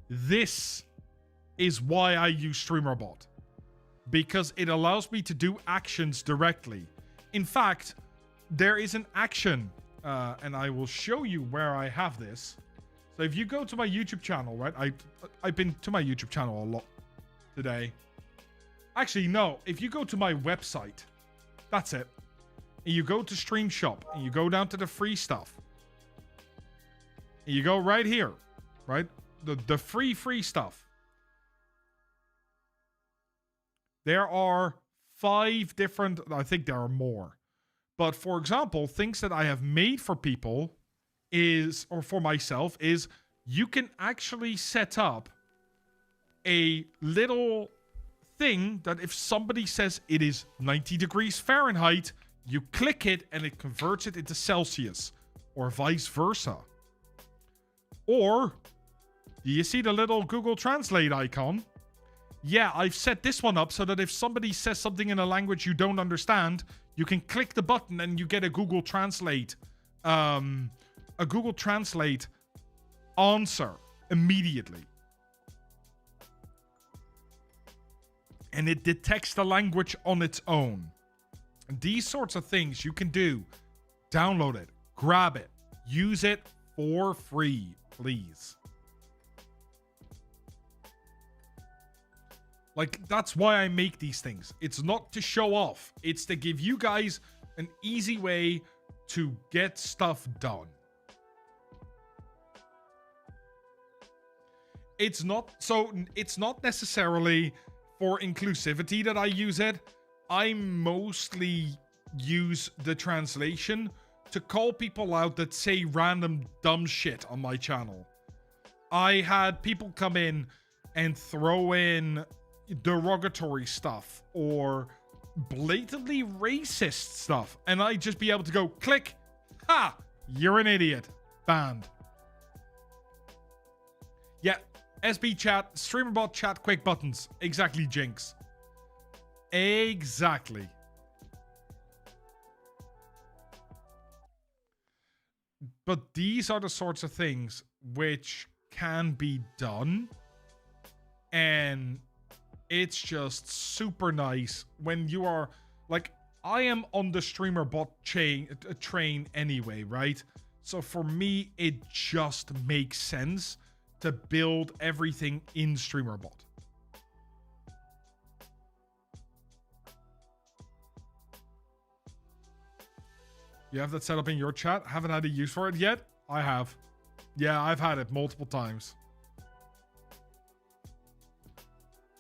This is why I use StreamerBot. Because it allows me to do actions directly. In fact, there is an action, and I will show you where I have this. So if you go to my YouTube channel, right? I've been to my YouTube channel a lot today. Actually, no. If you go to my website, that's it. And you go to Stream Shop, and you go down to the free stuff. And you go right here, right? The free stuff. There are 5 different, I think there are more. But for example, things that I have made for people is, or for myself, is you can actually set up a little thing that if somebody says it is 90 degrees Fahrenheit, you click it and it converts it into Celsius, or vice versa. Or, do you see the little Google Translate icon? Yeah, I've set this one up so that if somebody says something in a language you don't understand, you can click the button and you get a Google Translate, answer immediately. And it detects the language on its own. And these sorts of things you can do. Download it, grab it, use it for free, please. Like, that's why I make these things. It's not to show off. It's to give you guys an easy way to get stuff done. It's not necessarily for inclusivity that I use it. I mostly use the translation to call people out that say random dumb shit on my channel. I had people come in and throw in derogatory stuff or blatantly racist stuff, and I'd just be able to go click, ha, you're an idiot, banned. Yeah, SB chat, StreamerBot chat, quick buttons. Exactly, Jinx. Exactly. But these are the sorts of things which can be done, and it's just super nice when you are like, I am on the StreamerBot train anyway, right? So for me, it just makes sense to build everything in StreamerBot. You have that set up in your chat? Haven't had a use for it yet? I have. Yeah, I've had it multiple times.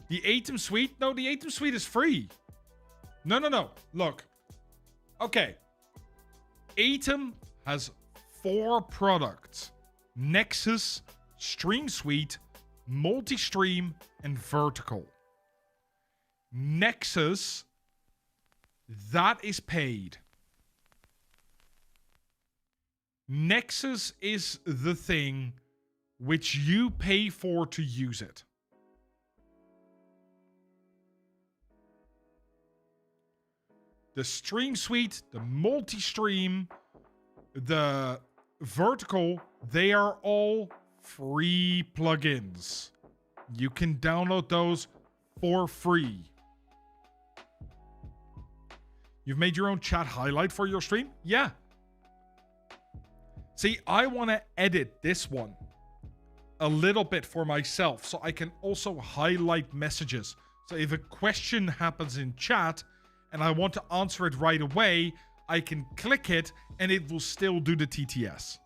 The Atom Suite? No, the Atom Suite is free. No. Look. Okay. Atom has 4 products. Nexus, Stream Suite, Multi-Stream, and Vertical. Nexus, that is paid. Nexus is the thing which you pay for to use it. The Stream Suite, the multi-stream, the vertical, they are all free plugins. You can download those for free. You've made your own chat highlight for your stream? Yeah. See, I want to edit this one a little bit for myself so I can also highlight messages. So if a question happens in chat and I want to answer it right away, I can click it and it will still do the TTS.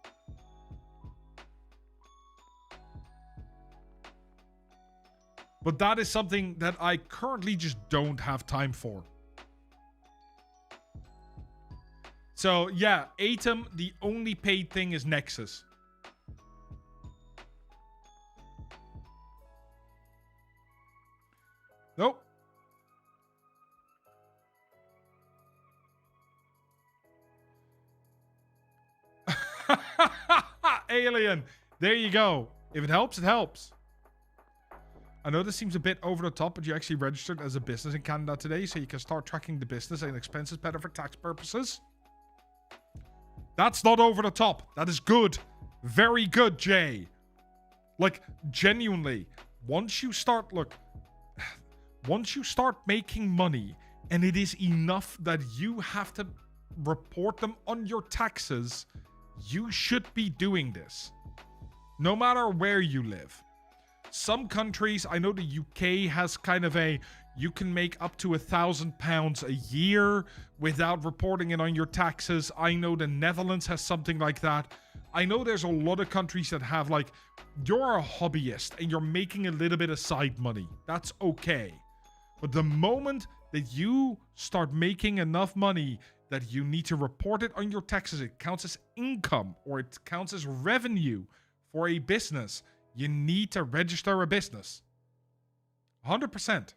But that is something that I currently just don't have time for. So yeah, Atom, the only paid thing is Nexus. Nope. Alien. There you go. If it helps, it helps. I know this seems a bit over the top, but you actually registered as a business in Canada today, so you can start tracking the business and expenses better for tax purposes. That's not over the top. That is good. Very good, Jay. Like, genuinely, once you start making money and it is enough that you have to report them on your taxes, you should be doing this. No matter where you live. Some countries, I know the UK has kind of you can make up to £1,000 a year without reporting it on your taxes. I know the Netherlands has something like that. I know there's a lot of countries that have you're a hobbyist and you're making a little bit of side money. That's okay. But the moment that you start making enough money that you need to report it on your taxes, it counts as income or it counts as revenue for a business, you need to register a business. 100%.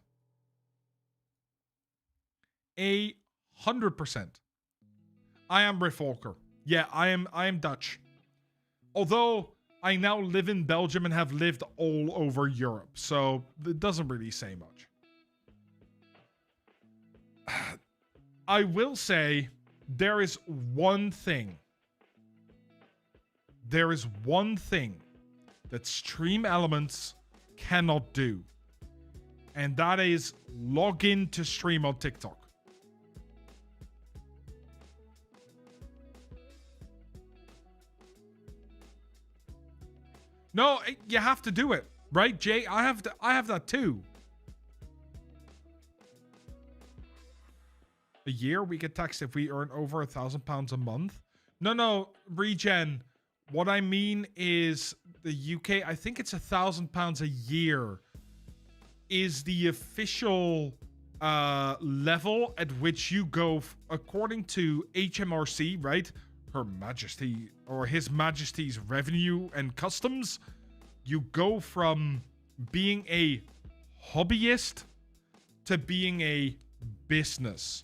100%. I am Riff Walker. Yeah, I am Dutch. Although I now live in Belgium and have lived all over Europe, so it doesn't really say much. I will say there is one thing. There is one thing that StreamElements cannot do. And that is log in to stream on TikTok. No, you have to do it, right, Jay? I have that too. A year we get taxed if we earn over £1,000 a month. No, Regen. What I mean is the UK, I think it's £1,000 a year is the official level at which you go according to HMRC, right? Her Majesty or His Majesty's Revenue and Customs. You go from being a hobbyist to being a business.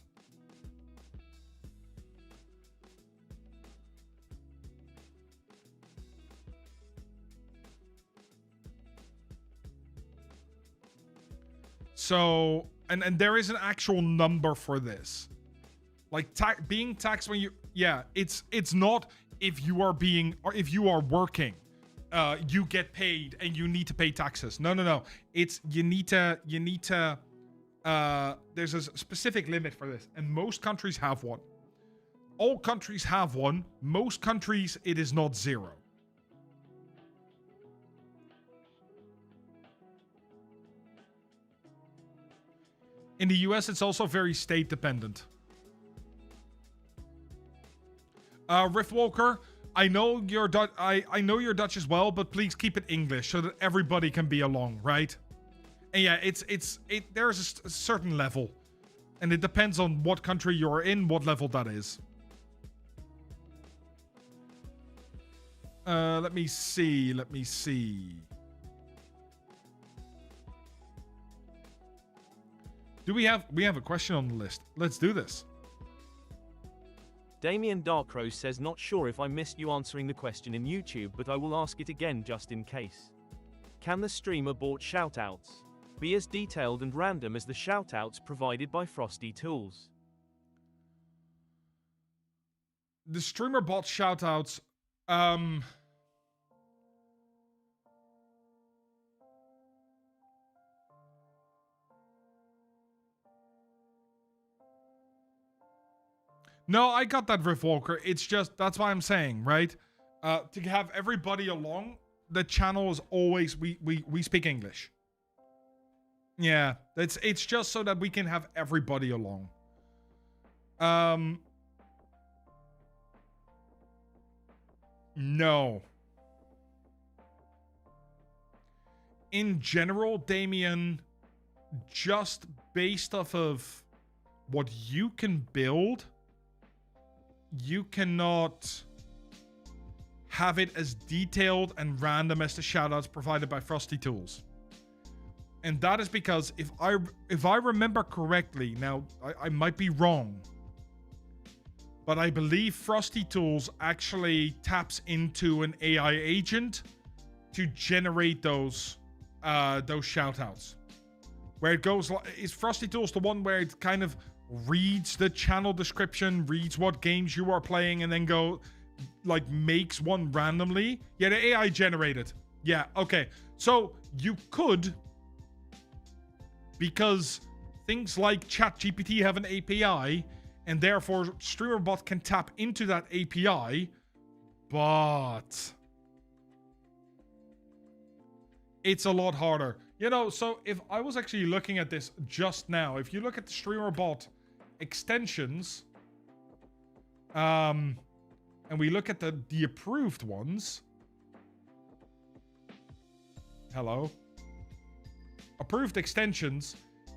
So, and there is an actual number for this. Like being taxed when you, yeah, it's not if you are being, or if you are working, you get paid and you need to pay taxes. No. It's, you need to, there's a specific limit for this. And most countries have one. All countries have one. Most countries, it is not zero. In the US, it's also very state dependent. Riff Walker, I know you're I know you're Dutch as well, but please keep it English so that everybody can be along, right? And yeah, there's a certain level, and it depends on what country you're in, what level that is. Let me see. Do we have a question on the list? Let's do this. Damien Darkrose says not sure if I missed you answering the question in YouTube, but I will ask it again just in case. Can the streamer bot shoutouts be as detailed and random as the shoutouts provided by Frosty Tools? The streamer bot shoutouts, no, I got that, Riff Walker. It's just, that's why I'm saying, right? To have everybody along, the channel is always, we speak English. Yeah, it's just so that we can have everybody along. No. In general, Damien, just based off of what you can build, you cannot have it as detailed and random as the shoutouts provided by Frosty Tools. And that is because if I remember correctly, now I might be wrong, but I believe Frosty Tools actually taps into an AI agent to generate those shoutouts. Where it goes, is Frosty Tools the one where it kind of reads the channel description, reads what games you are playing, and then makes one randomly? Yeah, the AI generated. Yeah, okay. So you could, because things like ChatGPT have an API, and therefore StreamerBot can tap into that API, but it's a lot harder. You know, so if I was actually looking at this just now, if you look at the StreamerBot extensions, and we look at the approved ones. Hello. Approved extensions,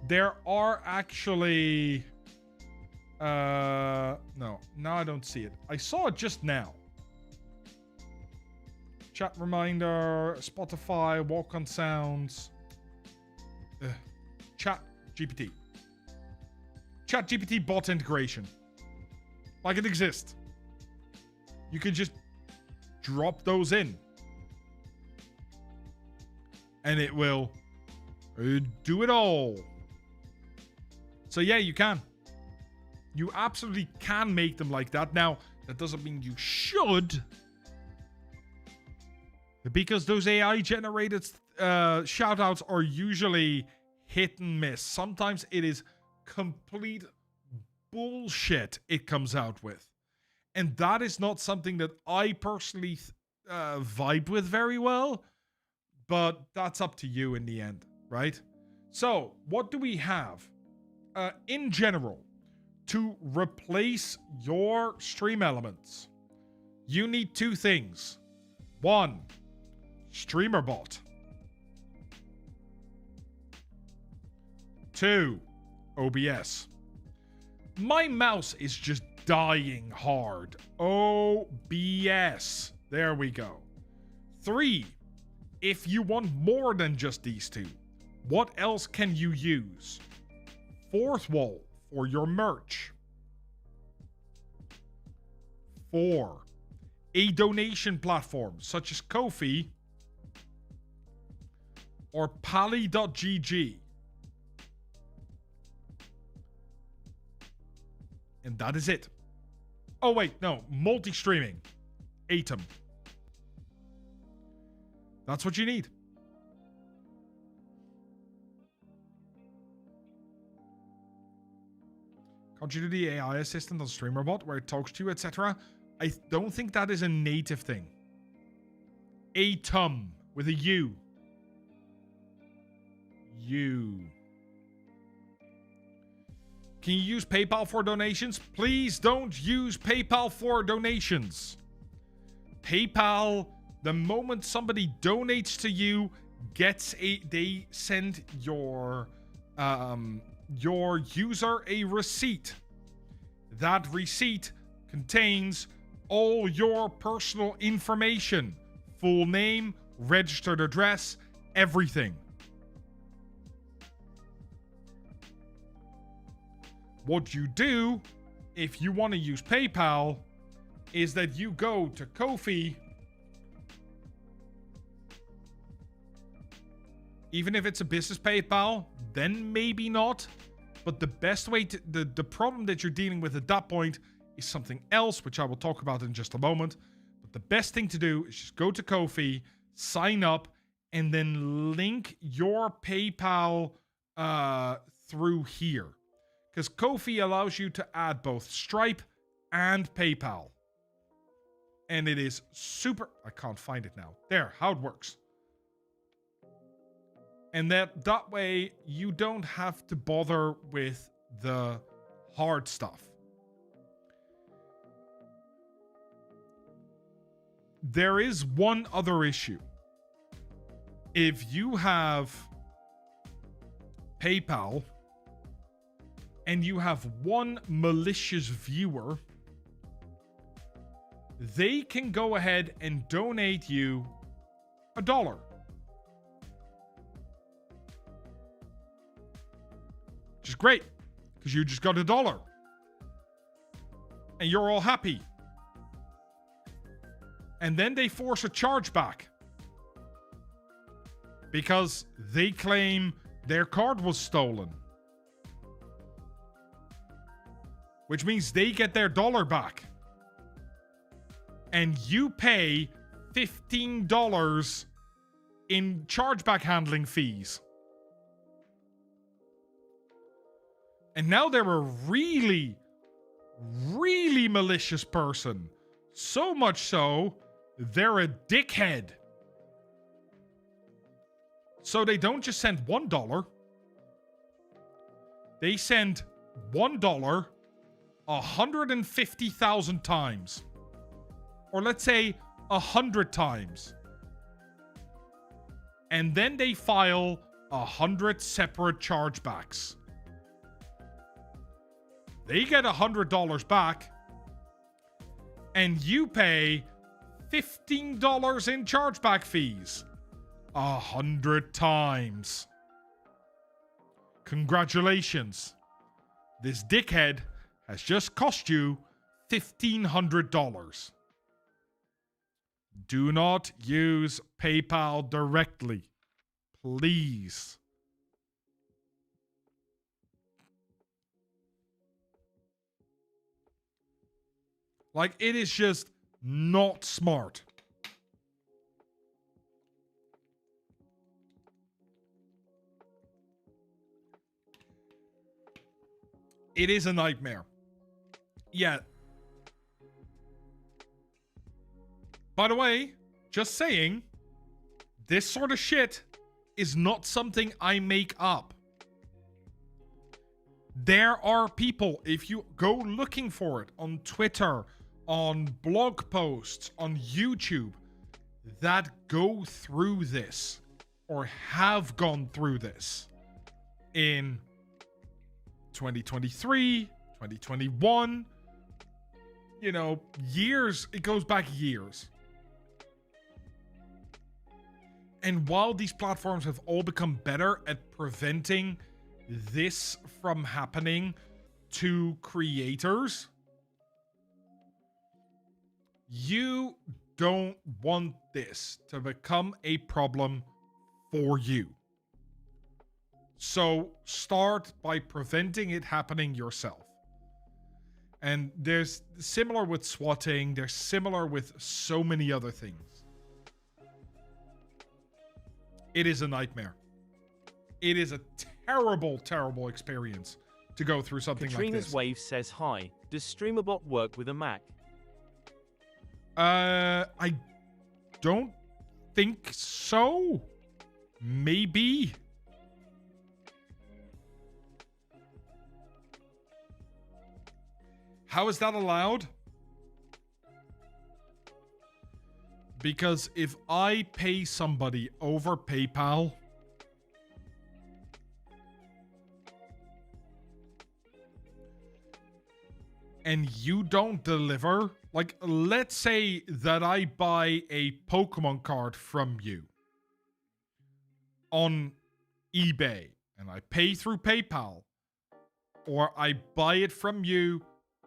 there are actually... no, now I don't see it. I saw it just now. Chat reminder, Spotify, walk on sounds. Chat GPT. Chat GPT bot integration. Like it exists. You can just drop those in. And it will do it all. So yeah, you can. You absolutely can make them like that. Now, that doesn't mean you should. Because those AI-generated shoutouts are usually hit and miss. Sometimes it is complete bullshit it comes out with. And that is not something that I personally vibe with very well. But that's up to you in the end, right? So, what do we have? In general, to replace your StreamElements, you need two things. One, StreamerBot. 2, OBS. My mouse is just dying hard. OBS. There we go. 3, if you want more than just these two, what else can you use? 4th wall for your merch. 4, a donation platform such as Ko-fi or pally.gg. And that is it. Oh wait, no, multi-streaming. Atom. That's what you need. Can't you do the AI assistant on StreamerBot where it talks to you, etc.? I don't think that is a native thing. Atom with a U. U. Can you use PayPal for donations? Please don't use PayPal for donations. PayPal, the moment somebody donates to you, they send your user a receipt. That receipt contains all your personal information. Full name, registered address, everything. What you do if you want to use PayPal, is that you go to Ko-fi. Even if it's a business PayPal, then maybe not. But the best way to... The problem that you're dealing with at that point is something else, which I will talk about in just a moment. But the best thing to do is just go to Ko-fi, sign up, and then link your PayPal through here. Because Ko-fi allows you to add both Stripe and PayPal. And it is super... I can't find it now. There, how it works. And that way, you don't have to bother with the hard stuff. There is one other issue. If you have PayPal and you have one malicious viewer, they can go ahead and donate you $1. Which is great, because you just got $1. And you're all happy. And then they force a chargeback. Because they claim their card was stolen. Which means they get their $1 back. And you pay $15 in chargeback handling fees. And now they're a really, really malicious person. So much so, they're a dickhead. So they don't just send $1. They send $1 150,000 times. Or let's say 100 times. And then they file 100 separate chargebacks. They get $100 back, and you pay $15 in chargeback fees 100 times. Congratulations. This dickhead has just cost you $1,500. Do not use PayPal directly, please. Like, it is just not smart. It is a nightmare. Yeah. By the way, just saying, this sort of shit is not something I make up. There are people, if you go looking for it on Twitter, on blog posts, on YouTube, that go through this or have gone through this in 2023, 2021, you know, years. It goes back years. And while these platforms have all become better at preventing this from happening to creators, you don't want this to become a problem for you. So start by preventing it happening yourself. And there's similar with swatting, there's similar with so many other things. It is a nightmare. It is a terrible, terrible experience to go through something Katrina's like this. Wave says hi. Does StreamerBot work with a Mac? I don't think so. Maybe. How is that allowed? Because if I pay somebody over PayPal, and you don't deliver, like, let's say that I buy a Pokemon card from you on eBay and I pay through PayPal, or I buy it from you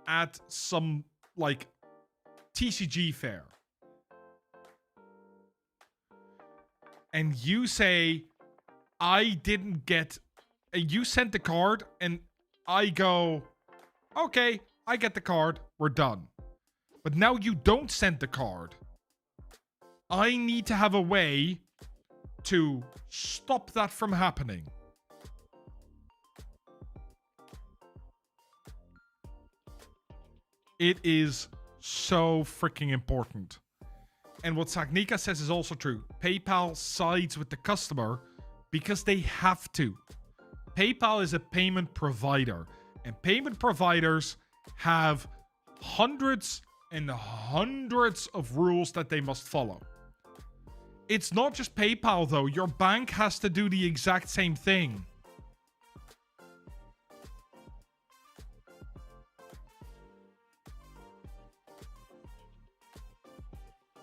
at some, like, TCG fair. And you say, I didn't get... You sent the card, and I go, okay, I get the card, we're done. But now you don't send the card. I need to have a way to stop that from happening. It is so freaking important. And what Sagnika says is also true. PayPal sides with the customer because they have to. PayPal is a payment provider, and payment providers have hundreds and hundreds of rules that they must follow. It's not just PayPal, though. Your bank has to do the exact same thing.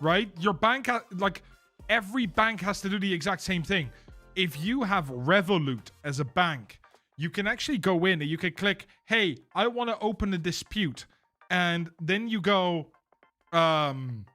Right? Your bank, like, every bank has to do the exact same thing. If you have Revolut as a bank, you can actually go in and you can click, hey, I want to open a dispute. And then you go, and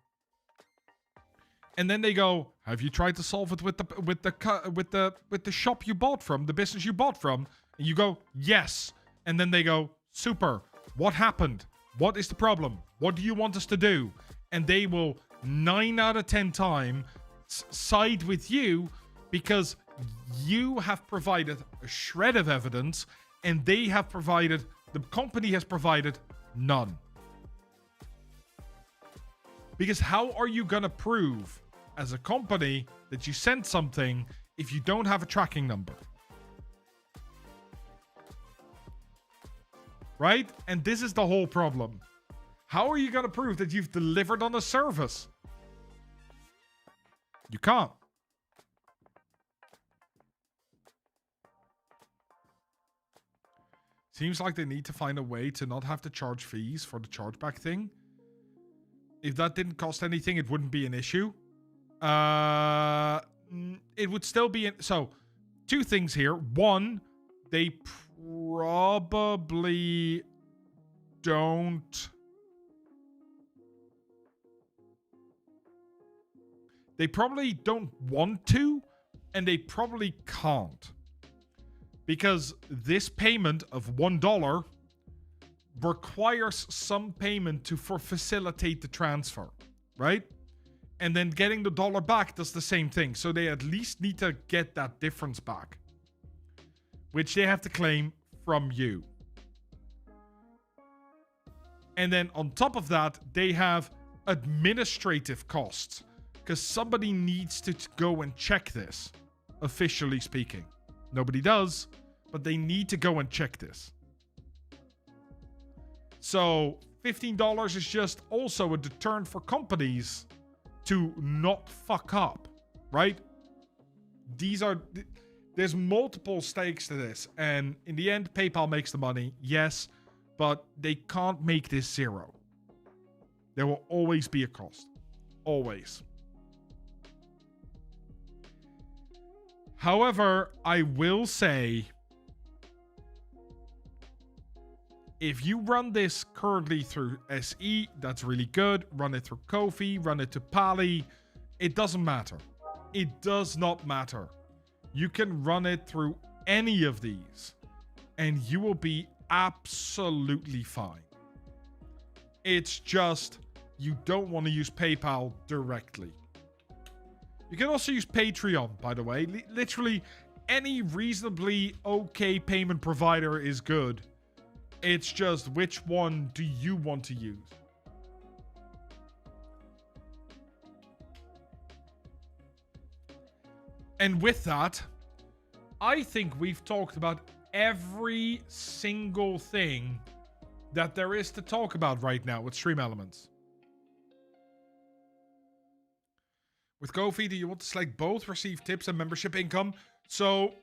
then they go, have you tried to solve it with the shop you bought from, the business you bought from? And you go, yes. And then they go, super. What happened? What is the problem? What do you want us to do? And they will 9 out of 10 times side with you because you have provided a shred of evidence and they have provided, the company has provided none. Because how are you going to prove as a company that you sent something if you don't have a tracking number? Right? And this is the whole problem. How are you going to prove that you've delivered on a service? You can't. Seems like they need to find a way to not have to charge fees for the chargeback thing. If that didn't cost anything, it wouldn't be an issue. It would still be... So, two things here. One, they probably don't... They probably don't want to, and they probably can't. Because this payment of $1 requires some payment to facilitate the transfer, right? And then getting the dollar back does the same thing. So they at least need to get that difference back, which they have to claim from you. And then on top of that, they have administrative costs because somebody needs to go and check this, officially speaking. Nobody does, but they need to go and check this. So $15 is just also a deterrent for companies to not fuck up, right? There's multiple stakes to this, and in the end, PayPal makes the money, yes, but they can't make this zero. There will always be a cost. Always. However, I will say, if you run this currently through SE, that's really good. Run it through Ko-fi, run it to Pali. It doesn't matter. It does not matter. You can run it through any of these, and you will be absolutely fine. It's just, you don't want to use PayPal directly. You can also use Patreon, by the way. Literally, any reasonably okay payment provider is good. It's just, which one do you want to use? And with that, I think we've talked about every single thing that there is to talk about right now with StreamElements. With Ko-fi, do you want to select both receive tips and membership income? So,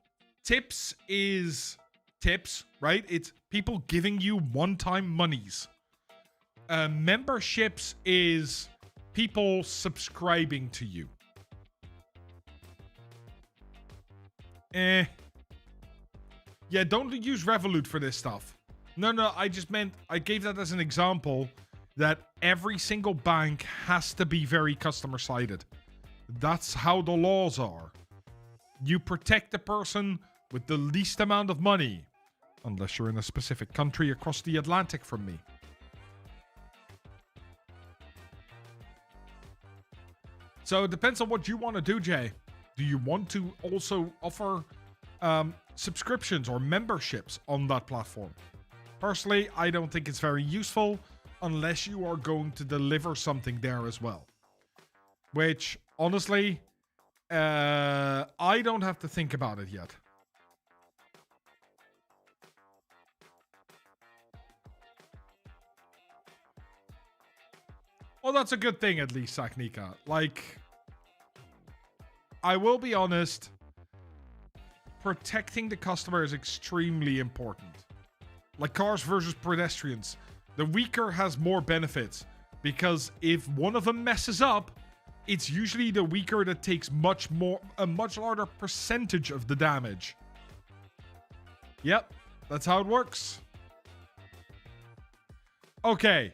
tips is tips, right? It's people giving you one-time monies. Memberships is people subscribing to you. Yeah, don't use Revolut for this stuff. No, I just meant I gave that as an example that every single bank has to be very customer sided. That's how the laws are. You protect the person with the least amount of money, unless you're in a specific country across the Atlantic from me. So it depends on what you want to do, Jay. Do you want to also offer subscriptions or memberships on that platform? Personally, I don't think it's very useful unless you are going to deliver something there as well. Which, honestly, I don't have to think about it yet. Well, that's a good thing, at least, Saknika. Like, I will be honest, protecting the customer is extremely important. Like cars versus pedestrians. The weaker has more benefits, because if one of them messes up, it's usually the weaker that takes a much larger percentage of the damage. Yep, that's how it works. Okay.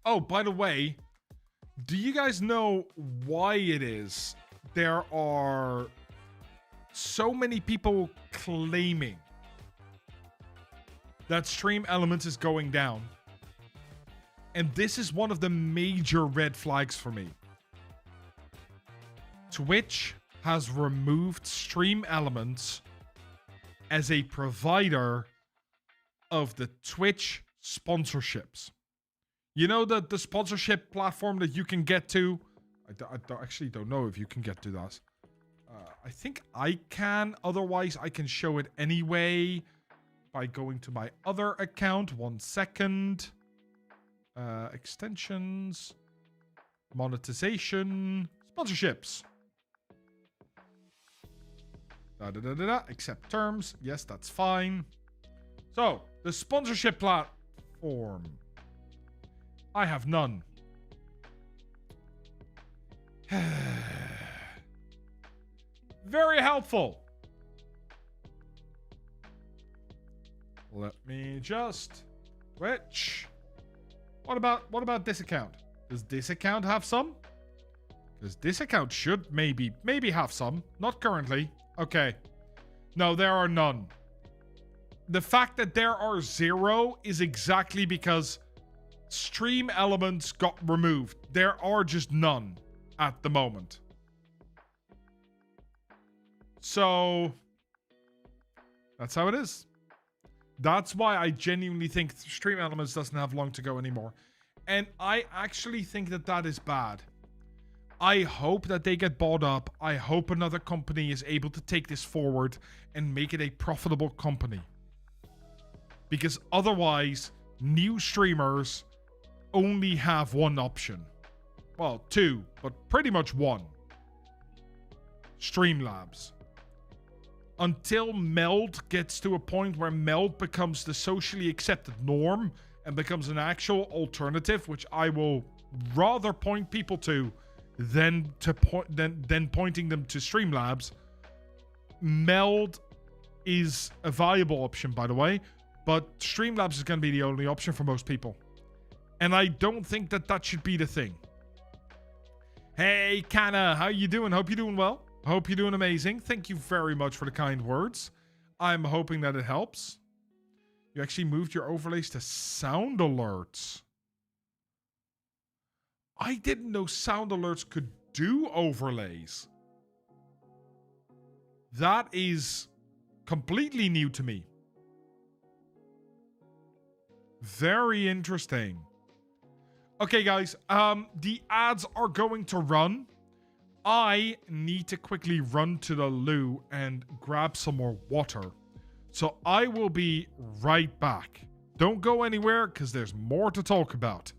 Oh, by the way, do you guys know why it is there are so many people claiming that StreamElements is going down? And this is one of the major red flags for me. Twitch has removed StreamElements as a provider of the Twitch sponsorships. You know the sponsorship platform that you can get to? I actually don't know if you can get to that. I think I can. Otherwise, I can show it anyway by going to my other account. 1 second. Extensions. Monetization. Sponsorships. Accept terms. Yes, that's fine. So, the sponsorship platform. I have none. Very helpful. Let me just switch. What about this account? Does this account have some? Because this account should maybe have some. Not currently. Okay. No, there are none. The fact that there are 0 is exactly because StreamElements got removed. There are just none at the moment. So that's how it is. That's why I genuinely think StreamElements doesn't have long to go anymore. And I actually think that that is bad. I hope that they get bought up. I hope another company is able to take this forward and make it a profitable company. Because otherwise, new streamers only have one option. Well, 2, but pretty much 1. Streamlabs. Until Meld gets to a point where Meld becomes the socially accepted norm and becomes an actual alternative, which I will rather point people to than pointing them to Streamlabs. Meld is a viable option, by the way, but Streamlabs is going to be the only option for most people. And I don't think that that should be the thing. Hey, Kana, how you doing? Hope you're doing well. Hope you're doing amazing. Thank you very much for the kind words. I'm hoping that it helps. You actually moved your overlays to sound alerts. I didn't know sound alerts could do overlays. That is completely new to me. Very interesting. Okay, guys. The ads are going to run. I need to quickly run to the loo and grab some more water. So I will be right back. Don't go anywhere because there's more to talk about.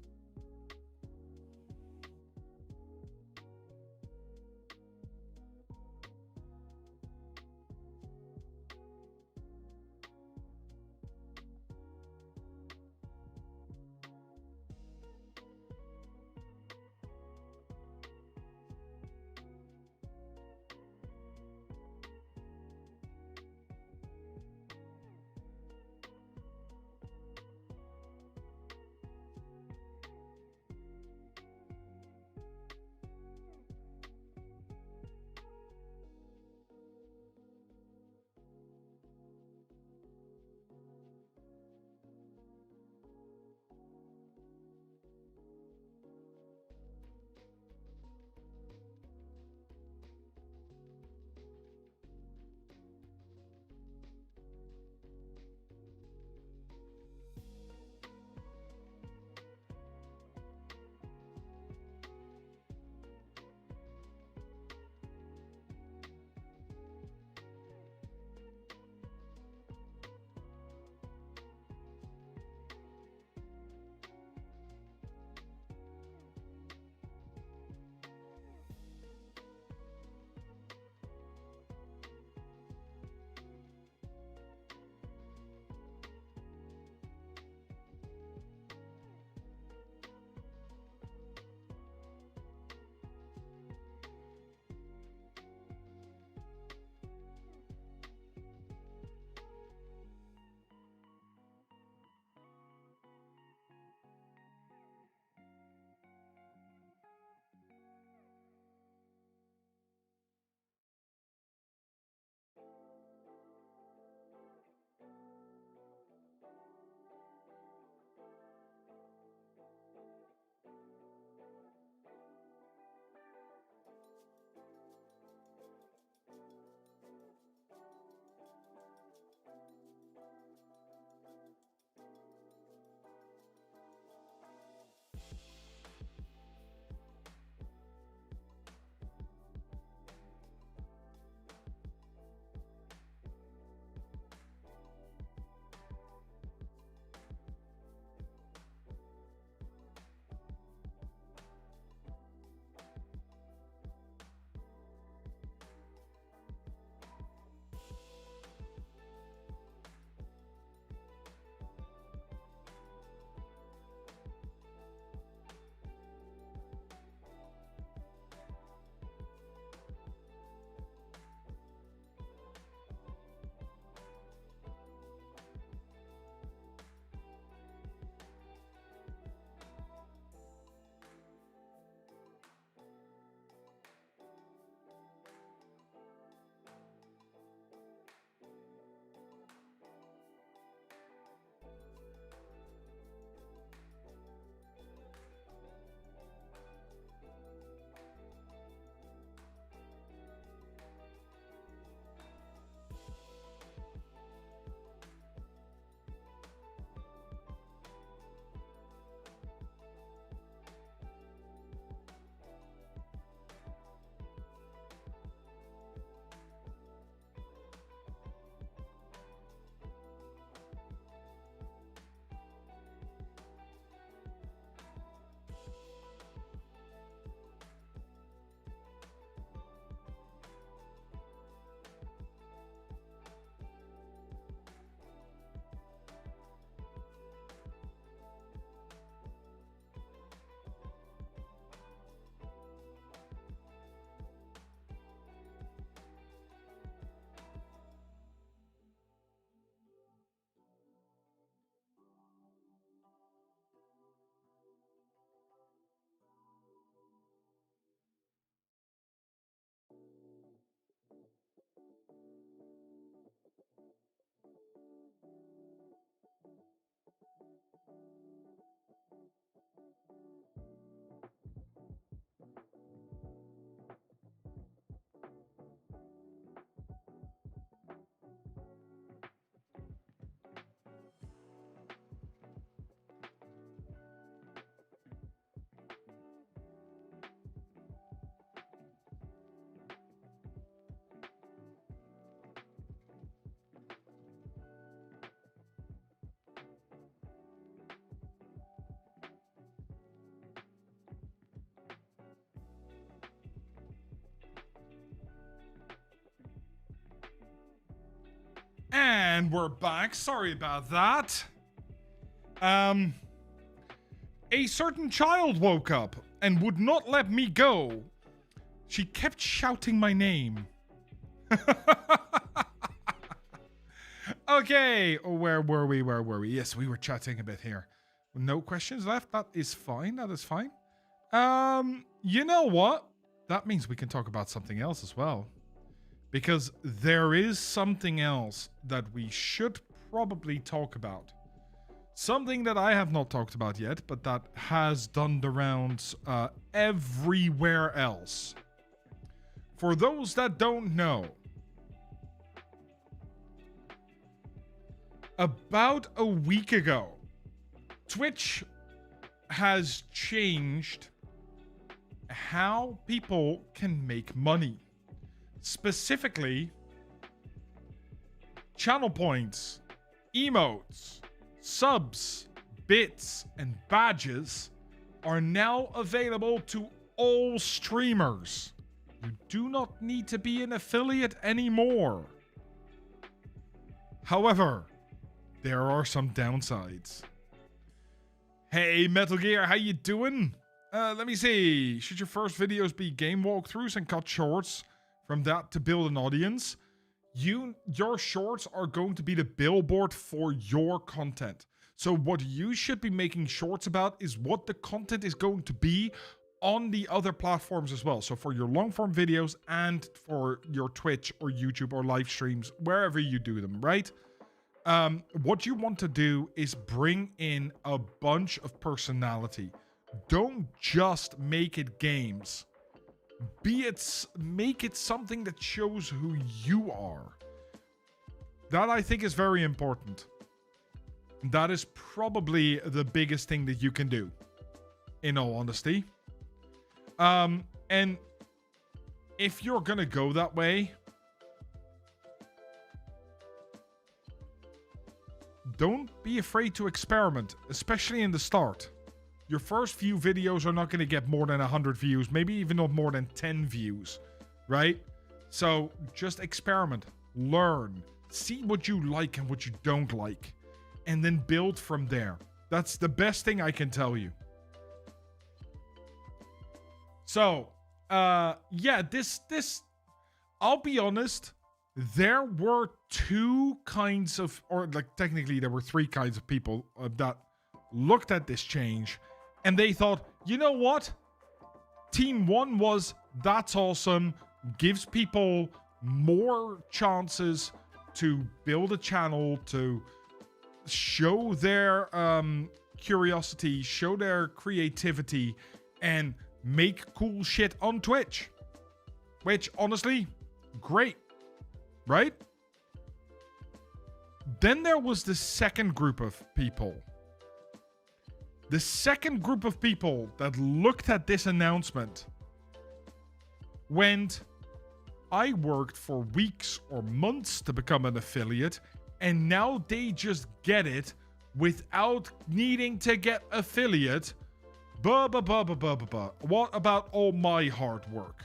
And we're back. Sorry about that. A certain child woke up and would not let me go. She kept shouting my name. Okay, where were we? Yes, we were chatting a bit here. No questions left. That is fine. You know what? That means we can talk about something else as well. Because there is something else that we should probably talk about. Something that I have not talked about yet, but that has done the rounds everywhere else. For those that don't know, about a week ago, Twitch has changed how people can make money. Specifically, channel points, emotes, subs, bits, and badges are now available to all streamers. You do not need to be an affiliate anymore. However, there are some downsides. Hey, Metal Gear, how you doing? Let me see. Should your first videos be game walkthroughs and cut shorts from that to build an audience? Your shorts are going to be the billboard for your content. So what you should be making shorts about is what the content is going to be on the other platforms as well. So for your long form videos and for your Twitch or YouTube or live streams, wherever you do them, right? What you want to do is bring in a bunch of personality. Don't just make it games. Make it something that shows who you are. That I think is very important. That is probably the biggest thing that you can do, in all honesty. And if you're gonna go that way, don't be afraid to experiment, especially in the start. Your first few videos are not going to get more than 100 views, maybe even not more than 10 views, right? So just experiment, learn, see what you like and what you don't like, and then build from there. That's the best thing I can tell you. So, yeah, this, I'll be honest, there were two kinds of, or like technically there were three kinds of people that looked at this change and they thought, you know what? Team one was, that's awesome, gives people more chances to build a channel, to show their curiosity, show their creativity, and make cool shit on Twitch. Which, honestly, great. Right? Then there was the second group of people. The second group of people that looked at this announcement went, I worked for weeks or months to become an affiliate, and now they just get it without needing to get affiliate. What about all my hard work?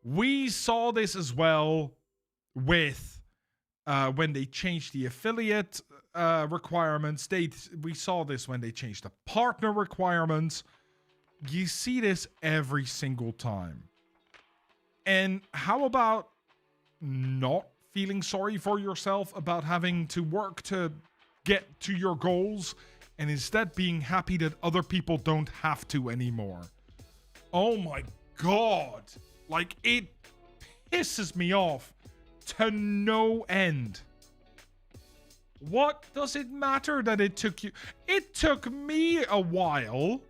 We saw this as well with when they changed the affiliate requirements. We saw this when they changed the partner requirements. You see this every single time. And how about not feeling sorry for yourself about having to work to get to your goals and instead being happy that other people don't have to anymore? Oh my God. Like, it pisses me off to no end. What does it matter that it took you? It took me a while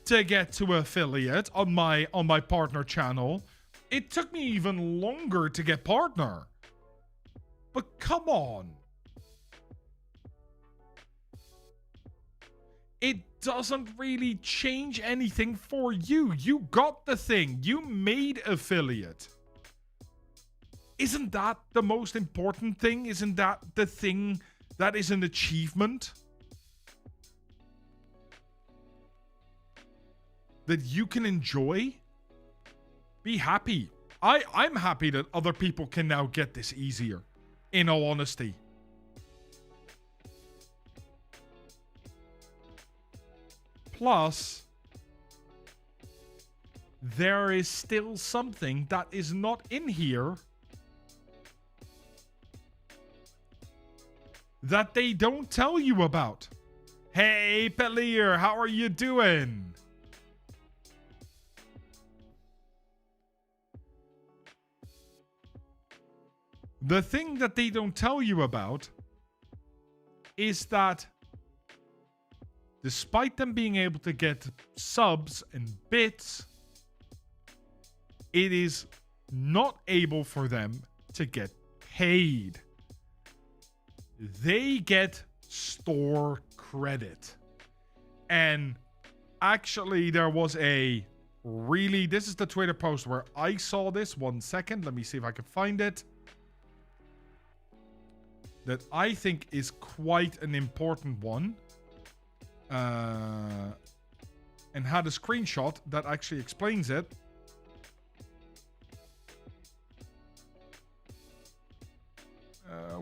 to get to affiliate on my partner channel. It took me even longer to get partner. But come on. It doesn't really change anything for you. You got the thing. You made affiliate. Isn't that the most important thing? Isn't that the thing that is an achievement? That you can enjoy? Be happy. I'm happy that other people can now get this easier, in all honesty. Plus, there is still something that is not in here that they don't tell you about. Hey, Pelir, how are you doing? The thing that they don't tell you about is that despite them being able to get subs and bits, it is not able for them to get paid. They get store credit. And actually, there was a really... This is the Twitter post where I saw this. 1 second. Let me see if I can find it. That I think is quite an important one. And had a screenshot that actually explains it.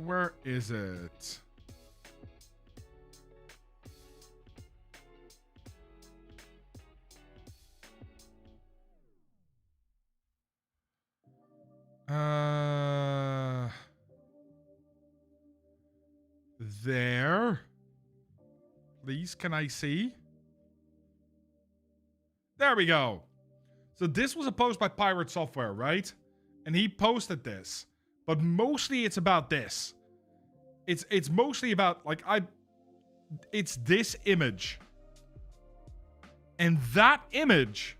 Where is it? There. Please, can I see? There we go. So this was a post by Pirate Software, right? And he posted this. But mostly it's about this. It's mostly about, like, it's this image. And that image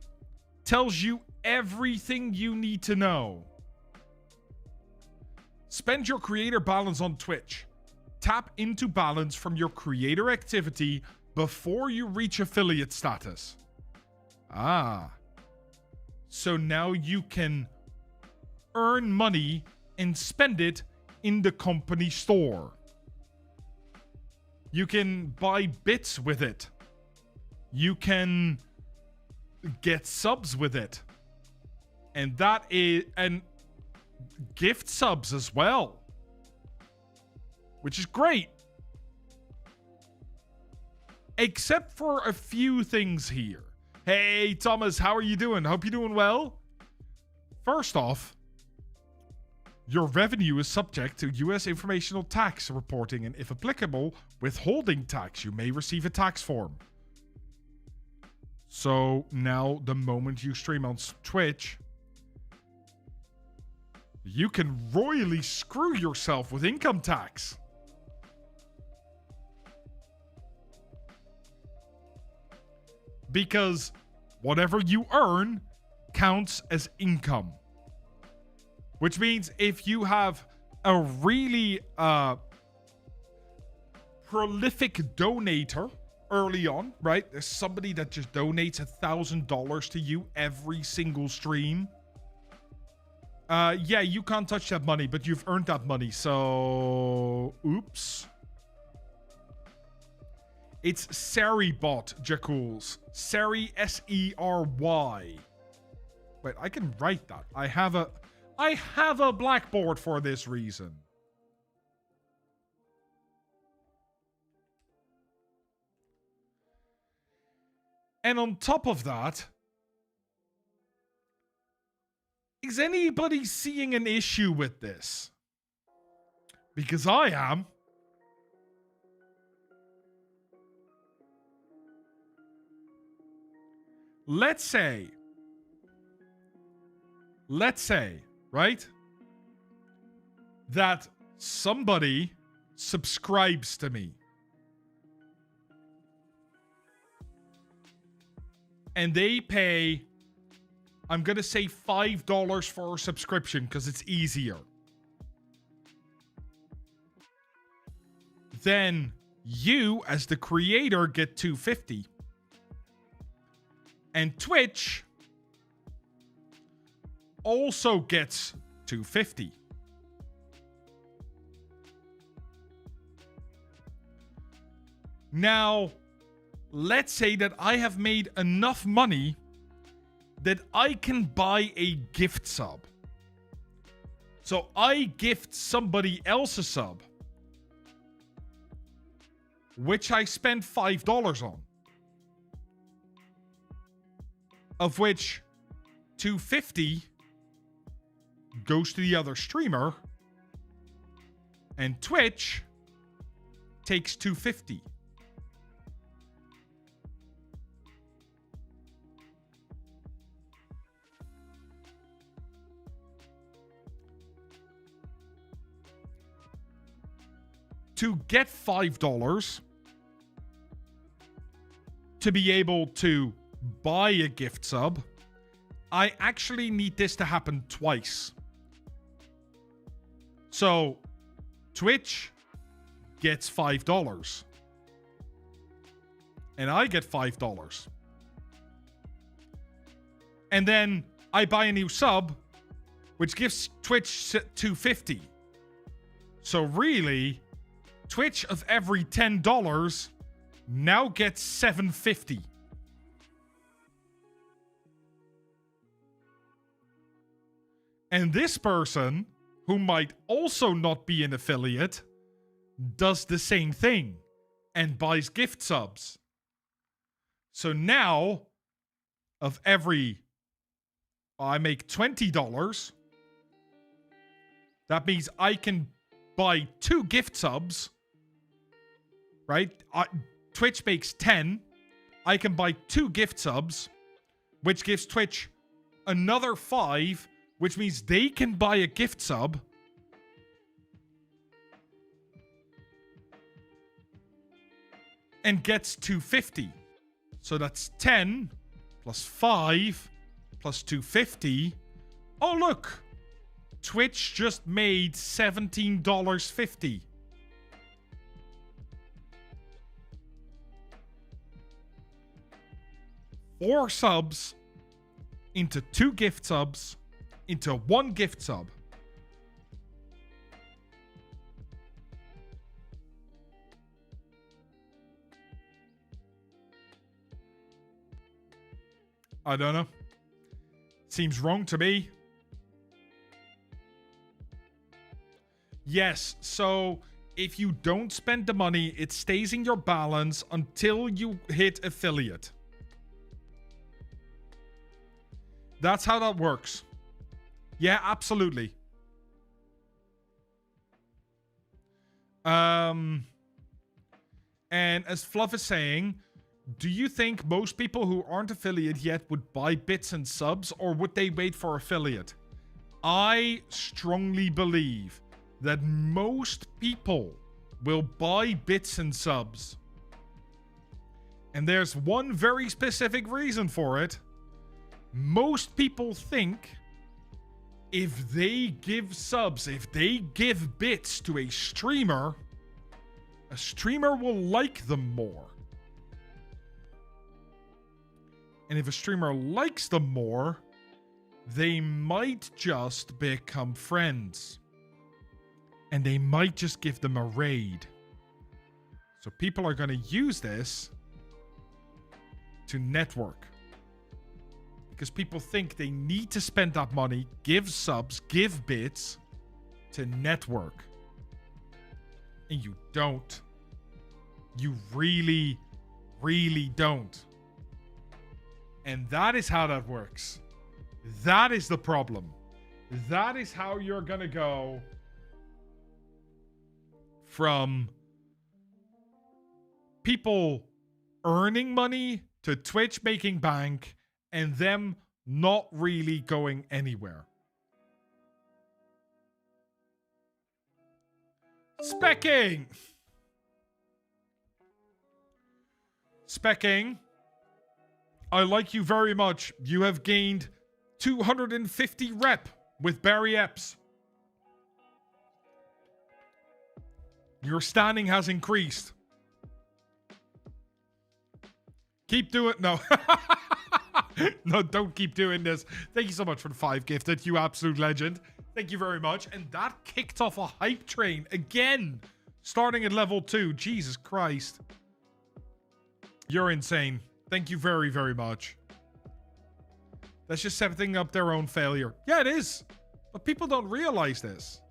tells you everything you need to know. Spend your creator balance on Twitch. Tap into balance from your creator activity before you reach affiliate status. Ah. So now you can earn money and spend it in the company store. You can buy bits with it. You can get subs with it. And that is... And gift subs as well. Which is great. Except for a few things here. Hey, Thomas, how are you doing? Hope you're doing well. First off, your revenue is subject to U.S. informational tax reporting and, if applicable, withholding tax. You may receive a tax form. So now, the moment you stream on Twitch, you can royally screw yourself with income tax. Because whatever you earn counts as income. Which means if you have a really prolific donator early on, right? There's somebody that just donates $1,000 to you every single stream. Yeah, you can't touch that money, but you've earned that money. So, oops. It's Serybot, Jackals. Sery, S-E-R-Y. Wait, I can write that. I have a blackboard for this reason. And on top of that, is anybody seeing an issue with this? Because I am. Let's say right? That somebody subscribes to me. And they pay, I'm going to say $5 for a subscription because it's easier. Then you, as the creator, get $2.50. And Twitch also gets $2.50. Now, let's say that I have made enough money that I can buy a gift sub. So I gift somebody else a sub, which I spend $5 on, of which $2.50 goes to the other streamer, and Twitch takes $2.50. To get $5 to be able to buy a gift sub, I actually need this to happen twice. So Twitch gets $5 and I get $5. And then I buy a new sub, which gives Twitch $2.50. So really, Twitch of every $10 now gets $7.50. And this person, who might also not be an affiliate, does the same thing and buys gift subs. So now, of every, I make $20, that means I can buy 2 gift subs, right? Twitch makes 10. I can buy 2 gift subs, which gives Twitch another 5, which means they can buy a gift sub. And gets $2.50. So that's 10 plus 5 plus $2.50. Oh, look. Twitch just made $17.50. Four subs into 2 gift subs into 1 gift sub. I don't know. Seems wrong to me. Yes, so if you don't spend the money, it stays in your balance until you hit affiliate. That's how that works. Yeah, absolutely. And as Fluff is saying, do you think most people who aren't affiliate yet would buy bits and subs, or would they wait for affiliate? I strongly believe that most people will buy bits and subs. And there's one very specific reason for it. Most people think if they give subs, if they give bits to a streamer will like them more. And if a streamer likes them more, they might just become friends. And they might just give them a raid. So people are going to use this to network. Because people think they need to spend that money, give subs, give bits to network. And you don't. You really, really don't. And that is how that works. That is the problem. That is how you're going to go from people earning money to Twitch making bank and them not really going anywhere. Specking. Specking. I like you very much. You have gained 250 rep with Barry Epps. Your standing has increased. Keep doing... No. No, don't keep doing this. Thank you so much for the 5 gifted, you absolute legend. Thank you very much. And that kicked off a hype train again. Starting at level 2. Jesus Christ. You're insane. Thank you very, very much. That's just setting up their own failure. Yeah, it is. But people don't realize this.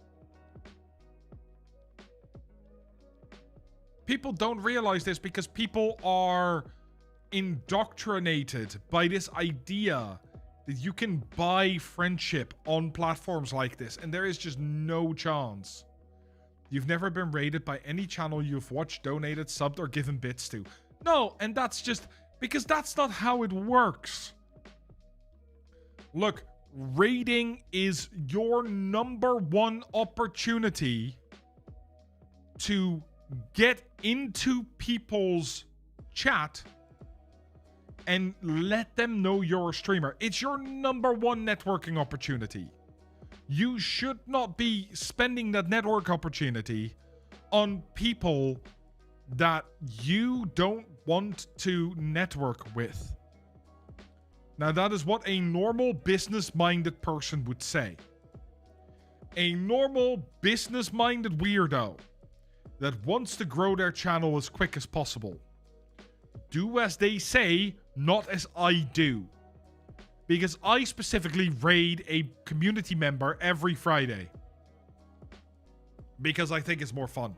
People don't realize this because people are indoctrinated by this idea that you can buy friendship on platforms like this, and there is just no chance. You've never been rated by any channel you've watched, donated, subbed, or given bits to. No, and that's just because that's not how it works. Look, rating is your #1 opportunity to get into people's chat and let them know you're a streamer. It's your #1 networking opportunity. You should not be spending that network opportunity on people that you don't want to network with. Now, that is what a normal business-minded person would say. A normal business-minded weirdo that wants to grow their channel as quick as possible. Do as they say, not as I do. Because I specifically raid a community member every Friday. Because I think it's more fun.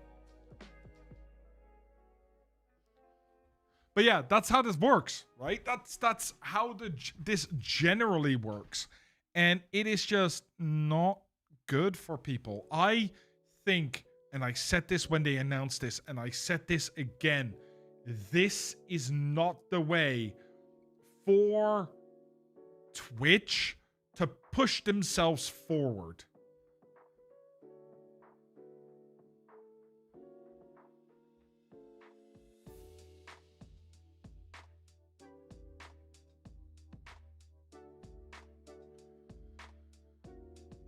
But yeah, that's how this works, right? That's how this generally works. And it is just not good for people. I think, and I said this when they announced this, and I said this again, this is not the way for Twitch to push themselves forward.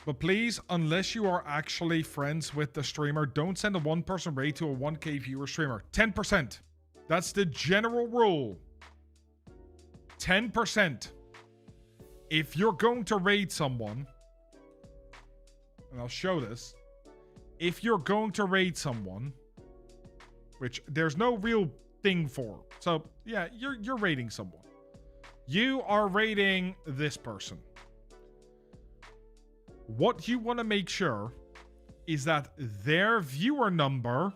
But please, unless you are actually friends with the streamer, don't send a 1-person raid to a 1K viewer streamer. 10%. That's the general rule. 10%. If you're going to raid someone, and I'll show this, if you're going to raid someone, which there's no real thing for, so yeah, you're raiding someone. You are raiding this person. What you want to make sure is that their viewer number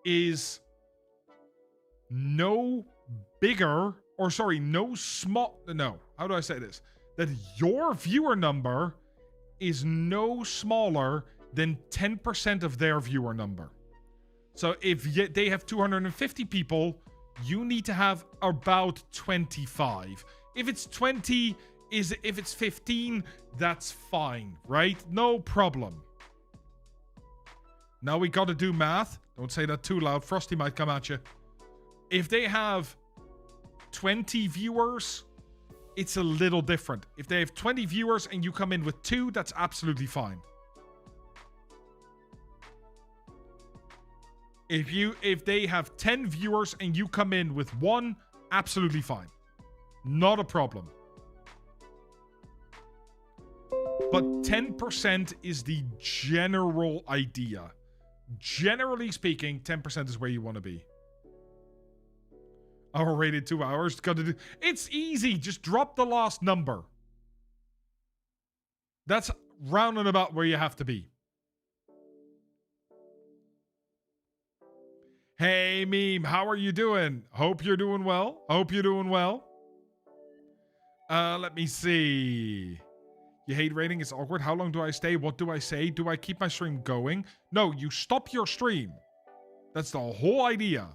is no bigger, or sorry, no small, no, how do I say this? That your viewer number is no smaller than 10% of their viewer number. So if they have 250 people, you need to have about 25. If it's 20, if it's 15, that's fine, right? No problem. Now we gotta do math. Don't say that too loud. Frosty might come at you. If they have 20 viewers, it's a little different. If they have 20 viewers and you come in with 2, that's absolutely fine. If they have 10 viewers and you come in with 1, absolutely fine. Not a problem. But 10% is the general idea. Generally speaking, 10% is where you want to be. Hour rated 2 hours. It's easy. Just drop the last number. That's round and about where you have to be. Hey, Meme. How are you doing? Hope you're doing well. Hope you're doing well. Let me see. You hate rating? It's awkward. How long do I stay? What do I say? Do I keep my stream going? No, you stop your stream. That's the whole idea.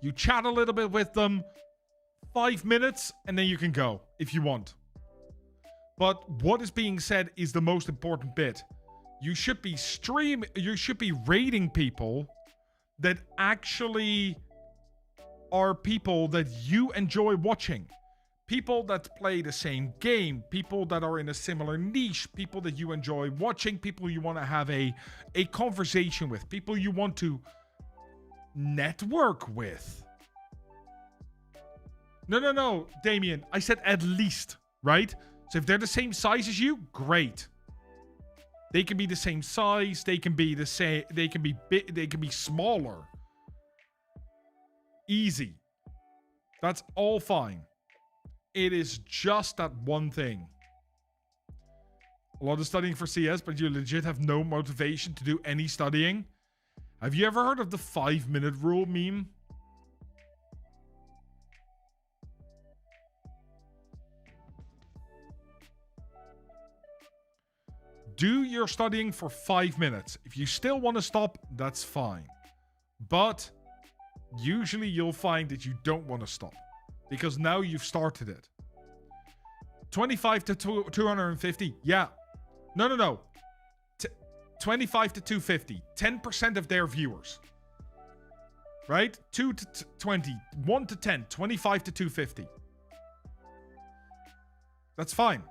You chat a little bit with them, 5 minutes, and then you can go if you want. But what is being said is the most important bit. You should be rating people that actually are people that you enjoy watching. People that play the same game, people that are in a similar niche, people that you enjoy watching, people you want to have a conversation with, people you want to network with. No, Damien. I said at least, right? So if they're the same size as you, great. They can be the same size, they can be the same, they can be big, they can be smaller. Easy. That's all fine. It is just that one thing. A lot of studying for CS, but you legit have no motivation to do any studying. Have you ever heard of the 5-minute rule meme? Do your studying for 5 minutes. If you still want to stop, that's fine. But usually you'll find that you don't want to stop. Because now you've started it. 25 to 250. Yeah. No. 25 to 250. 10% of their viewers. Right? 2 to 20. 1 to 10. 25 to 250. That's fine.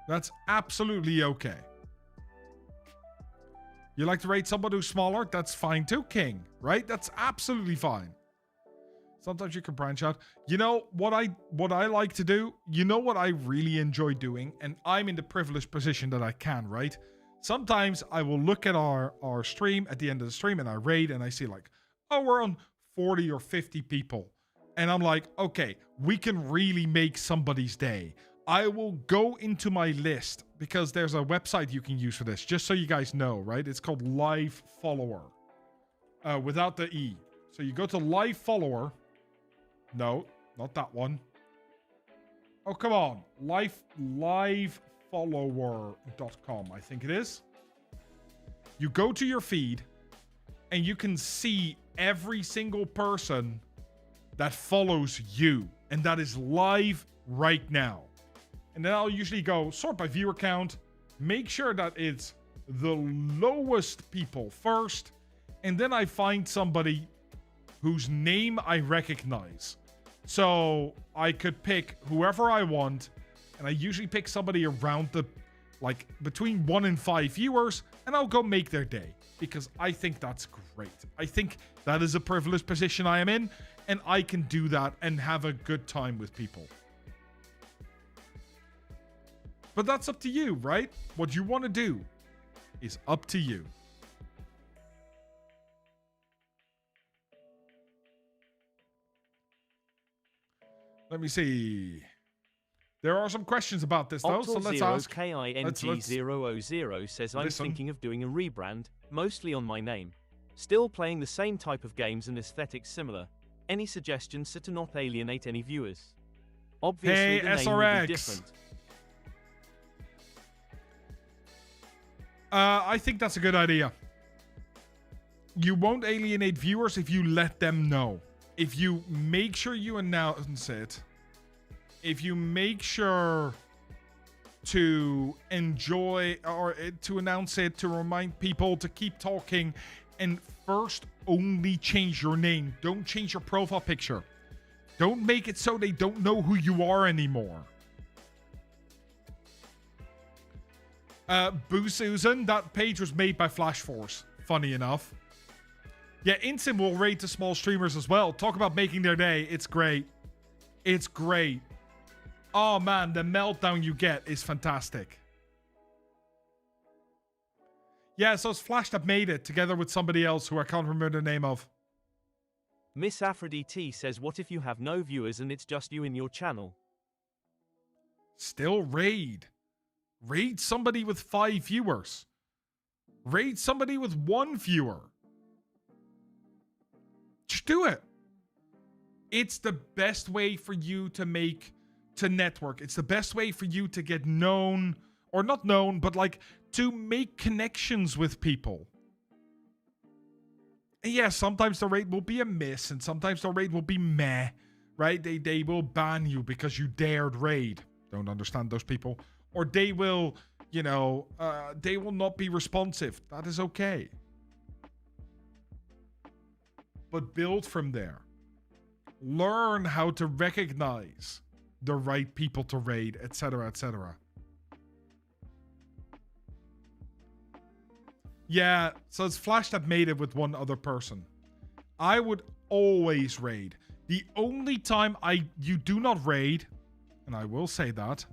That's absolutely okay. You like to rate somebody who's smaller? That's fine too, King. Right? That's absolutely fine. Sometimes you can branch out. You know what I like to do? You know what I really enjoy doing? And I'm in the privileged position that I can, right? Sometimes I will look at our stream at the end of the stream and I rate and I see like, oh, we're on 40 or 50 people. And I'm like, okay, we can really make somebody's day. I will go into my list because there's a website you can use for this, just so you guys know, right? It's called Live Follower, without the E. So you go to Live Follower. No, not that one. Oh, come on. Livefollower.com, I think it is. You go to your feed and you can see every single person that follows you. And that is live right now. And then I'll usually go sort by viewer count, make sure that it's the lowest people first, and then I find somebody whose name I recognize. So I could pick whoever I want, and I usually pick somebody around the, like, between 1 and 5 viewers, and I'll go make their day, because I think that's great. I think that is a privileged position I am in, and I can do that and have a good time with people. But that's up to you, right? What you want to do is up to you. Let me see. There are some questions about this, though, so let's ask. KING000 says, I'm listen. thinking of doing a rebrand, mostly on my name. Still playing the same type of games and aesthetics similar. Any suggestions so to not alienate any viewers? Obviously, Hey, the name SRX. will be different. I think that's a good idea. You won't alienate viewers if you let them know. If you make sure you announce it, if you make sure to enjoy or to announce it, to remind people to keep talking, and first only change your name. Don't change your profile picture. Don't make it so they don't know who you are anymore. Boo Susan, that page was made by Flash Force. Funny enough. Yeah, Insim will rate the small streamers as well. Talk about making their day. It's great. It's great. Oh man, the meltdown you get is fantastic. Yeah, so it's Flash that made it together with somebody else who I can't remember the name of. Miss Aphrodite says, what if you have no viewers and it's just you in your channel? Still raid. Raid somebody with 5 viewers. Raid somebody with 1 viewer. Just do it. It's the best way for you to network. It's the best way for you to get known, or not known, but like to make connections with people. And yeah, sometimes the raid will be a miss, and sometimes the raid will be meh, right? They will ban you because you dared raid. don't understand those people. Or they will, they will not be responsive. That is okay. But build from there. Learn how to recognize the right people to raid, etc., etc. Yeah, so it's Flash that made it with one other person. I would always raid. The only time you do not raid, and I will say that,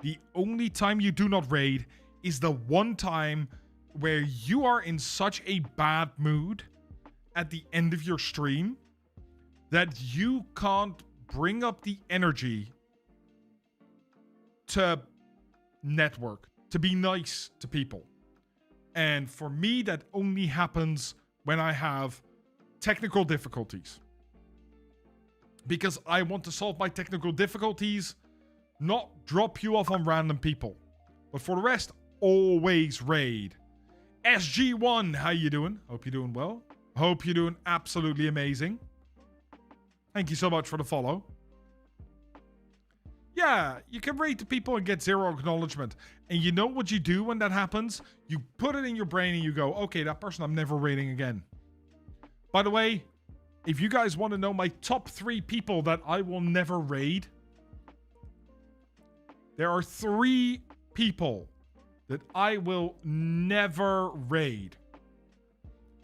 the only time you do not raid is the one time where you are in such a bad mood at the end of your stream that you can't bring up the energy to network, to be nice to people. And for me, that only happens when I have technical difficulties. Because I want to solve my technical difficulties, not drop you off on random people. But for the rest, always raid. SG1, how you doing? Hope you're doing well. Hope you're doing absolutely amazing. Thank you so much for the follow. Yeah, you can raid the people and get 0 acknowledgement. And you know what you do when that happens? You put it in your brain and you go, okay, that person I'm never raiding again. By the way, if you guys want to know my top 3 people that I will never raid, there are 3 people that I will never raid.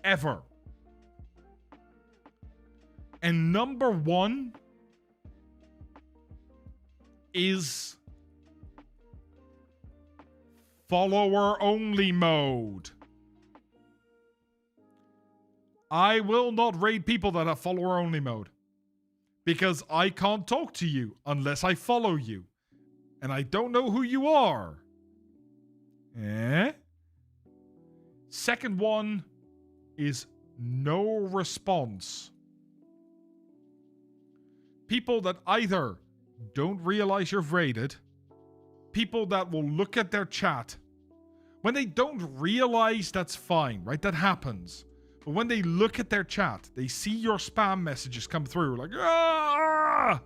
Ever. And number 1 is follower only mode. I will not raid people that have follower only mode. Because I can't talk to you unless I follow you. And I don't know who you are. Second one is no response. People that either don't realize you've raided, people that will look at their chat. When they don't realize, that's fine, right? That happens. But when they look at their chat, they see your spam messages come through, like, ah,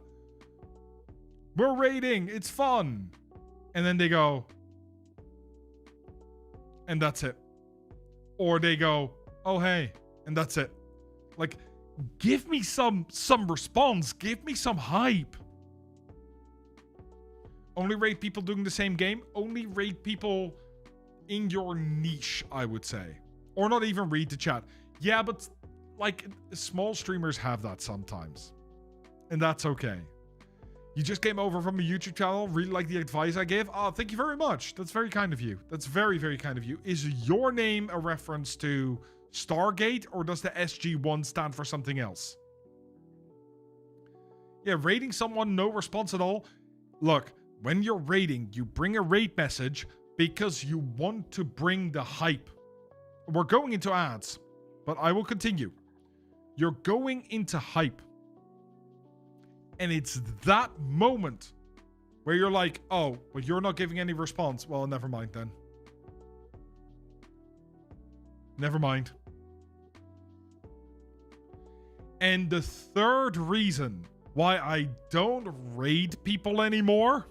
we're raiding, it's fun. And then they go, and that's it. Or they go, oh, hey, and that's it. Like, give me some response. Give me some hype. Only raid people doing the same game. Only raid people in your niche, I would say. Or not even read the chat. Yeah, but like small streamers have that sometimes. And that's okay. You just came over from a YouTube channel. Really like the advice I gave. Oh, thank you very much. That's very kind of you. That's very, very kind of you. Is your name a reference to Stargate, or does the SG1 stand for something else? Yeah, raiding someone, no response at all. Look, when you're raiding, you bring a raid message because you want to bring the hype. We're going into ads, but I will continue. You're going into hype. And it's that moment where you're like, oh, well, you're not giving any response. Well, never mind then. Never mind. And the third reason why I don't raid people anymore,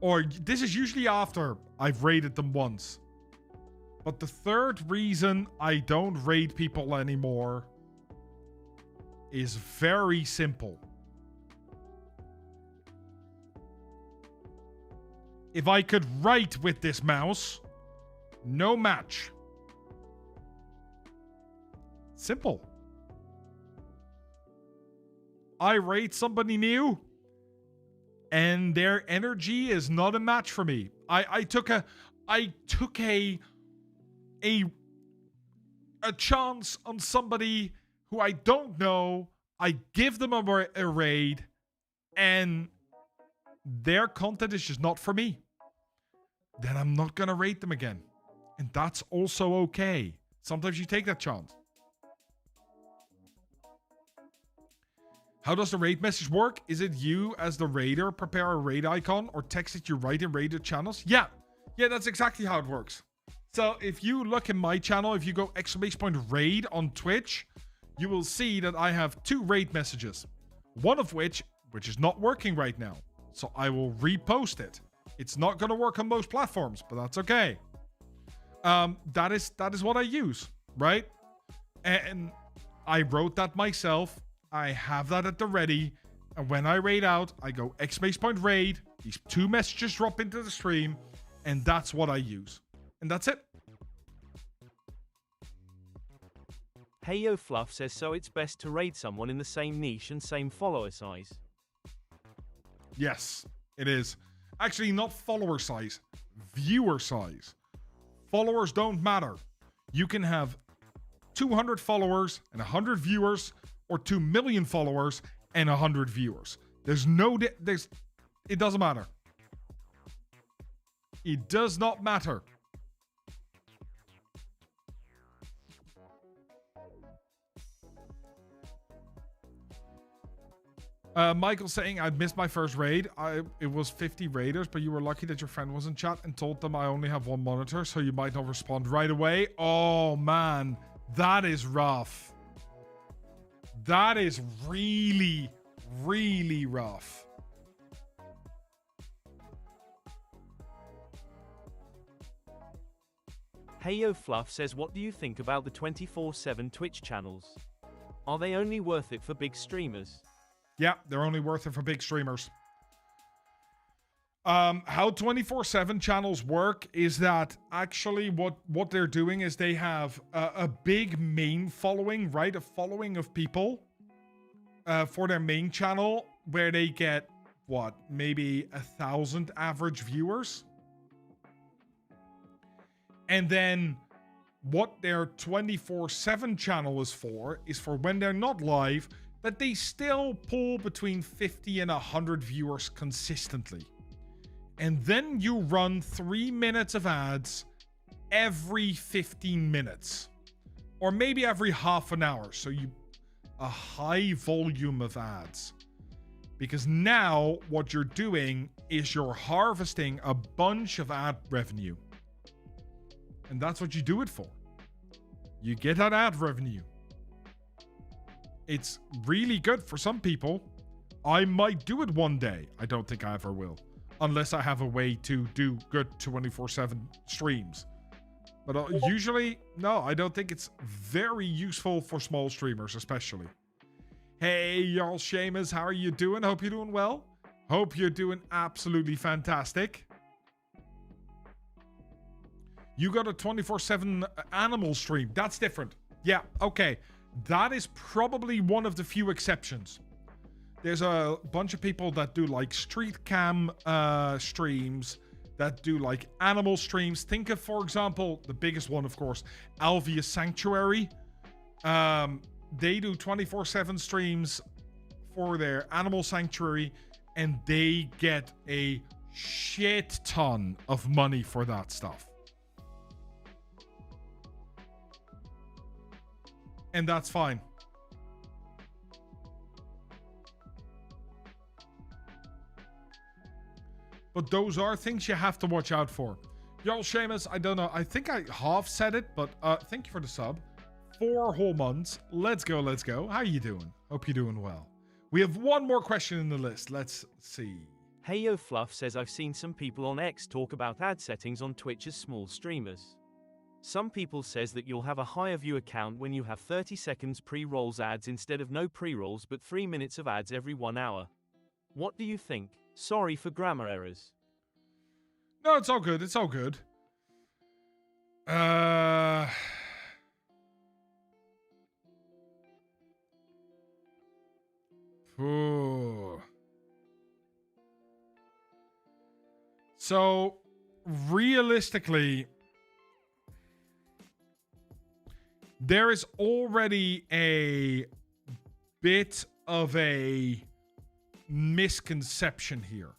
or this is usually after I've raided them once, but the third reason I don't raid people anymore is very simple. If I could write with this mouse, no match. Simple. I raid somebody new, and their energy is not a match for me. I took a chance on somebody who I don't know. I give them a raid, and their content is just not for me. Then I'm not gonna raid them again. And that's also okay. Sometimes you take that chance. How does the raid message work? Is it you as the raider prepare a raid icon or text it you write in raided channels? Yeah, that's exactly how it works. So if you look in my channel, if you go !raid on Twitch, you will see that I have 2 raid messages. One of which is not working right now. So I will repost it. It's not going to work on most platforms, but that's okay. That is what I use, right? And I wrote that myself. I have that at the ready. And when I raid out, I go !point raid. These 2 messages drop into the stream. And that's what I use. And that's it. Hey Yo Fluff says so it's best to raid someone in the same niche and same follower size. Yes, it is. Actually, not follower size, viewer size. Followers don't matter. You can have 200 followers and 100 viewers, or 2 million followers and 100 viewers. There's no... it doesn't matter. It does not matter. Michael saying, I missed my first raid. It was 50 raiders, but you were lucky that your friend was in chat and told them I only have 1 monitor, so you might not respond right away. Oh, man. That is rough. That is really, really rough. Hey Yo Fluff says, what do you think about the 24/7 Twitch channels? Are they only worth it for big streamers? Yeah, they're only worth it for big streamers. How 24/7 channels work is that actually what they're doing is they have a big main following, right? A following of people for their main channel where they get, what, maybe 1,000 average viewers. And then what their 24/7 channel is for when they're not live, but they still pull between 50 and 100 viewers consistently. And then you run 3 minutes of ads every 15 minutes. Or maybe every half an hour. So a high volume of ads. Because now what you're doing is you're harvesting a bunch of ad revenue. And that's what you do it for. You get that ad revenue. It's really good for some people. I might do it one day. I don't think I ever will. Unless I have a way to do good 24/7 streams. But usually, no, I don't think it's very useful for small streamers, especially. Hey, y'all shamers, how are you doing? Hope you're doing well. Hope you're doing absolutely fantastic. You got a 24/7 animal stream. That's different. Yeah, okay. That is probably one of the few exceptions. There's a bunch of people that do like street cam streams, that do like animal streams. Think of, for example, the biggest one, of course, Alveus Sanctuary. They do 24/7 streams for their animal sanctuary, and they get a shit ton of money for that stuff. And that's fine. But those are things you have to watch out for. Y'all, Seamus, I don't know. I think I half said it, but thank you for the sub. 4 whole months. Let's go, let's go. How you doing? Hope you're doing well. We have one more question in the list. Let's see. Hey Yo Fluff says, I've seen some people on X talk about ad settings on Twitch as small streamers. Some people says that you'll have a higher view count when you have 30 seconds pre-rolls ads instead of no pre-rolls but 3 minutes of ads every 1 hour. What do you think? Sorry for grammar errors. No, it's all good. It's all good. So, realistically, there is already a bit of a misconception here.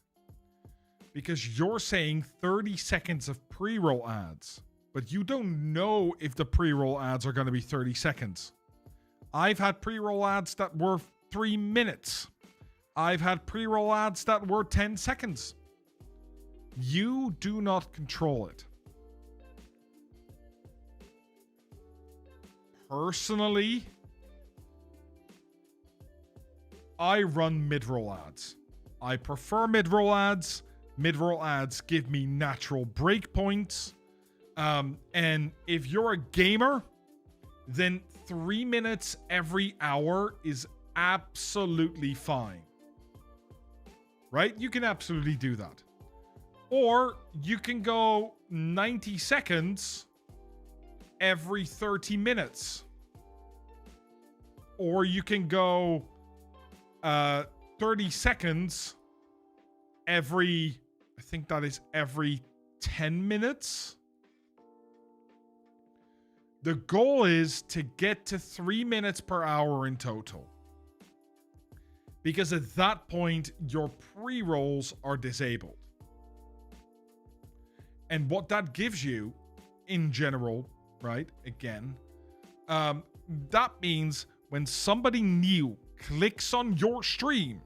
Because you're saying 30 seconds of pre-roll ads, but you don't know if the pre-roll ads are going to be 30 seconds. I've had pre-roll ads that were 3 minutes. I've had pre-roll ads that were 10 seconds. You do not control it. Personally, I run mid-roll ads. I prefer mid-roll ads. Mid-roll ads give me natural breakpoints. And if you're a gamer, then 3 minutes every hour is absolutely fine. Right? You can absolutely do that. Or you can go 90 seconds every 30 minutes. Or you can go 30 seconds every, I think that is every 10 minutes. The goal is to get to 3 minutes per hour in total. Because at that point, your pre-rolls are disabled. And what that gives you, in general, right, again, that means when somebody new clicks on your stream,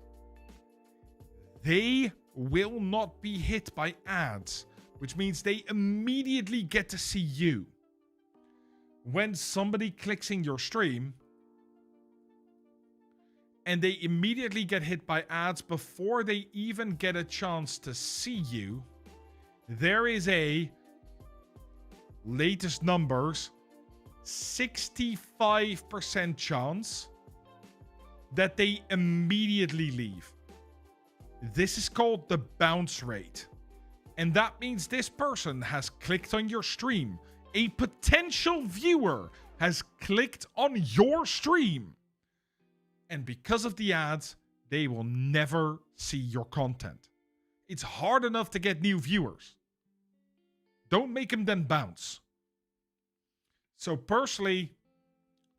they will not be hit by ads, which means they immediately get to see you. When somebody clicks in your stream and they immediately get hit by ads before they even get a chance to see you, there is a, latest numbers, 65% chance that they immediately leave. This is called the bounce rate. And that means this person has clicked on your stream. A potential viewer has clicked on your stream. And because of the ads, they will never see your content. It's hard enough to get new viewers. Don't make them then bounce. So personally,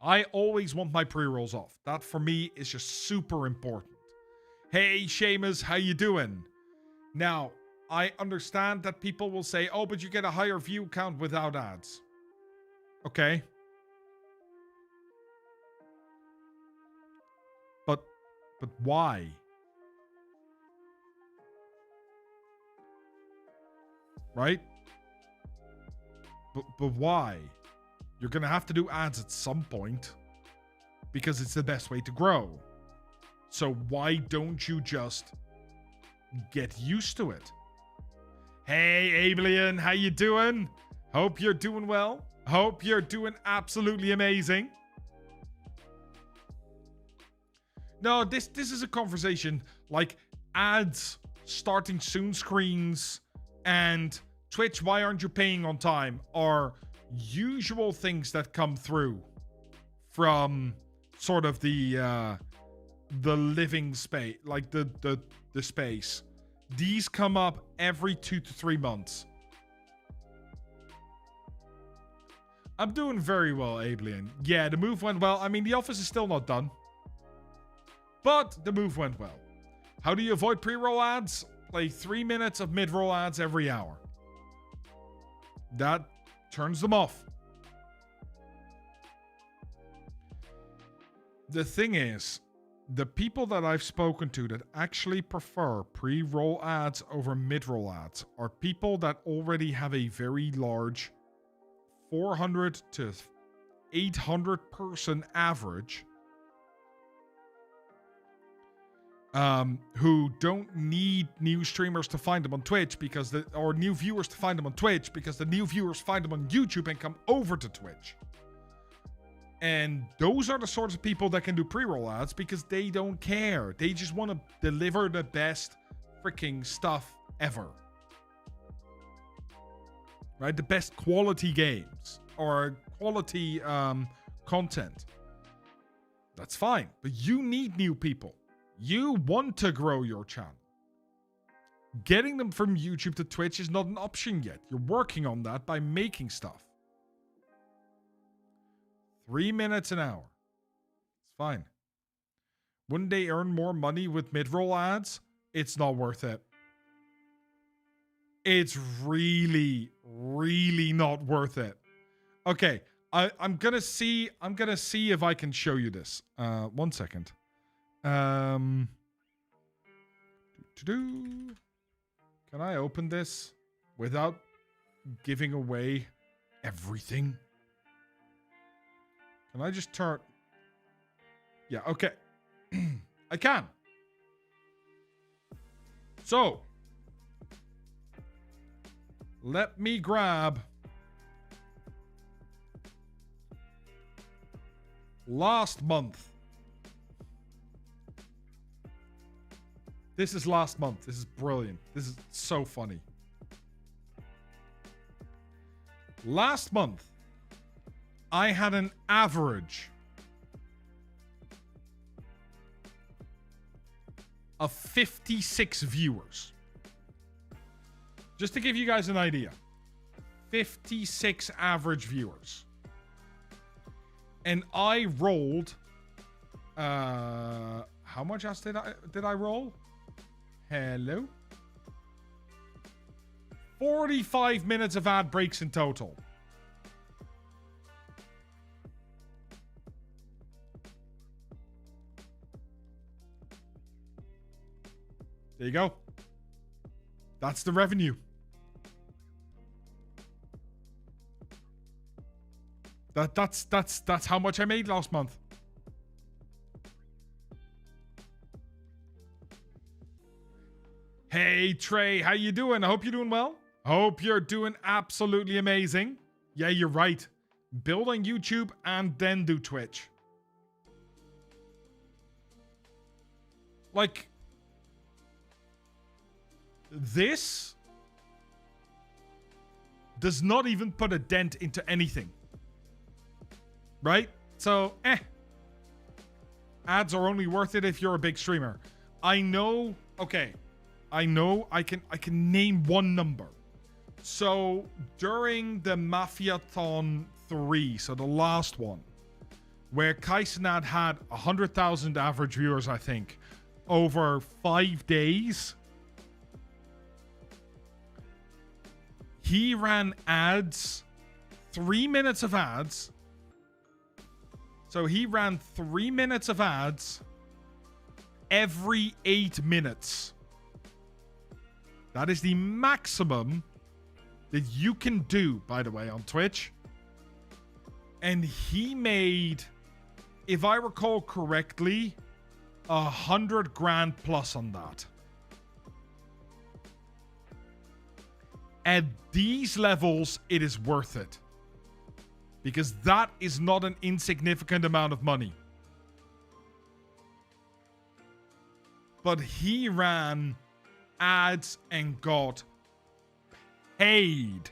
I always want my pre-rolls off. That for me is just super important. Hey, Seamus, how you doing? Now, I understand that people will say, oh, but you get a higher view count without ads. Okay. But why? Right? But why? You're going to have to do ads at some point because it's the best way to grow. So why don't you just get used to it? Hey, Ablian, how you doing? Hope you're doing well. Hope you're doing absolutely amazing. No, this is a conversation like ads, starting soon screens, and Twitch, why aren't you paying on time, are usual things that come through from sort of the living space, like the space. These come up every 2 to 3 months. I'm doing very well, Ablian. Yeah, the move went well. I mean, the office is still not done, but the move went well. How do you avoid pre-roll ads? Play 3 minutes of mid-roll ads every hour. That turns them off. The thing is, the people that I've spoken to that actually prefer pre-roll ads over mid-roll ads are people that already have a very large 400 to 800 person average, who don't need new streamers to find them on Twitch or new viewers to find them on Twitch because the new viewers find them on YouTube and come over to Twitch. And those are the sorts of people that can do pre-roll ads because they don't care. They just want to deliver the best freaking stuff ever. Right? The best quality games or quality content. That's fine. But you need new people. You want to grow your channel. Getting them from YouTube to Twitch is not an option yet. You're working on that by making stuff. 3 minutes an hour. It's fine. Wouldn't they earn more money with mid-roll ads? It's not worth it. It's really, really not worth it. Okay, I'm gonna see if I can show you this. 1 second. Can I open this without giving away everything? Can I just turn? Yeah, okay. I can. So, let me grab last month. This is last month. This is brilliant. This is so funny. Last month, I had an average of 56 viewers. Just to give you guys an idea. 56 average viewers. And I rolled how much else did I roll? Hello? 45 minutes of ad breaks in total. There you go. That's the revenue. That's how much I made last month. Hey Trey, how you doing? I hope you're doing well. Hope you're doing absolutely amazing. Yeah, you're right. Build on YouTube and then do Twitch. Like, this does not even put a dent into anything. Right? So, ads are only worth it if you're a big streamer. I know, okay. I know I can name one number. So, during the Mafiathon 3, so the last one, where Kaisenad had 100,000 average viewers, I think, over 5 days, he ran ads, 3 minutes of ads. So he ran 3 minutes of ads every 8 minutes. That is the maximum that you can do, by the way, on Twitch. And he made, if I recall correctly, 100 grand plus on that. At these levels, it is worth it. Because that is not an insignificant amount of money. But he ran ads and got paid.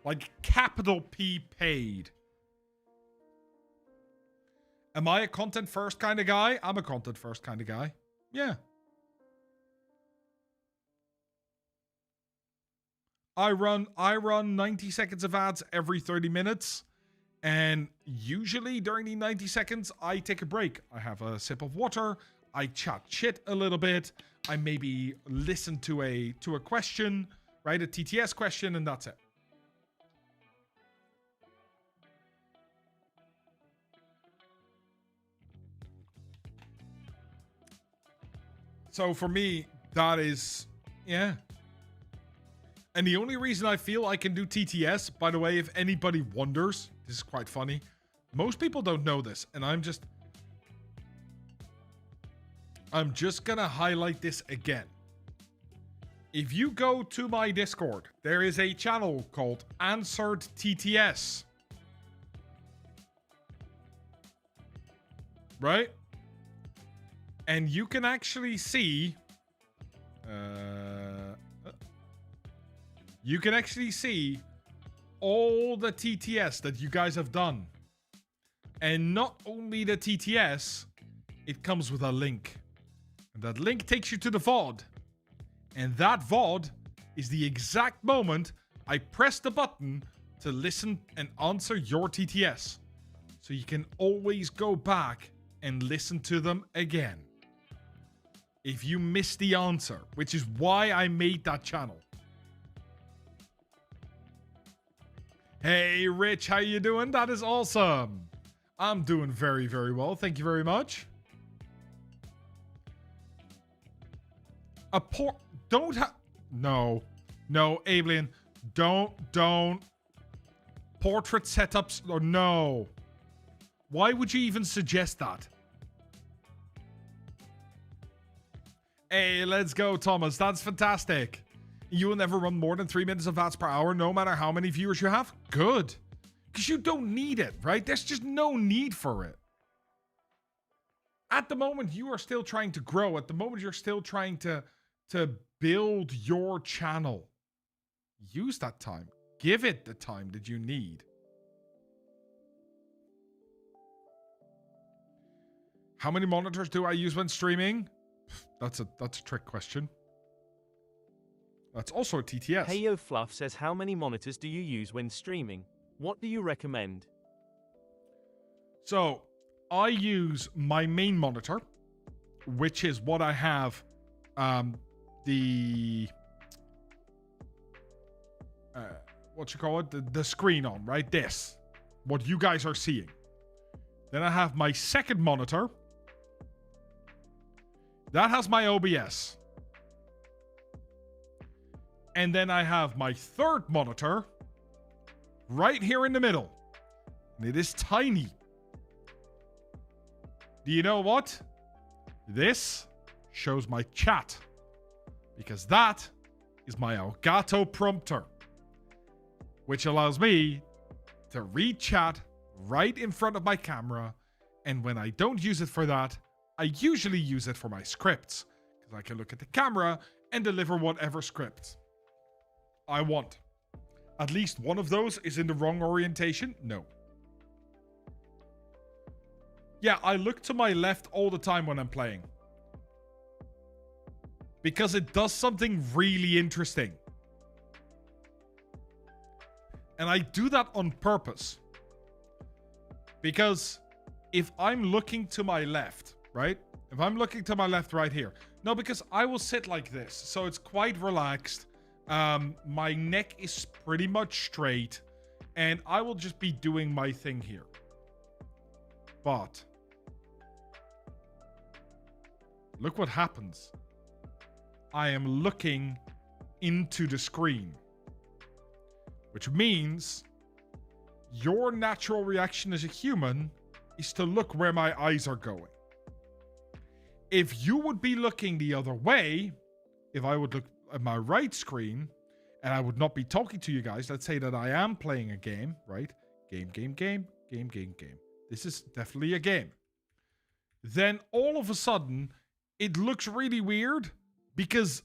Like capital P paid. Am I a content first kind of guy? I'm a content first kind of guy. Yeah. I run 90 seconds of ads every 30 minutes. And usually during the 90 seconds, I take a break. I have a sip of water. I chat shit a little bit. I maybe listen to a question, right? A TTS question, and that's it. So for me, that is, yeah. And the only reason I feel I can do TTS, by the way, if anybody wonders, this is quite funny. Most people don't know this, and I'm just gonna highlight this again. If you go to my Discord, there is a channel called Answered TTS. Right? And you can actually see... you can actually see all the TTS that you guys have done. And not only the TTS, it comes with a link. And that link takes you to the VOD. And that VOD is the exact moment I press the button to listen and answer your TTS. So you can always go back and listen to them again. If you miss the answer, which is why I made that channel. Hey, Rich, how you doing? That is awesome. I'm doing very, very well. Thank you very much. No, Ablian, don't. Portrait setups, or no. Why would you even suggest that? Hey, let's go, Thomas. That's fantastic. You will never run more than 3 minutes of ads per hour, no matter how many viewers you have? Good. Because you don't need it, right? There's just no need for it. At the moment, you are still trying to grow. At the moment, you're still trying to build your channel. Use that time. Give it the time that you need. How many monitors do I use when streaming? That's a trick question. That's also a TTS. Heyo Fluff says, how many monitors do you use when streaming? What do you recommend? So, I use my main monitor, which is what I have what you call it? The screen on, right? This. What you guys are seeing. Then I have my second monitor. That has my OBS. And then I have my third monitor right here in the middle. And it is tiny. Do you know what? This shows my chat. Because that is my Elgato prompter. Which allows me to read chat right in front of my camera. And when I don't use it for that, I usually use it for my scripts. Because I can look at the camera and deliver whatever script I want. At least one of those is in the wrong orientation? No. Yeah, I look to my left all the time when I'm playing. Because it does something really interesting. And I do that on purpose. Because if I'm looking to my left, right? If I'm looking to my left right here. No, because I will sit like this. So it's quite relaxed. My neck is pretty much straight. And I will just be doing my thing here. But look what happens. I am looking into the screen. Which means your natural reaction as a human is to look where my eyes are going. If you would be looking the other way, if I would look at my right screen, and I would not be talking to you guys, let's say that I am playing a game, right? Game. This is definitely a game. Then all of a sudden, it looks really weird because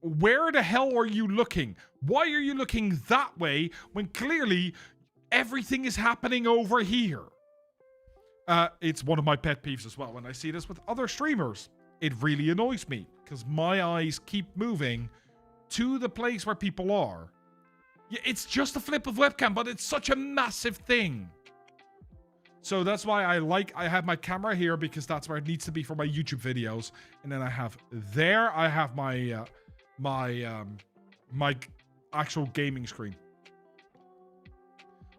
where the hell are you looking? Why are you looking that way when clearly everything is happening over here? It's one of my pet peeves as well. When I see this with other streamers, it really annoys me because my eyes keep moving to the place where people are. Yeah, it's just a flip of webcam, but it's such a massive thing. So that's why I have my camera here because that's where it needs to be for my YouTube videos. And then I have my my actual gaming screen.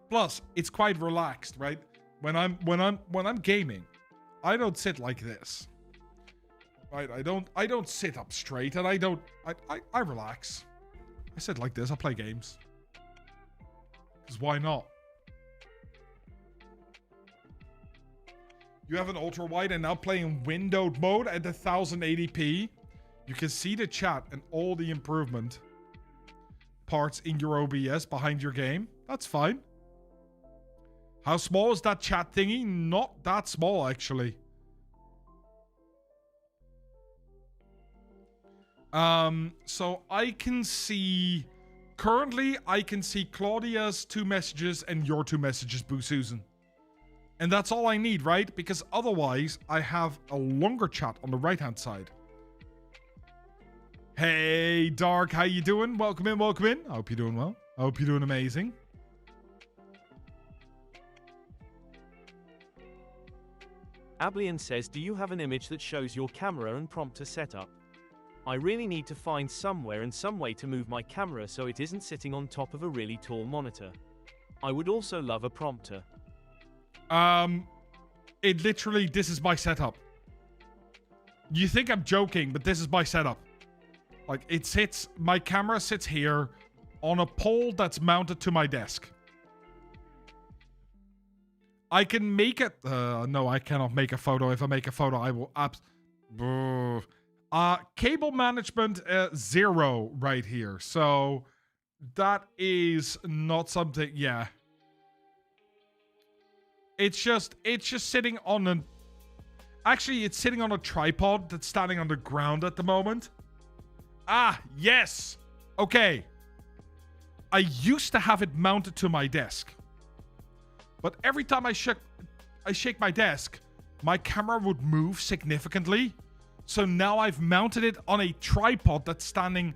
Plus, it's quite relaxed, right? When I'm gaming, I don't sit like this. Right? I don't sit up straight and I relax. I sit like this, I play games. Because why not? You have an ultra wide and now playing windowed mode at 1080p. You can see the chat and all the improvement parts in your OBS behind your game. That's fine. How small is that chat thingy? Not that small, actually. So I can see... Currently, I can see Claudia's 2 messages and your 2 messages, Boo Susan. And that's all I need, right? Because otherwise, I have a longer chat on the right-hand side. Hey, Dark, how you doing? Welcome in, welcome in. I hope you're doing well. I hope you're doing amazing. Ablian says, do you have an image that shows your camera and prompter setup? I really need to find somewhere and some way to move my camera so it isn't sitting on top of a really tall monitor. I would also love a prompter. It literally, this is my setup. You think I'm joking, but this is my setup. Like, it sits, my camera sits here on a pole that's mounted to my desk. I can make it, no, I cannot make a photo. If I make a photo, I will Cable management 0 right here. So that is not something. Yeah. It's just sitting on an. Actually, it's sitting on a tripod that's standing on the ground at the moment. Ah, yes. Okay. I used to have it mounted to my desk. But every time I shake my desk, my camera would move significantly. So now I've mounted it on a tripod that's standing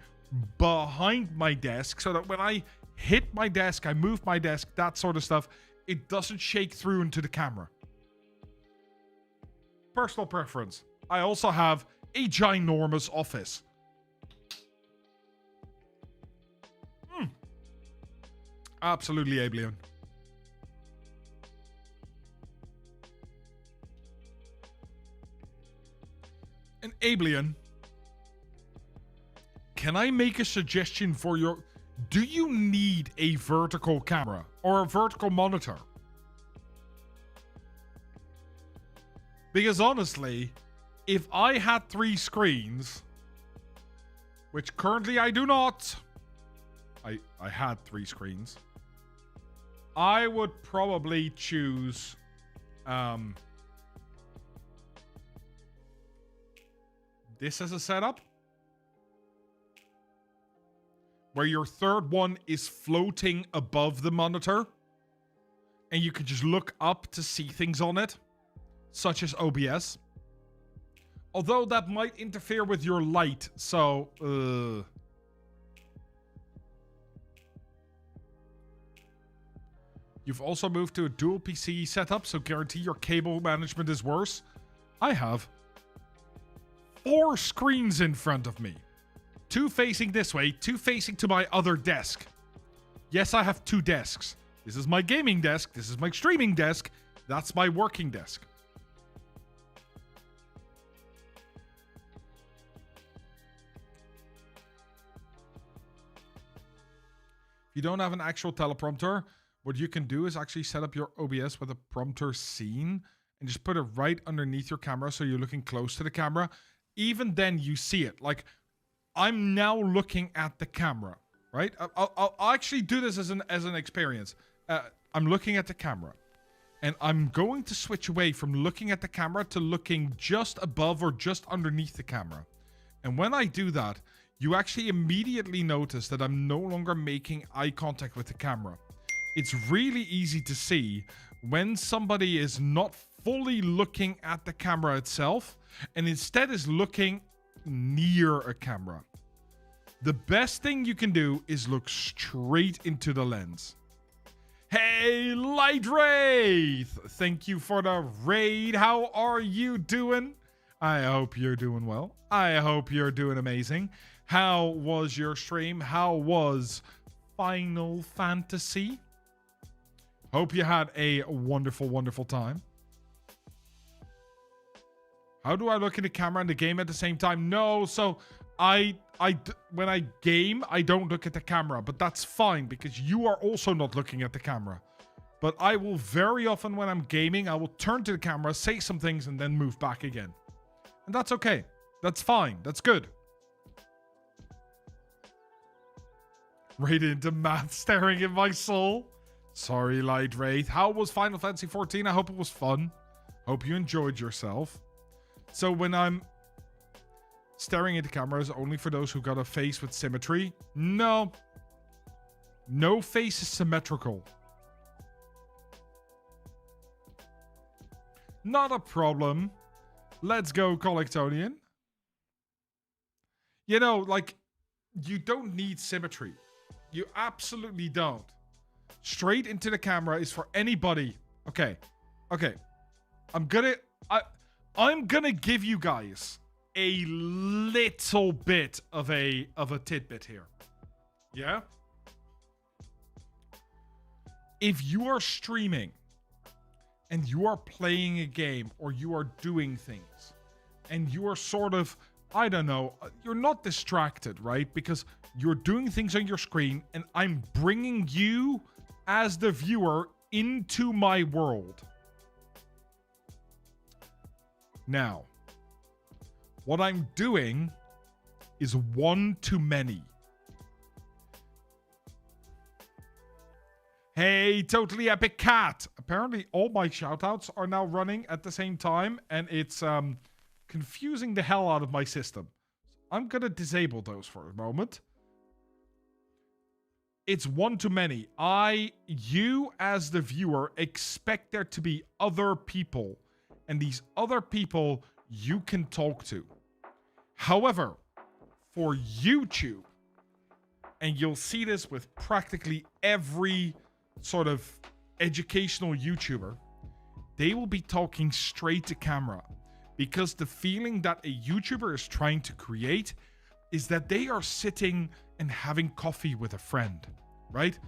behind my desk so that when I hit my desk, I move my desk, that sort of stuff, it doesn't shake through into the camera. Personal preference. I also have a ginormous office. Absolutely alien. And Ablian, can I make a suggestion for your... Do you need a vertical camera or a vertical monitor? Because honestly, if I had 3 screens, which currently I do not, I had 3 screens, I would probably choose this as a setup, where your third one is floating above the monitor and you can just look up to see things on it, such as OBS. Although that might interfere with your light, so You've also moved to a dual PC setup, so guarantee your cable management is worse. I have 4 screens in front of me. 2 facing this way, 2 facing to my other desk. Yes, I have 2 desks. This is my gaming desk, this is my streaming desk, that's my working desk. If you don't have an actual teleprompter, what you can do is actually set up your OBS with a prompter scene and just put it right underneath your camera so you're looking close to the camera. Even then, you see it. Like, I'm now looking at the camera, right? I'll actually do this as an experience. I'm looking at the camera. And I'm going to switch away from looking at the camera to looking just above or just underneath the camera. And when I do that, you actually immediately notice that I'm no longer making eye contact with the camera. It's really easy to see when somebody is not fully looking at the camera itself and instead is looking near a camera. The best thing you can do is look straight into the lens. Hey, Light Wraith! Thank you for the raid. How are you doing? I hope you're doing well. I hope you're doing amazing. How was your stream? How was Final Fantasy? Hope you had a wonderful, wonderful time. How do I look in the camera and the game at the same time? No, so when I game, I don't look at the camera, but that's fine because you are also not looking at the camera. But I will very often when I'm gaming, I will turn to the camera, say some things, and then move back again. And that's okay. That's fine. That's good. Right into math staring in my soul. Sorry, Light Wraith. How was Final Fantasy 14? I hope it was fun. Hope you enjoyed yourself. So when I'm staring into cameras, only for those who got a face with symmetry? No. No face is symmetrical. Not a problem. Let's go, Collectonian. You know, like, you don't need symmetry. You absolutely don't. Straight into the camera is for anybody. Okay. I'm gonna give you guys a little bit of a tidbit here. Yeah? If you are streaming and you are playing a game or you are doing things and you are sort of, I don't know, you're not distracted, right? Because you're doing things on your screen and I'm bringing you as the viewer into my world. Now, What I'm doing is one too many. Hey, Totally Epic Cat. Apparently all my shoutouts are now running at the same time, and it's confusing the hell out of my system. I'm gonna disable those for a moment. It's one too many. You as the viewer expect there to be other people, and these other people you can talk to. However, for YouTube, and you'll see this with practically every sort of educational YouTuber, they will be talking straight to camera, because the feeling that a YouTuber is trying to create is that they are sitting and having coffee with a friend, right?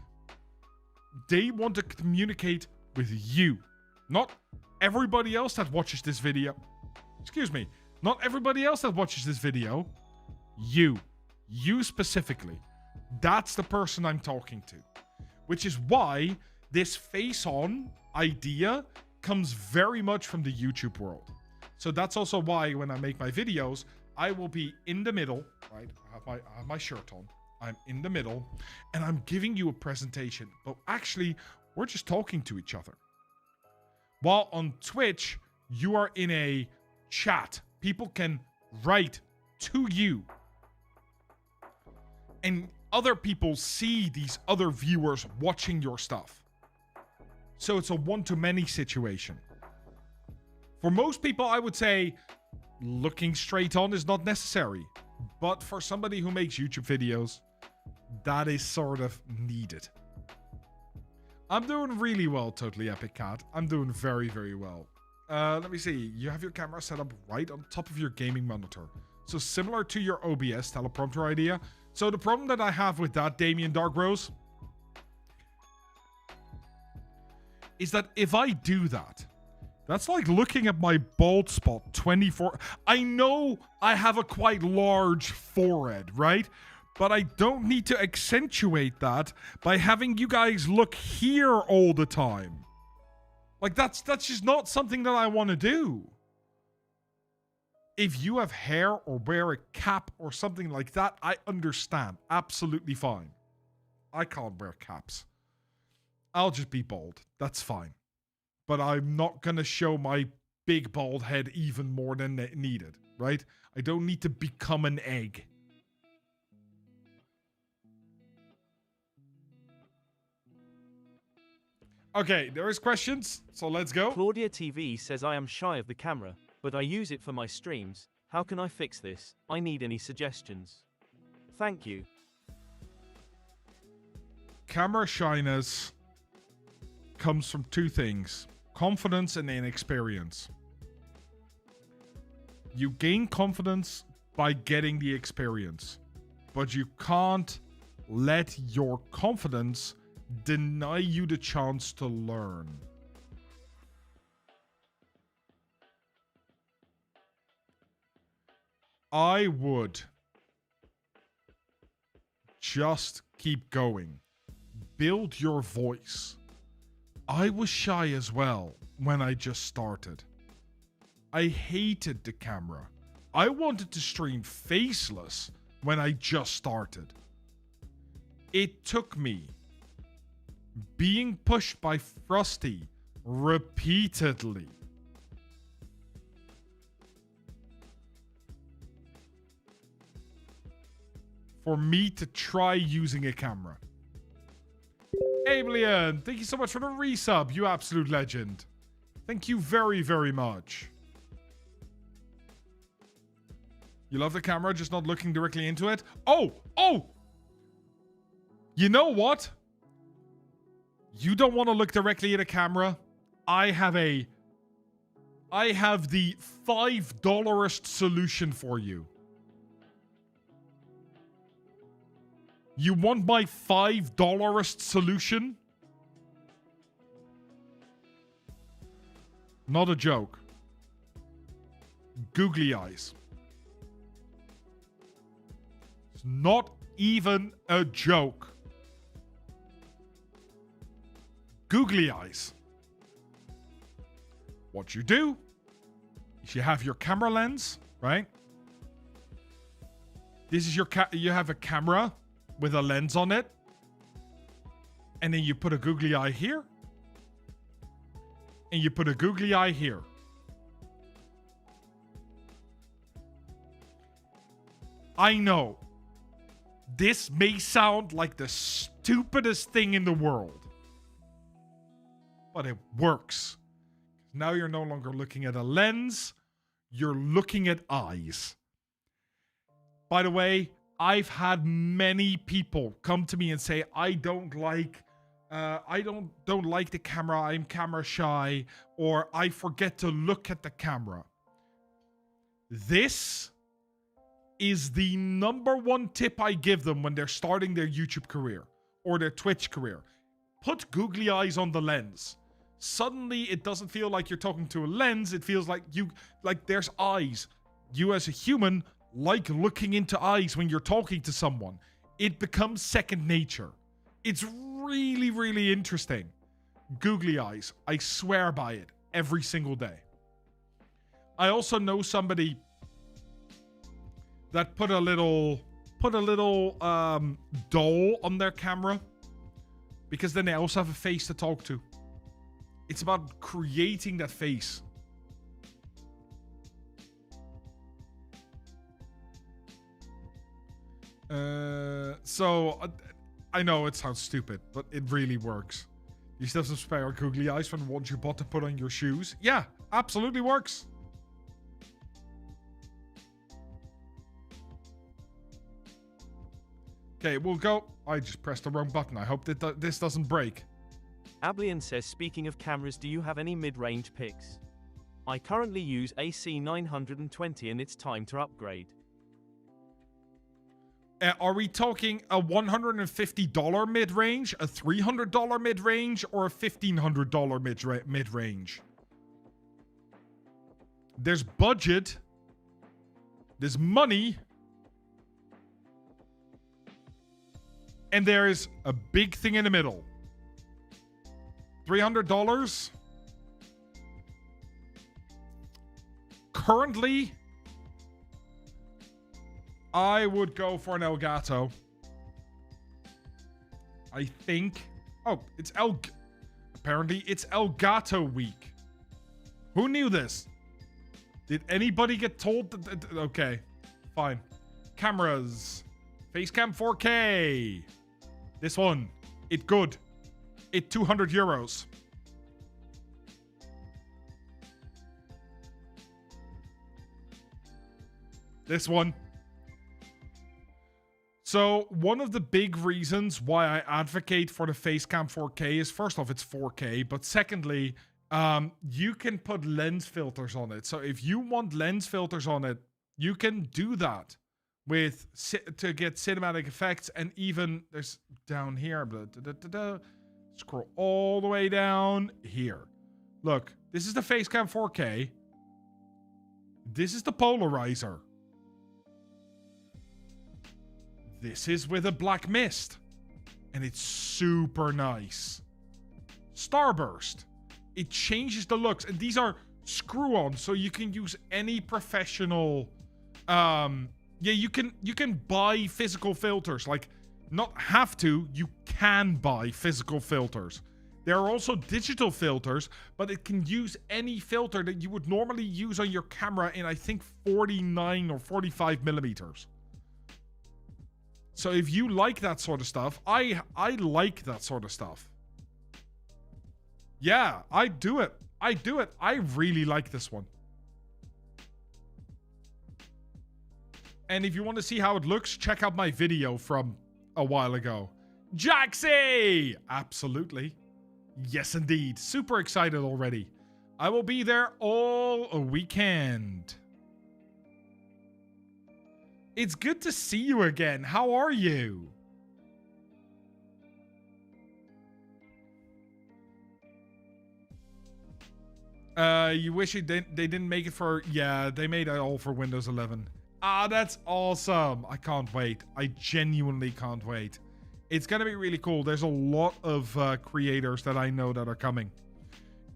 They want to communicate with you, not everybody else that watches this video. Excuse me, not everybody else that watches this video. You specifically. That's the person I'm talking to. Which is why this face-on idea comes very much from the YouTube world. So that's also why when I make my videos, I will be in the middle, right? I have my shirt on. I'm in the middle, and I'm giving you a presentation. But actually, we're just talking to each other. While on Twitch, you are in a chat. People can write to you. And other people see these other viewers watching your stuff. So it's a one-to-many situation. For most people, I would say looking straight on is not necessary. But for somebody who makes YouTube videos, that is sort of needed. I'm doing really well, Totally Epic Cat. I'm doing very, very well. Let me see. You have your camera set up right on top of your gaming monitor. So similar to your OBS teleprompter idea. So the problem that I have with that, Damien Darkrose, is that if I do that, that's like looking at my bald spot 24. I know I have a quite large forehead, right? But I don't need to accentuate that by having you guys look here all the time. Like, that's just not something that I want to do. If you have hair or wear a cap or something like that, I understand. Absolutely fine. I can't wear caps. I'll just be bald. That's fine. But I'm not going to show my big bald head even more than needed, right? I don't need to become an egg. Okay, there is questions, so let's go. Claudia TV says I am shy of the camera, but I use it for my streams. How can I fix this? I need any suggestions. Thank you. Camera shyness comes from two things: confidence and inexperience. You gain confidence by getting the experience, but you can't let your confidence deny you the chance to learn. I would just keep going. Build your voice. I was shy as well when I just started. I hated the camera. I wanted to stream faceless when I just started. It took me being pushed by Frosty repeatedly for me to try using a camera. Ablian, thank you so much for the resub, you absolute legend. Thank you very, very much. You love the camera, just not looking directly into it? Oh! You know what? You don't want to look directly at a camera? I have the $5 solution for you. You want my $5 solution? Not a joke. Googly eyes. It's not even a joke. Googly eyes. What you do is you have your camera lens, right? This is you have a camera with a lens on it. And then you put a googly eye here. And you put a googly eye here. I know. This may sound like the stupidest thing in the world. But it works. Now you're no longer looking at a lens. You're looking at eyes. By the way, I've had many people come to me and say, I don't like the camera. I'm camera shy, or I forget to look at the camera. This is the number one tip I give them when they're starting their YouTube career or their Twitch career. Put googly eyes on the lens. Suddenly, it doesn't feel like you're talking to a lens. It feels like there's eyes. You as a human like looking into eyes when you're talking to someone. It becomes second nature. It's really, really interesting. Googly eyes. I swear by it every single day. I also know somebody that put a little doll on their camera, because then they also have a face to talk to. It's about creating that face. I know it sounds stupid, but it really works. You still have some spare googly eyes from the ones you bought to put on your shoes? Yeah, absolutely works. Okay, we'll go. I just pressed the wrong button. I hope that this doesn't break. Ablian says, speaking of cameras, do you have any mid-range picks? I currently use AC920 and it's time to upgrade. Are we talking a $150 mid-range, a $300 mid-range, or a $1,500 mid-range? There's budget. There's money. And there is a big thing in the middle. $300. Currently, I would go for an Elgato. I think. Oh, apparently it's Elgato week. Who knew this? Did anybody get told that? Okay, fine. Cameras. Facecam 4K. This one. It good. It 200 euros. This one. So, one of the big reasons why I advocate for the Facecam 4K is, first off, it's 4K, but secondly, you can put lens filters on it. So, if you want lens filters on it, you can do that to get cinematic effects. And even, there's down here, scroll all the way down here. Look, this is the Facecam 4K. This is the polarizer. This is with a black mist. And it's super nice. Starburst. It changes the looks. And these are screw-on, so you can use any professional... you can buy physical filters. Like, not have to, you can buy physical filters. There are also digital filters, but it can use any filter that you would normally use on your camera in, I think, 49 or 45 millimeters. So if you like that sort of stuff, I like that sort of stuff. Yeah, I do it. I really like this one. And if you want to see how it looks, check out my video from a while ago. Jaxie! Absolutely. Yes, indeed. Super excited already. I will be there all weekend. It's good to see you again. How are you? You wish they didn't make it for... Yeah, they made it all for Windows 11. Ah, that's awesome. I can't wait. I genuinely can't wait. It's going to be really cool. There's a lot of creators that I know that are coming,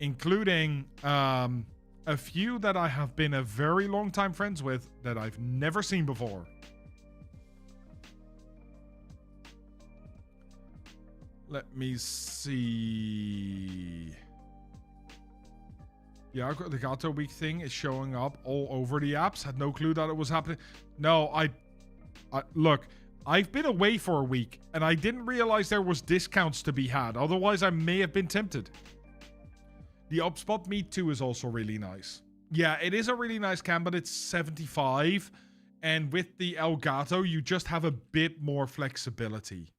including a few that I have been a very long time friends with that I've never seen before. Let me see. Yeah, the Gato Week thing is showing up all over the apps. Had no clue that it was happening. No, look, I've been away for a week, and I didn't realize there was discounts to be had. Otherwise, I may have been tempted. The Upspot Meet 2 is also really nice. Yeah, it is a really nice cam, but it's 75. And with the Elgato, you just have a bit more flexibility.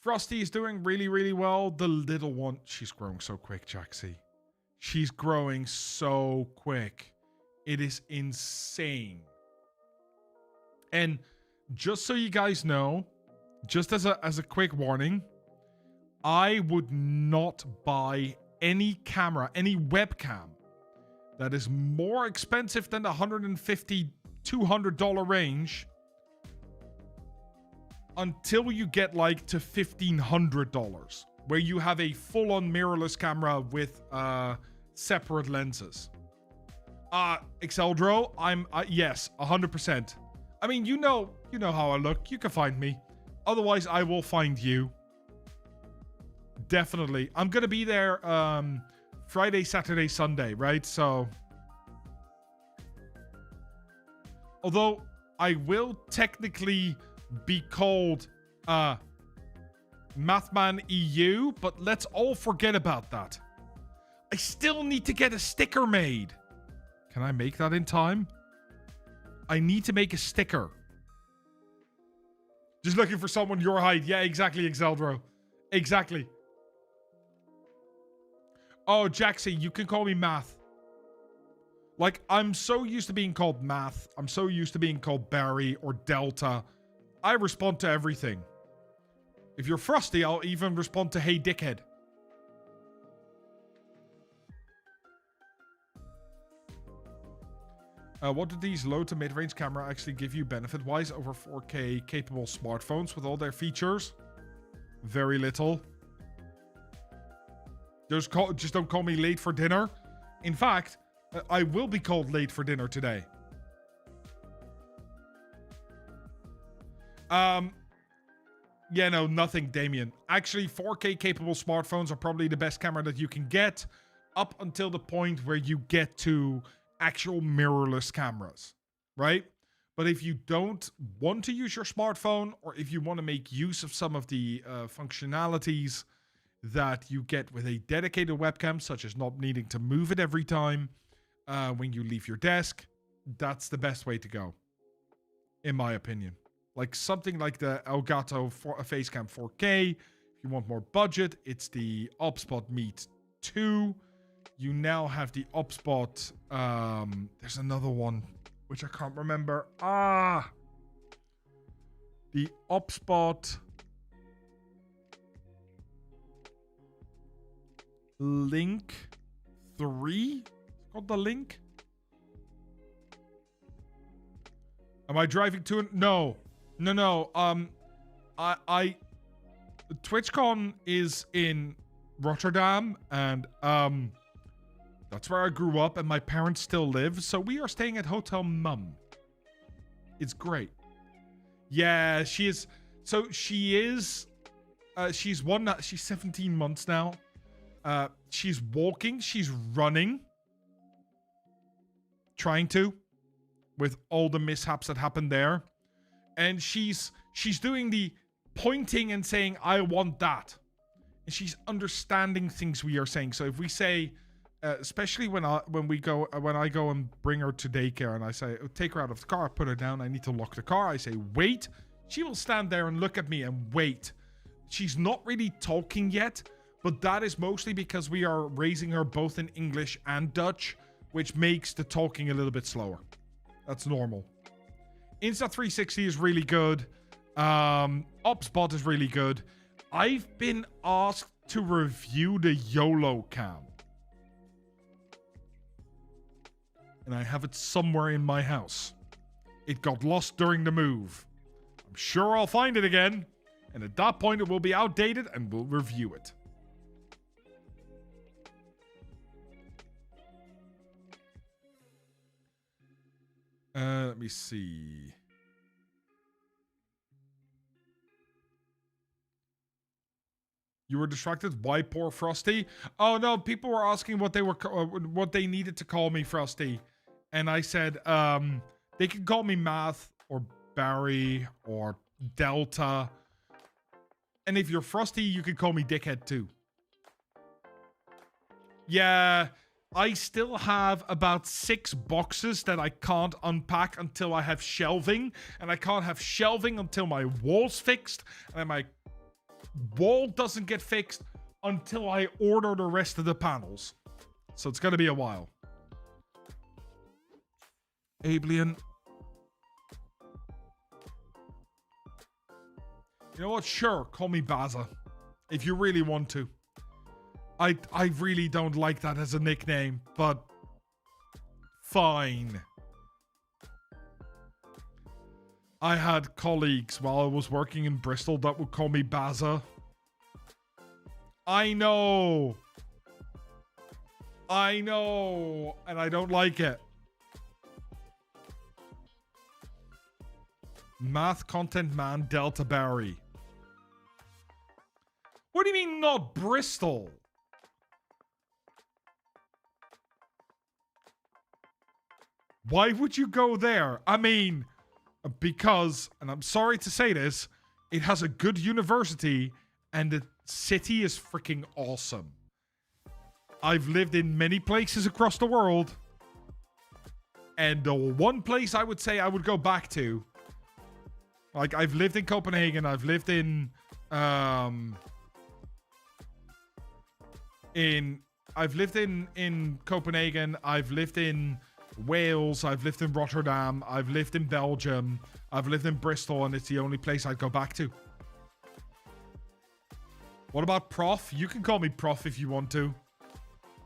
Frosty is doing really, really well. The little one, she's growing so quick, Jaxie. She's growing so quick. It is insane. And just so you guys know, just as a quick warning, I would not buy any camera, any webcam that is more expensive than the $150, $200 range until you get like to $1,500, where you have a full-on mirrorless camera with separate lenses. Exeldro, yes, 100%. I mean, you know how I look. You can find me. Otherwise, I will find you. Definitely. I'm gonna be there Friday, Saturday, Sunday, right? So, although I will technically be called Mathman EU, but let's all forget about that. I still need to get a sticker made. Can I make that in time? I need to make a sticker. Just looking for someone your height. Yeah, exactly, Exeldro. Exactly. Oh, Jaxie, you can call me Math. Like, I'm so used to being called Math. I'm so used to being called Barry or Delta. I respond to everything. If you're Frosty, I'll even respond to Hey Dickhead. What do these low to mid-range camera actually give you benefit-wise over 4K capable smartphones with all their features? Very little. Just don't call me late for dinner. In fact, I will be called late for dinner today. Yeah, no, nothing, Damien. Actually, 4K capable smartphones are probably the best camera that you can get up until the point where you get to actual mirrorless cameras, right? But if you don't want to use your smartphone, or if you want to make use of some of the functionalities that you get with a dedicated webcam, such as not needing to move it every time when you leave your desk, that's the best way to go, in my opinion. Like something like the Elgato Facecam 4K. If you want more budget, it's the Upspot Meet 2. You now have the Upspot. There's another one which I can't remember. The Upspot Link 3. It's called the Link. Am I driving to it? No. TwitchCon is in Rotterdam, and that's where I grew up, and my parents still live, so we are staying at Hotel Mum. It's great. Yeah, she is. So she is. She's 17 months now. She's walking. She's running. Trying to, with all the mishaps that happened there. And she's doing the pointing and saying, I want that. And she's understanding things we are saying. So if we say, especially when I go and bring her to daycare and I say, oh, take her out of the car, put her down, I need to lock the car. I say, wait. She will stand there and look at me and wait. She's not really talking yet, but that is mostly because we are raising her both in English and Dutch, which makes the talking a little bit slower. That's normal. Insta360 is really good. Upspot is really good. I've been asked to review the YOLO cam. And I have it somewhere in my house. It got lost during the move. I'm sure I'll find it again. And at that point, it will be outdated and we'll review it. Let me see. You were distracted. Why poor Frosty? Oh no, people were asking what they needed to call me Frosty, and I said they could call me Math or Barry or Delta, and if you're Frosty, you could call me Dickhead too. Yeah, I still have about 6 boxes that I can't unpack until I have shelving, and I can't have shelving until my wall's fixed, and my wall doesn't get fixed until I order the rest of the panels. So it's gonna be a while. Ablian. You know what? Sure, call me Baza. If you really want to. I really don't like that as a nickname, but fine. I had colleagues while I was working in Bristol that would call me Baza. I know. I know. And I don't like it. Math content man Delta Barry. What do you mean not Bristol? Why would you go there? I mean, because, and I'm sorry to say this, it has a good university and the city is freaking awesome. I've lived in many places across the world, and the one place I would say I would go back to, like, I've lived in Copenhagen, I've lived in Copenhagen, I've lived in Wales, I've lived in Rotterdam, I've lived in Belgium, I've lived in Bristol, and it's the only place I'd go back to. What about Prof? You can call me Prof if you want to.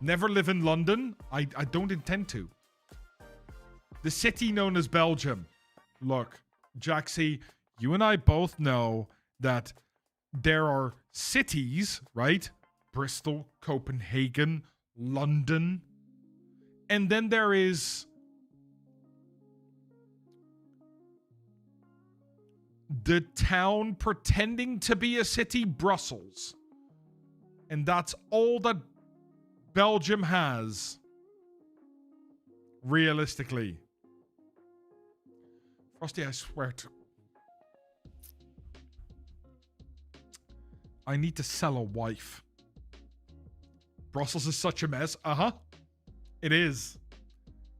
Never live in London? I don't intend to. The city known as Belgium. Look, Jaxie, you and I both know that there are cities, right? Bristol, Copenhagen, London. And then there is the town pretending to be a city, Brussels. And that's all that Belgium has. Realistically. Frosty, I swear to... I need to sell a wife. Brussels is such a mess. Uh-huh. It is.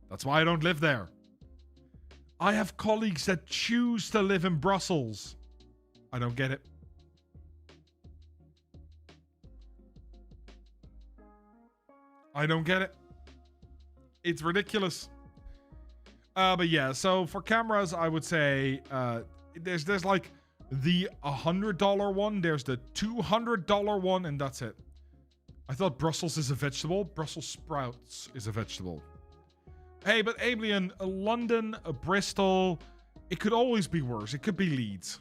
That's why I don't live there. I have colleagues that choose to live in Brussels. I don't get it. I don't get it. It's ridiculous. But yeah, so for cameras, I would say there's like the $100 one, there's the $200 one, and that's it. I thought Brussels is a vegetable. Brussels sprouts is a vegetable. Hey, but Ablian, London, Bristol, it could always be worse. It could be Leeds.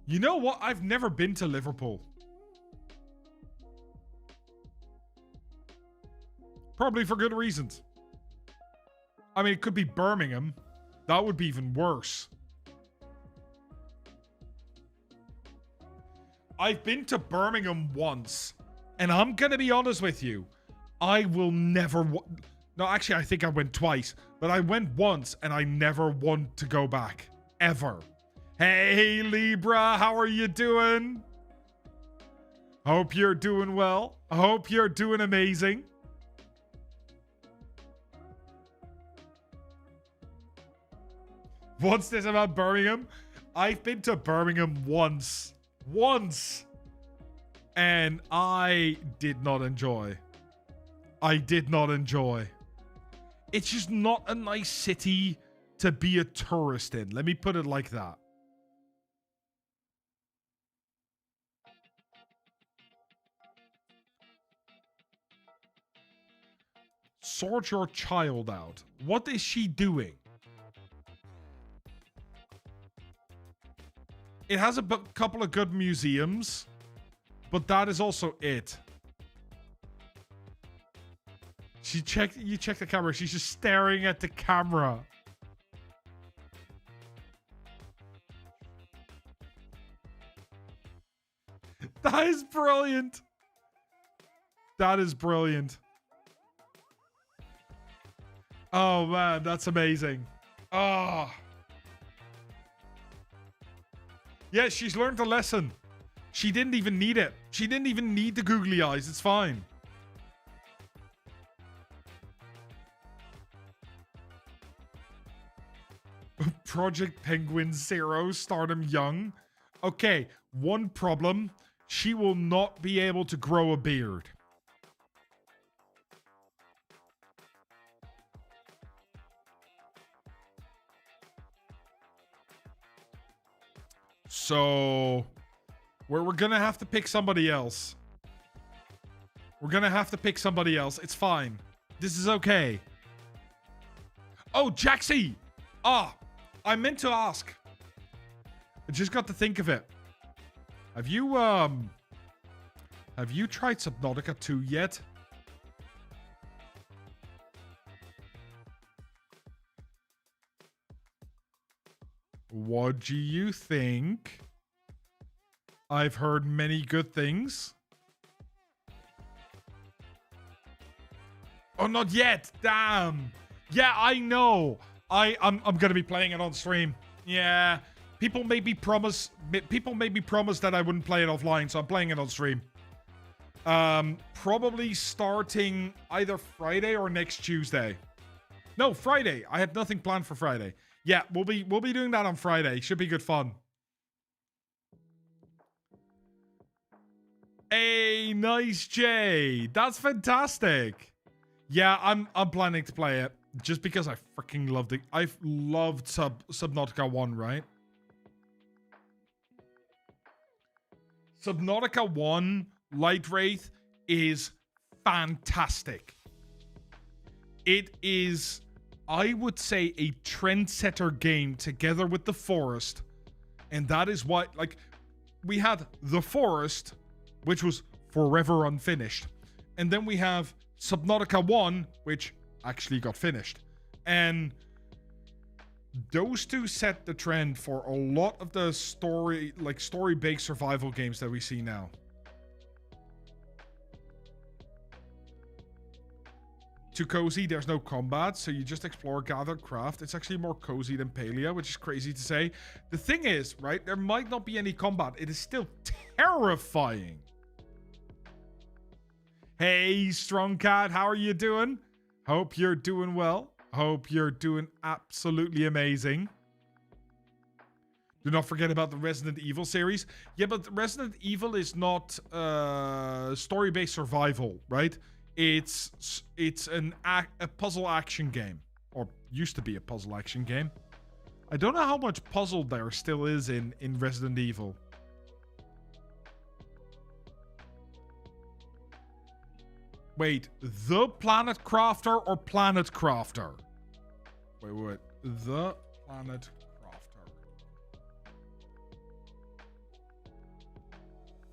You know what? I've never been to Liverpool. Probably for good reasons. I mean, it could be Birmingham. That would be even worse. I've been to Birmingham once, and I'm gonna be honest with you. I will never... No, actually, I think I went twice. But I went once, and I never want to go back. Ever. Hey, Libra, how are you doing? Hope you're doing well. I hope you're doing amazing. What's this about Birmingham? I've been to Birmingham once. Once. And I did not enjoy. I did not enjoy. It's just not a nice city to be a tourist in. Let me put it like that. Sort your child out. What is she doing? It has a couple of good museums, but that is also it. You check the camera. She's just staring at the camera. That is brilliant. That is brilliant. Oh man, that's amazing. Oh. Yeah, she's learned a lesson. She didn't even need it. She didn't even need the googly eyes. It's fine. Project Penguin Zero, stardom young. Okay, one problem. She will not be able to grow a beard. So, we're gonna have to pick somebody else. We're gonna have to pick somebody else. It's fine. This is okay. Oh, Jaxie! Ah, I meant to ask. I just got to think of it. Have you tried Subnautica 2 yet? What do you think? I've heard many good things. Oh, not yet. Damn. Yeah, I know. I'm gonna be playing it on stream. Yeah. People made me promise that I wouldn't play it offline, so I'm playing it on stream. Probably starting either Friday or next Tuesday. No, Friday. I had nothing planned for Friday. Yeah, we'll be doing that on Friday. Should be good fun. Hey, nice Jay. That's fantastic. Yeah, I'm planning to play it just because I freaking loved it. I've loved Subnautica 1, right? Subnautica 1 Light Wraith is fantastic. It is, I would say, a trendsetter game together with The Forest. And that is why, like, we had The Forest, which was forever unfinished. And then we have Subnautica 1, which actually got finished. And those two set the trend for a lot of the story-based survival games that we see now. Too cozy, there's no combat, so you just explore, gather, craft. It's actually more cozy than Palia, which is crazy to say. The thing is, right, there might not be any combat. It is still terrifying. Hey, Strong Cat, how are you doing? Hope you're doing well. Hope you're doing absolutely amazing. Do not forget about the Resident Evil series. Yeah, but Resident Evil is not story-based survival, right? It's a puzzle action game, or used to be a puzzle action game. I don't know how much puzzle there still is in Resident Evil. Wait, the Planet Crafter or Planet Crafter? Wait. The Planet Crafter.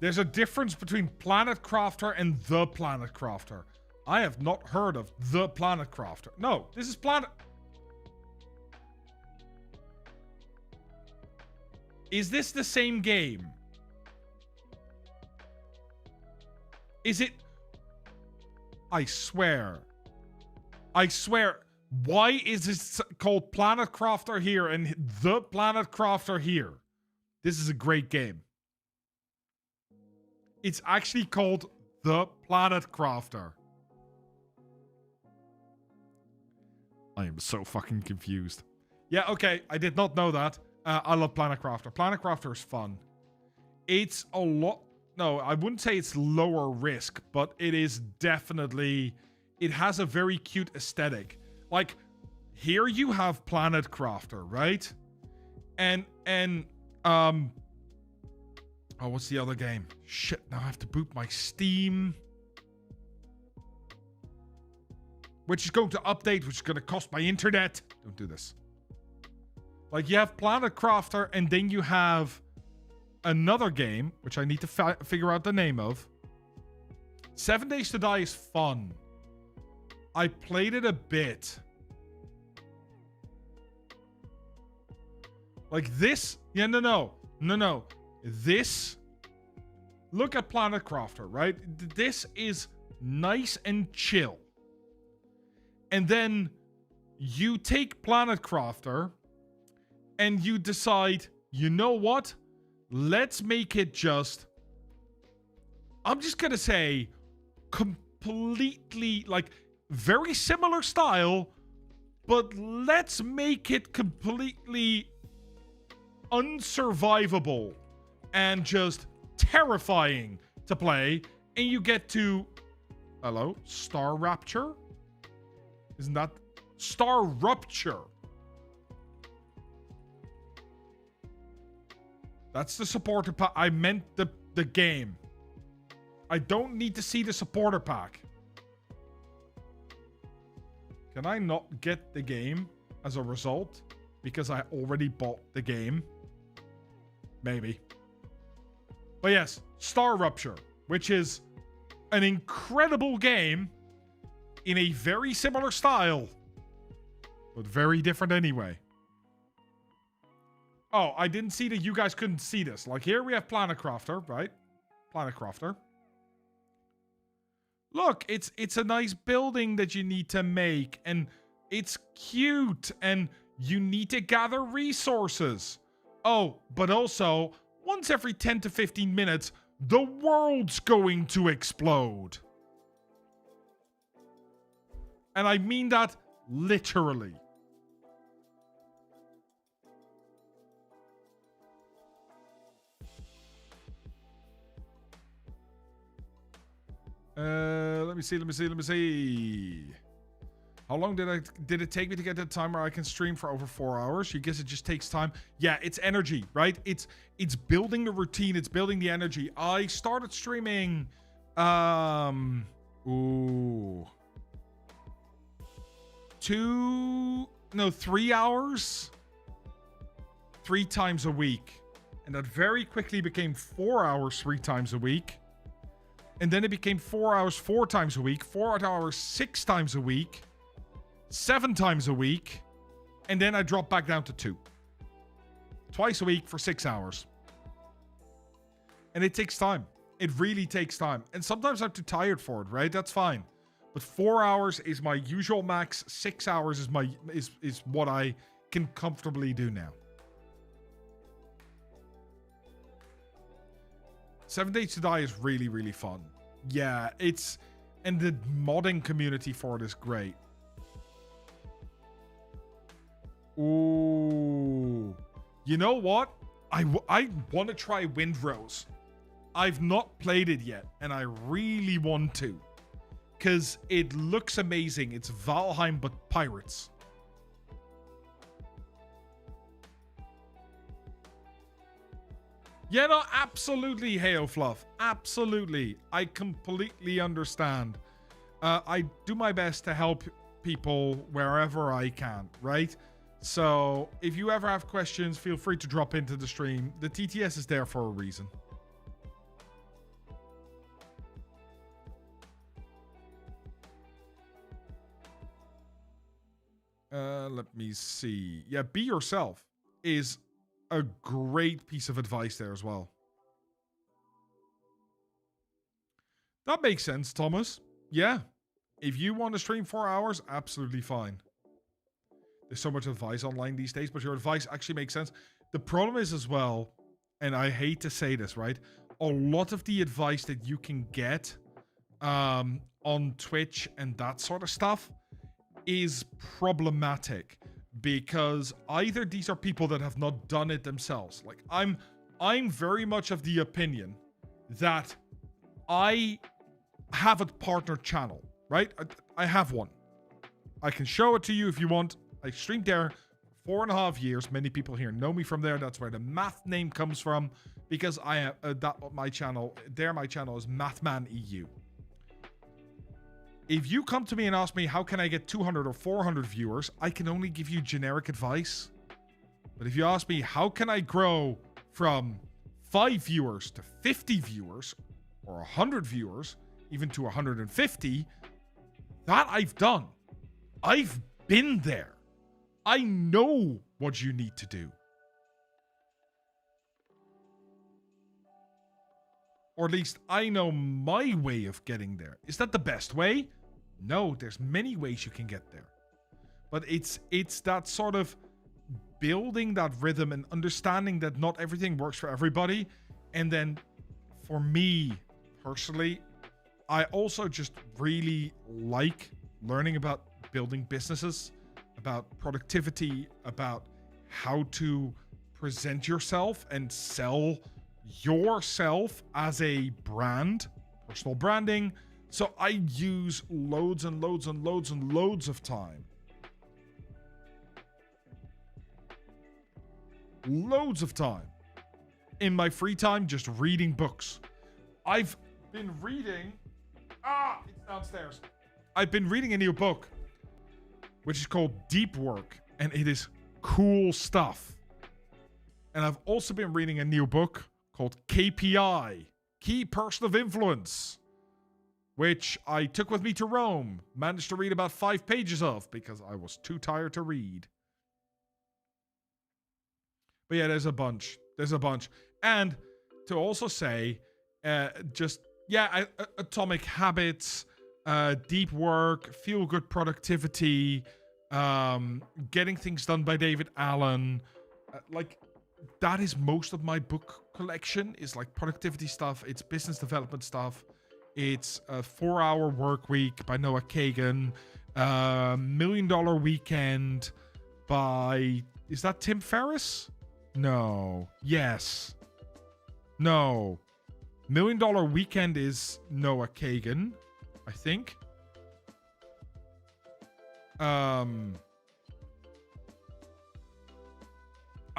There's a difference between Planet Crafter and the Planet Crafter. I have not heard of the Planet Crafter. No, this is Planet... Is this the same game? Is it... I swear. Why is this called Planet Crafter here and the Planet Crafter here? This is a great game. It's actually called the Planet Crafter. I am so fucking confused. Yeah, okay. I did not know that. I love Planet Crafter. Planet Crafter is fun. It's a lot... No, I wouldn't say it's lower risk, but it is definitely... It has a very cute aesthetic. Like, here you have Planet Crafter, right? And oh, what's the other game? Shit, now I have to boot my Steam. Which is going to update, which is going to cost my internet. Don't do this. Like, you have Planet Crafter, and then you have another game, which I need to figure out the name of. 7 Days to Die is fun. I played it a bit. Like this. Yeah, no. This. Look at Planet Crafter, right? This is nice and chill. And then you take Planet Crafter and you decide, you know what? Let's make it just, I'm just going to say, completely, like, very similar style, but let's make it completely unsurvivable and just terrifying to play. And you get to, hello, Star Rapture? Isn't that Star Rupture? That's the supporter pack. I meant the game. I don't need to see the supporter pack. Can I not get the game as a result? Because I already bought the game. Maybe. But yes, Star Rupture, which is an incredible game in a very similar style, but very different anyway. Oh, I didn't see that you guys couldn't see this. Like, here we have Planet Crafter, right? Planet Crafter. Look, it's a nice building that you need to make, and it's cute, and you need to gather resources. Oh, but also, once every 10 to 15 minutes, the world's going to explode. And I mean that literally. Let me see. How long did it take me to get to the time where I can stream for over 4 hours? You guess it just takes time. Yeah, it's energy, right? It's building the routine, it's building the energy. I started streaming 3 hours 3 times a week. And that very quickly became 4 hours 3 times a week. And then it became 4 hours 4 times a week, 4 hours 6 times a week, 7 times a week, and then I dropped back down to 2. Twice a week for 6 hours. And it takes time. It really takes time. And sometimes I'm too tired for it, right? That's fine. But 4 hours is my usual max. 6 hours is what I can comfortably do now. 7 Days to Die is really, really fun. Yeah, and the modding community for it is great. Ooh. You know what? I want to try Windrose. I've not played it yet, and I really want to. Because it looks amazing. It's Valheim, but pirates. Yeah, no, absolutely, Heyo Fluff. Absolutely. I completely understand. I do my best to help people wherever I can, right? So, if you ever have questions, feel free to drop into the stream. The TTS is there for a reason. Let me see. Yeah, be yourself is a great piece of advice there as well. That makes sense, Thomas. Yeah. If you want to stream 4 hours, absolutely fine. There's so much advice online these days, but your advice actually makes sense. The problem is as well, and I hate to say this, right? A lot of the advice that you can get on Twitch and that sort of stuff is problematic. Because either these are people that have not done it themselves. Like, I'm very much of the opinion that I have a partner channel, right? I have one. I can show it to you if you want. I streamed there 4.5 years. Many people here know me from there. That's where the math name comes from. Because I have my channel is MathmanEU. If you come to me and ask me, how can I get 200 or 400 viewers? I can only give you generic advice. But if you ask me, how can I grow from 5 viewers to 50 viewers, or 100 viewers, even to 150, That I've done. I've been there. I know what you need to do. Or at least I know my way of getting there. Is that the best way? No, there's many ways you can get there. But it's that sort of building that rhythm and understanding that not everything works for everybody. And then for me personally, I also just really like learning about building businesses, about productivity, about how to present yourself and sell yourself as a brand, personal branding. So I use loads and loads and loads and loads of time. Loads of time in my free time just reading books. I've been reading... it's downstairs. I've been reading a new book, which is called Deep Work, and it is cool stuff. And I've also been reading a new book called KPI, Key Person of Influence, which I took with me to Rome, managed to read about 5 pages of because I was too tired to read. But yeah, there's a bunch. And to also say, Atomic Habits, Deep Work, Feel Good Productivity, Getting Things Done by David Allen. That is most of my book collection, is like productivity stuff. It's business development stuff. It's a 4-Hour Work Week by Noah Kagan. $1 Million Weekend by... Is that Tim Ferriss? No. Yes. No. $1 Million Weekend is Noah Kagan, I think. I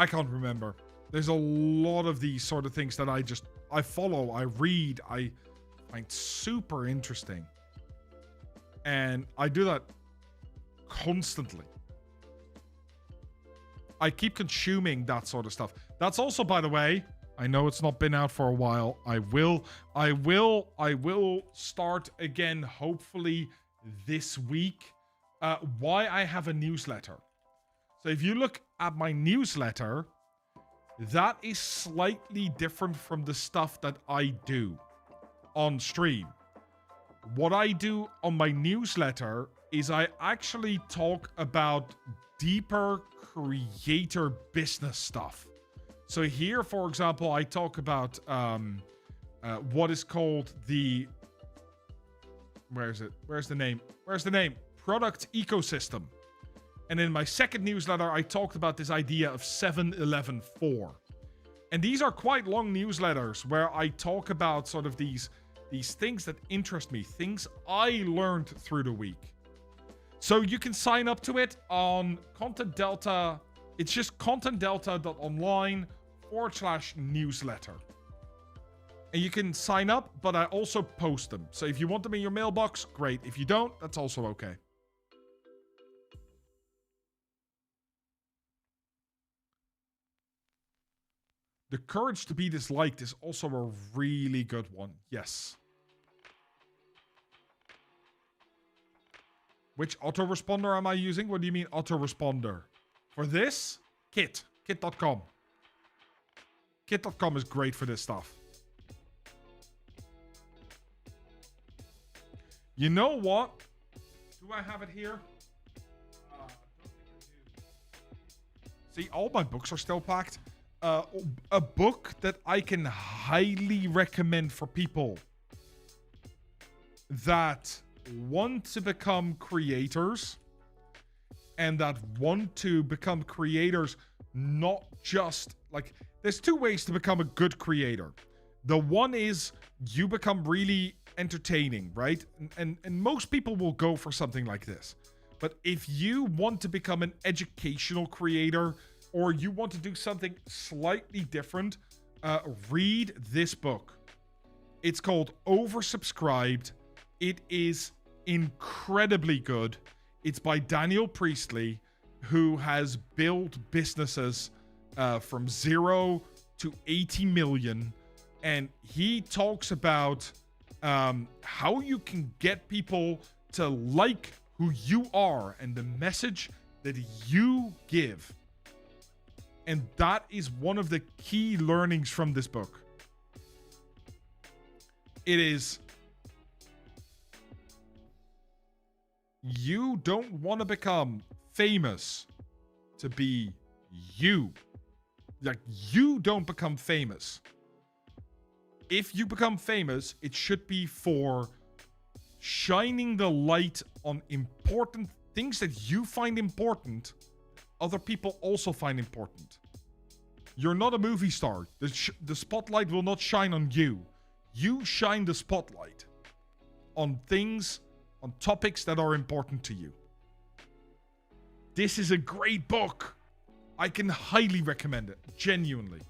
can't remember. There's a lot of these sort of things that I follow, I read, I find super interesting. And I do that constantly. I keep consuming that sort of stuff. That's also, by the way, I know it's not been out for a while. I will start again, hopefully this week. Why I have a newsletter. So if you look at my newsletter, that is slightly different from the stuff that I do on stream. What I do on my newsletter is I actually talk about deeper creator business stuff. So here, for example, I talk about what is called the... Where is it? Where's the name? Product ecosystem. And in my second newsletter, I talked about this idea of 7-11-4. And these are quite long newsletters where I talk about sort of these things that interest me, things I learned through the week. So you can sign up to it on Content Delta. It's just contentdelta.online/newsletter. And you can sign up, but I also post them. So if you want them in your mailbox, great. If you don't, that's also okay. The Courage to Be Disliked is also a really good one. Yes. Which autoresponder am I using? What do you mean autoresponder? For this? Kit. Kit.com. Kit.com is great for this stuff. You know what? Do I have it here? I don't think I do. See, all my books are still packed. A book that I can highly recommend for people that want to become creators and that want to become creators, not just like... There's 2 ways to become a good creator. The one is you become really entertaining, right? And most people will go for something like this. But if you want to become an educational creator, or you want to do something slightly different, read this book. It's called Oversubscribed. It is incredibly good. It's by Daniel Priestley, who has built businesses from 0 to 80 million. And he talks about how you can get people to like who you are and the message that you give. And that is one of the key learnings from this book. It is, you don't want to become famous to be you. Like, you don't become famous. If you become famous, it should be for shining the light on important things that you find important, other people also find important. You're not a movie star. The spotlight will not shine on you. You shine the spotlight on things, on topics that are important to you. This is a great book. I can highly recommend it. Genuinely.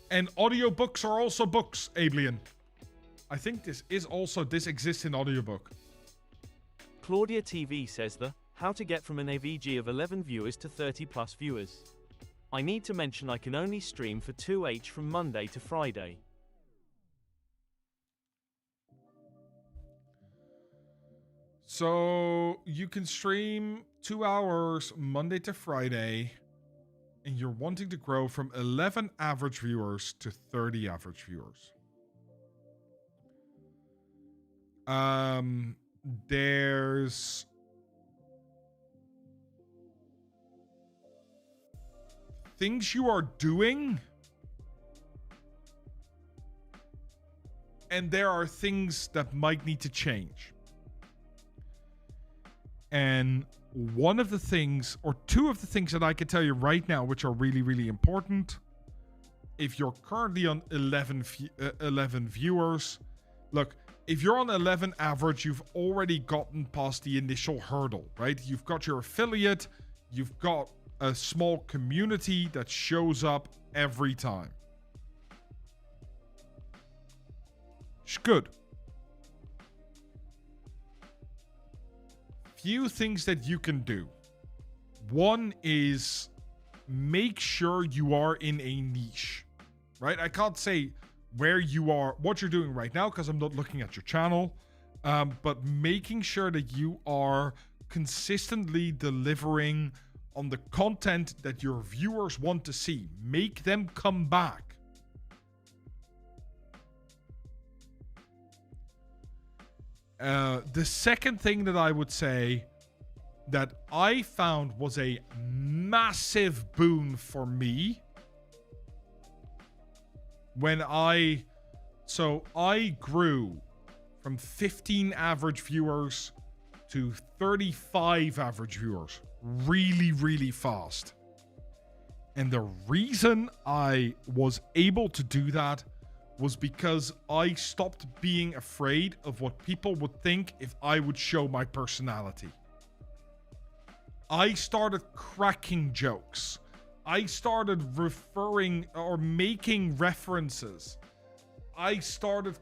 And audiobooks are also books, Ablian. I think this exists in audiobook. Claudia TV says how to get from an AVG of 11 viewers to 30 plus viewers. I need to mention I can only stream for 2H from Monday to Friday. So you can stream 2 hours Monday to Friday, and you're wanting to grow from 11 average viewers to 30 average viewers. There's things you are doing, and there are things that might need to change. And one of the things, or two of the things that I can tell you right now, which are really, really important, if you're currently on 11 viewers, look, if you're on 11 average, you've already gotten past the initial hurdle, right? You've got your affiliate, you've got a small community that shows up every time. It's good. Few things that you can do. One is make sure you are in a niche, right? I can't say where you are, what you're doing right now, because I'm not looking at your channel, but making sure that you are consistently delivering on the content that your viewers want to see. Make them come back. The second thing that I would say that I found was a massive boon for me when I grew from 15 average viewers to 35 average viewers really, really fast. And the reason I was able to do that was because I stopped being afraid of what people would think if I would show my personality. I started cracking jokes. I started referring or making references. I started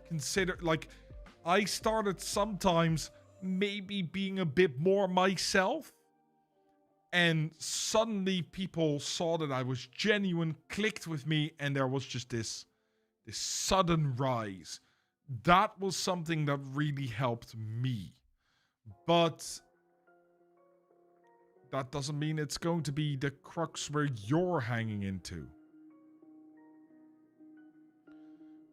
sometimes maybe being a bit more myself. And suddenly people saw that I was genuine, clicked with me, and there was just this sudden rise. That was something that really helped me. But that doesn't mean it's going to be the crux where you're hanging into.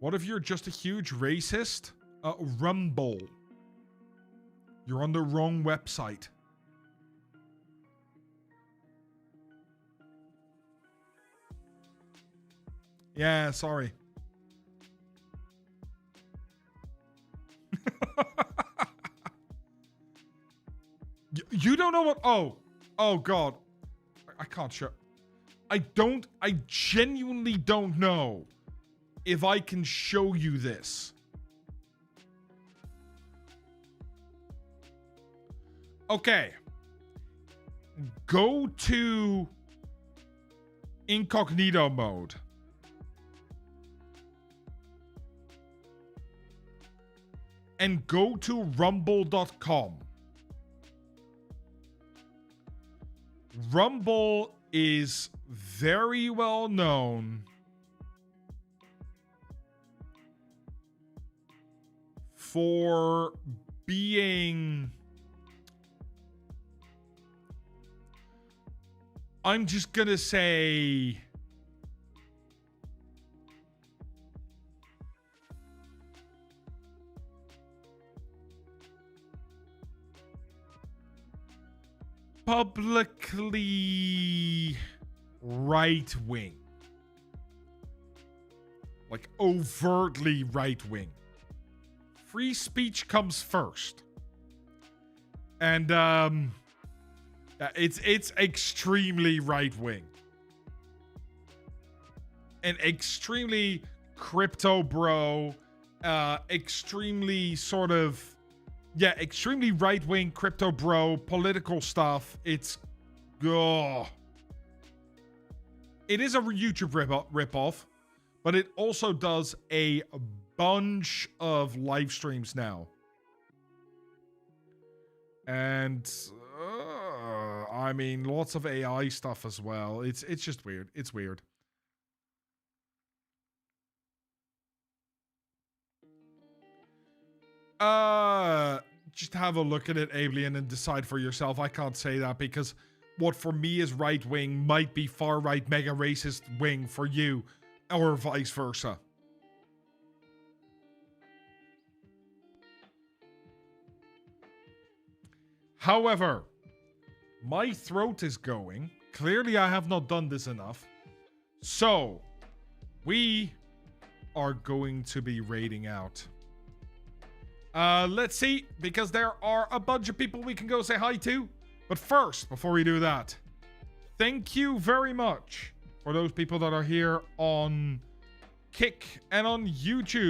What if you're just a huge racist? Rumble. You're on the wrong website. Yeah, sorry. You don't know what... Oh God. I can't show... I genuinely don't know if I can show you this. Okay. Go to incognito mode. And go to rumble.com. Rumble is very well known for being... I'm just gonna say... publicly right-wing. Like, overtly right-wing. Free speech comes first. And, it's extremely right-wing. And extremely crypto bro, extremely sort of... Yeah, extremely right-wing, crypto bro, political stuff. It's... Ugh. It is a YouTube rip-off, but it also does a bunch of live streams now. And... I mean, lots of AI stuff as well. It's just weird. It's weird. Just have a look at it, Alien, and decide for yourself. I can't say that because what for me is right wing might be far right mega racist wing for you, or vice versa. However, my throat is going. Clearly, I have not done this enough. So, we are going to be raiding out. Let's see, because there are a bunch of people we can go say hi to. But first, before we do that, thank you very much for those people that are here on Kick and on YouTube.